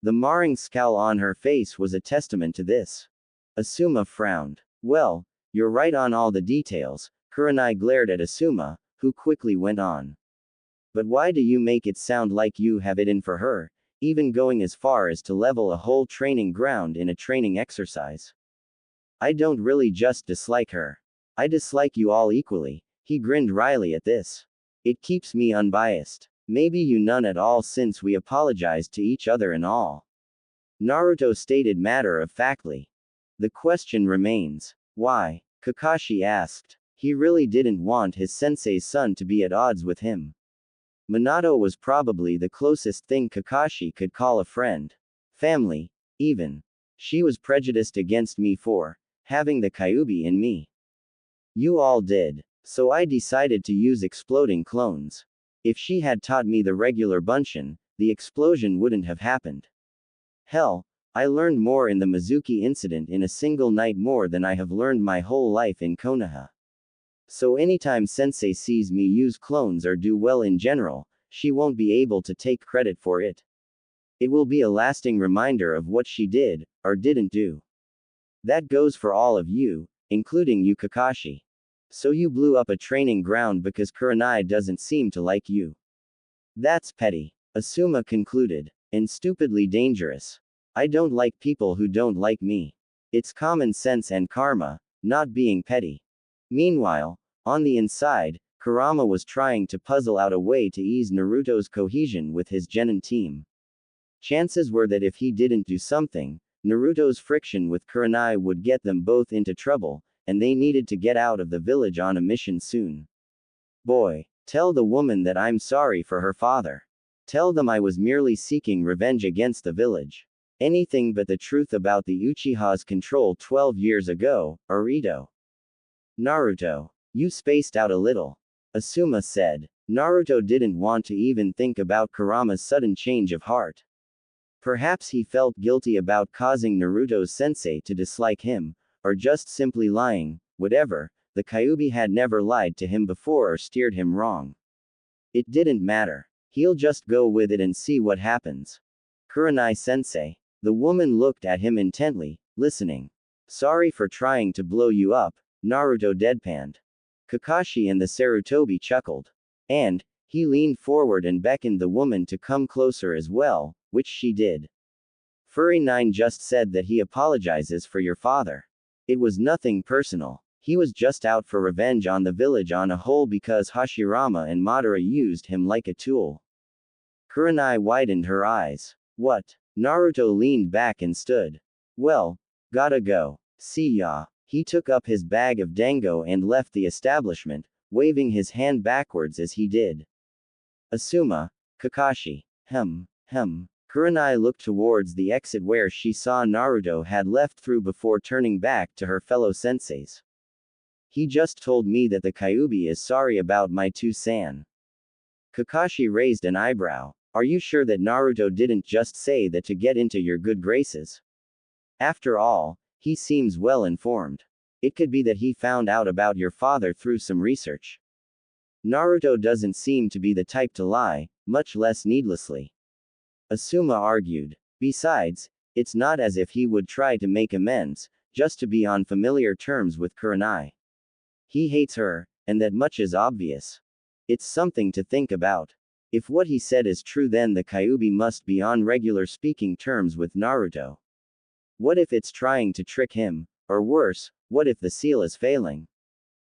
The marring scowl on her face was a testament to this. Asuma frowned. Well, you're right on all the details. Kurenai glared at Asuma, who quickly went on. But why do you make it sound like you have it in for her, even going as far as to level a whole training ground in a training exercise? I don't really just dislike her. I dislike you all equally. He grinned wryly at this. It keeps me unbiased. Maybe you none at all since we apologized to each other and all. Naruto stated matter-of-factly. The question remains. Why? Kakashi asked. He really didn't want his sensei's son to be at odds with him. Minato was probably the closest thing Kakashi could call a friend. Family, even. She was prejudiced against me for having the Kyuubi in me. You all did. So I decided to use exploding clones. If she had taught me the regular Bunshin, the explosion wouldn't have happened. Hell, I learned more in the Mizuki incident in a single night more than I have learned my whole life in Konoha. So anytime sensei sees me use clones or do well in general, she won't be able to take credit for it. It will be a lasting reminder of what she did, or didn't do. That goes for all of you, including you Kakashi. So you blew up a training ground because Kurenai doesn't seem to like you. That's petty. Asuma concluded. And stupidly dangerous. I don't like people who don't like me. It's common sense and karma, not being petty. Meanwhile, on the inside, Kurama was trying to puzzle out a way to ease Naruto's cohesion with his genin team. Chances were that if he didn't do something, Naruto's friction with Kurenai would get them both into trouble, and they needed to get out of the village on a mission soon. Boy, tell the woman that I'm sorry for her father. Tell them I was merely seeking revenge against the village. Anything but the truth about the Uchiha's control 12 years ago, Arito. Naruto. You spaced out a little. Asuma said. Naruto didn't want to even think about Kurama's sudden change of heart. Perhaps he felt guilty about causing Naruto's sensei to dislike him, or just simply lying, whatever, the Kyuubi had never lied to him before or steered him wrong. It didn't matter. He'll just go with it and see what happens. Kurenai-sensei. The woman looked at him intently, listening. Sorry for trying to blow you up, Naruto deadpanned. Kakashi and the Sarutobi chuckled. And, he leaned forward and beckoned the woman to come closer as well, which she did. Furry 9 just said that he apologizes for your father. It was nothing personal. He was just out for revenge on the village on a whole because Hashirama and Madara used him like a tool. Kurenai widened her eyes. What? Naruto leaned back and stood. Well, gotta go. See ya. He took up his bag of dango and left the establishment, waving his hand backwards as he did. Asuma, Kakashi. Kurenai looked towards the exit where she saw Naruto had left through before turning back to her fellow senseis. He just told me that the Kyuubi is sorry about my 2-san. Kakashi raised an eyebrow. Are you sure that Naruto didn't just say that to get into your good graces? After all, he seems well informed. It could be that he found out about your father through some research. Naruto doesn't seem to be the type to lie, much less needlessly. Asuma argued. Besides, it's not as if he would try to make amends, just to be on familiar terms with Kurenai. He hates her, and that much is obvious. It's something to think about. If what he said is true, then the Kyuubi must be on regular speaking terms with Naruto. What if it's trying to trick him, or worse, what if the seal is failing?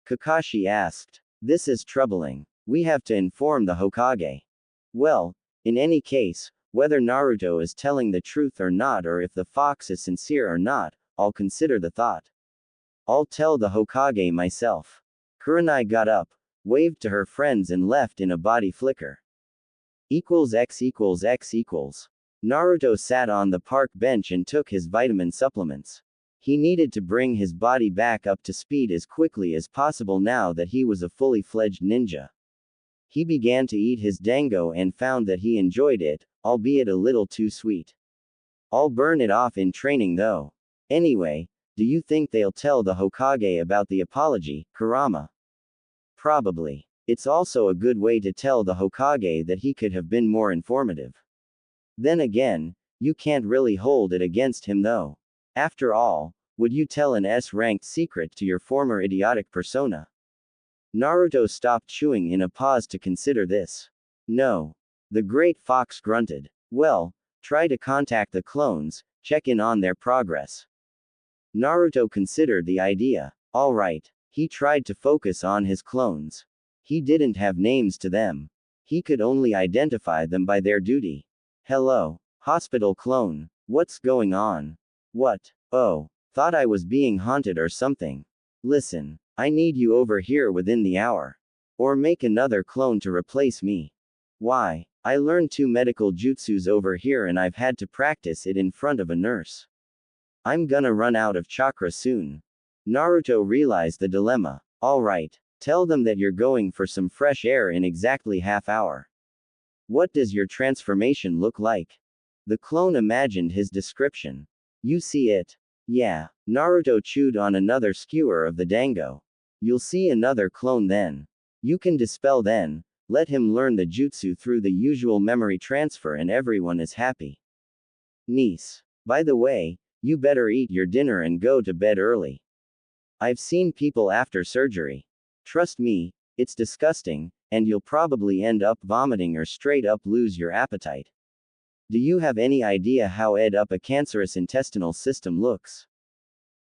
Kakashi asked. This is troubling. We have to inform the Hokage. Well, in any case, whether Naruto is telling the truth or not, or if the fox is sincere or not, I'll consider the thought. I'll tell the Hokage myself. Kurenai got up, waved to her friends and left in a body flicker. X equals X equals. Naruto sat on the park bench and took his vitamin supplements. He needed to bring his body back up to speed as quickly as possible now that he was a fully fledged ninja. He began to eat his dango and found that he enjoyed it, albeit a little too sweet. I'll burn it off in training though. Anyway, do you think they'll tell the Hokage about the apology, Kurama? Probably. It's also a good way to tell the Hokage that he could have been more informative. Then again, you can't really hold it against him though. After all, would you tell an S-ranked secret to your former idiotic persona? Naruto stopped chewing in a pause to consider this. No. The great fox grunted. Well, try to contact the clones, check in on their progress. Naruto considered the idea. All right. He tried to focus on his clones. He didn't have names to them. He could only identify them by their duty. Hello, hospital clone. What's going on? What? Oh, thought I was being haunted or something. Listen, I need you over here within the hour. Or make another clone to replace me. Why? I learned 2 medical jutsus over here and I've had to practice it in front of a nurse. I'm gonna run out of chakra soon. Naruto realized the dilemma. Alright, tell them that you're going for some fresh air in exactly half hour. What does your transformation look like? The clone imagined his description. You see it? Yeah. Naruto chewed on another skewer of the dango. You'll see another clone then. You can dispel then, let him learn the jutsu through the usual memory transfer and everyone is happy. Niece. By the way, you better eat your dinner and go to bed early. I've seen people after surgery. Trust me, it's disgusting, and you'll probably end up vomiting or straight up lose your appetite. Do you have any idea how a cancerous intestinal system looks?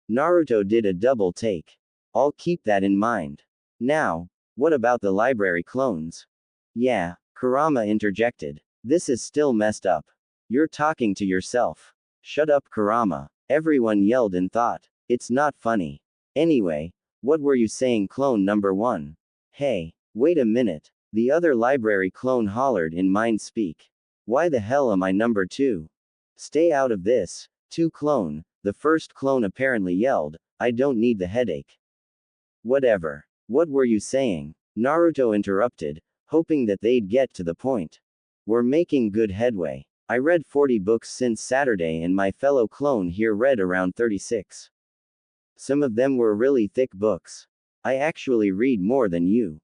Naruto did a double take. I'll keep that in mind. Now, what about the library clones? Yeah, Kurama interjected. This is still messed up. You're talking to yourself. Shut up, Kurama. Everyone yelled in thought. It's not funny. Anyway, what were you saying, clone number 1? Hey, wait a minute. The other library clone hollered in mind speak. Why the hell am I number 2? Stay out of this. 2 clone, the first clone apparently yelled. I don't need the headache. Whatever. What were you saying? Naruto interrupted, hoping that they'd get to the point. We're making good headway. I read 40 books since Saturday and my fellow clone here read around 36. Some of them were really thick books. I actually read more than you.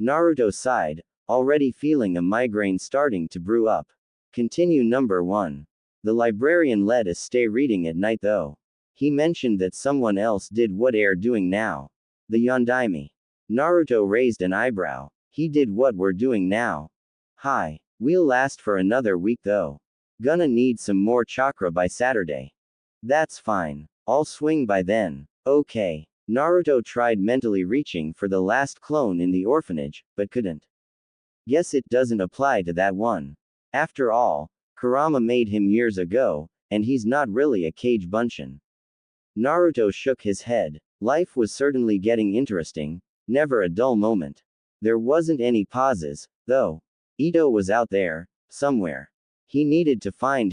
Naruto sighed, already feeling a migraine starting to brew up. Continue number 1. The librarian let us stay reading at night though. He mentioned that someone else did what we're doing now. The Yondaime. Naruto raised an eyebrow. He did what we're doing now. Hi. We'll last for another week though. Gonna need some more chakra by Saturday. That's fine. I'll swing by then. Okay. Naruto tried mentally reaching for the last clone in the orphanage, but couldn't. Guess it doesn't apply to that one. After all, Kurama made him years ago, and he's not really a Kage Bunshin. Naruto shook his head. Life was certainly getting interesting, never a dull moment. There wasn't any pauses, though. Ito was out there, somewhere. He needed to find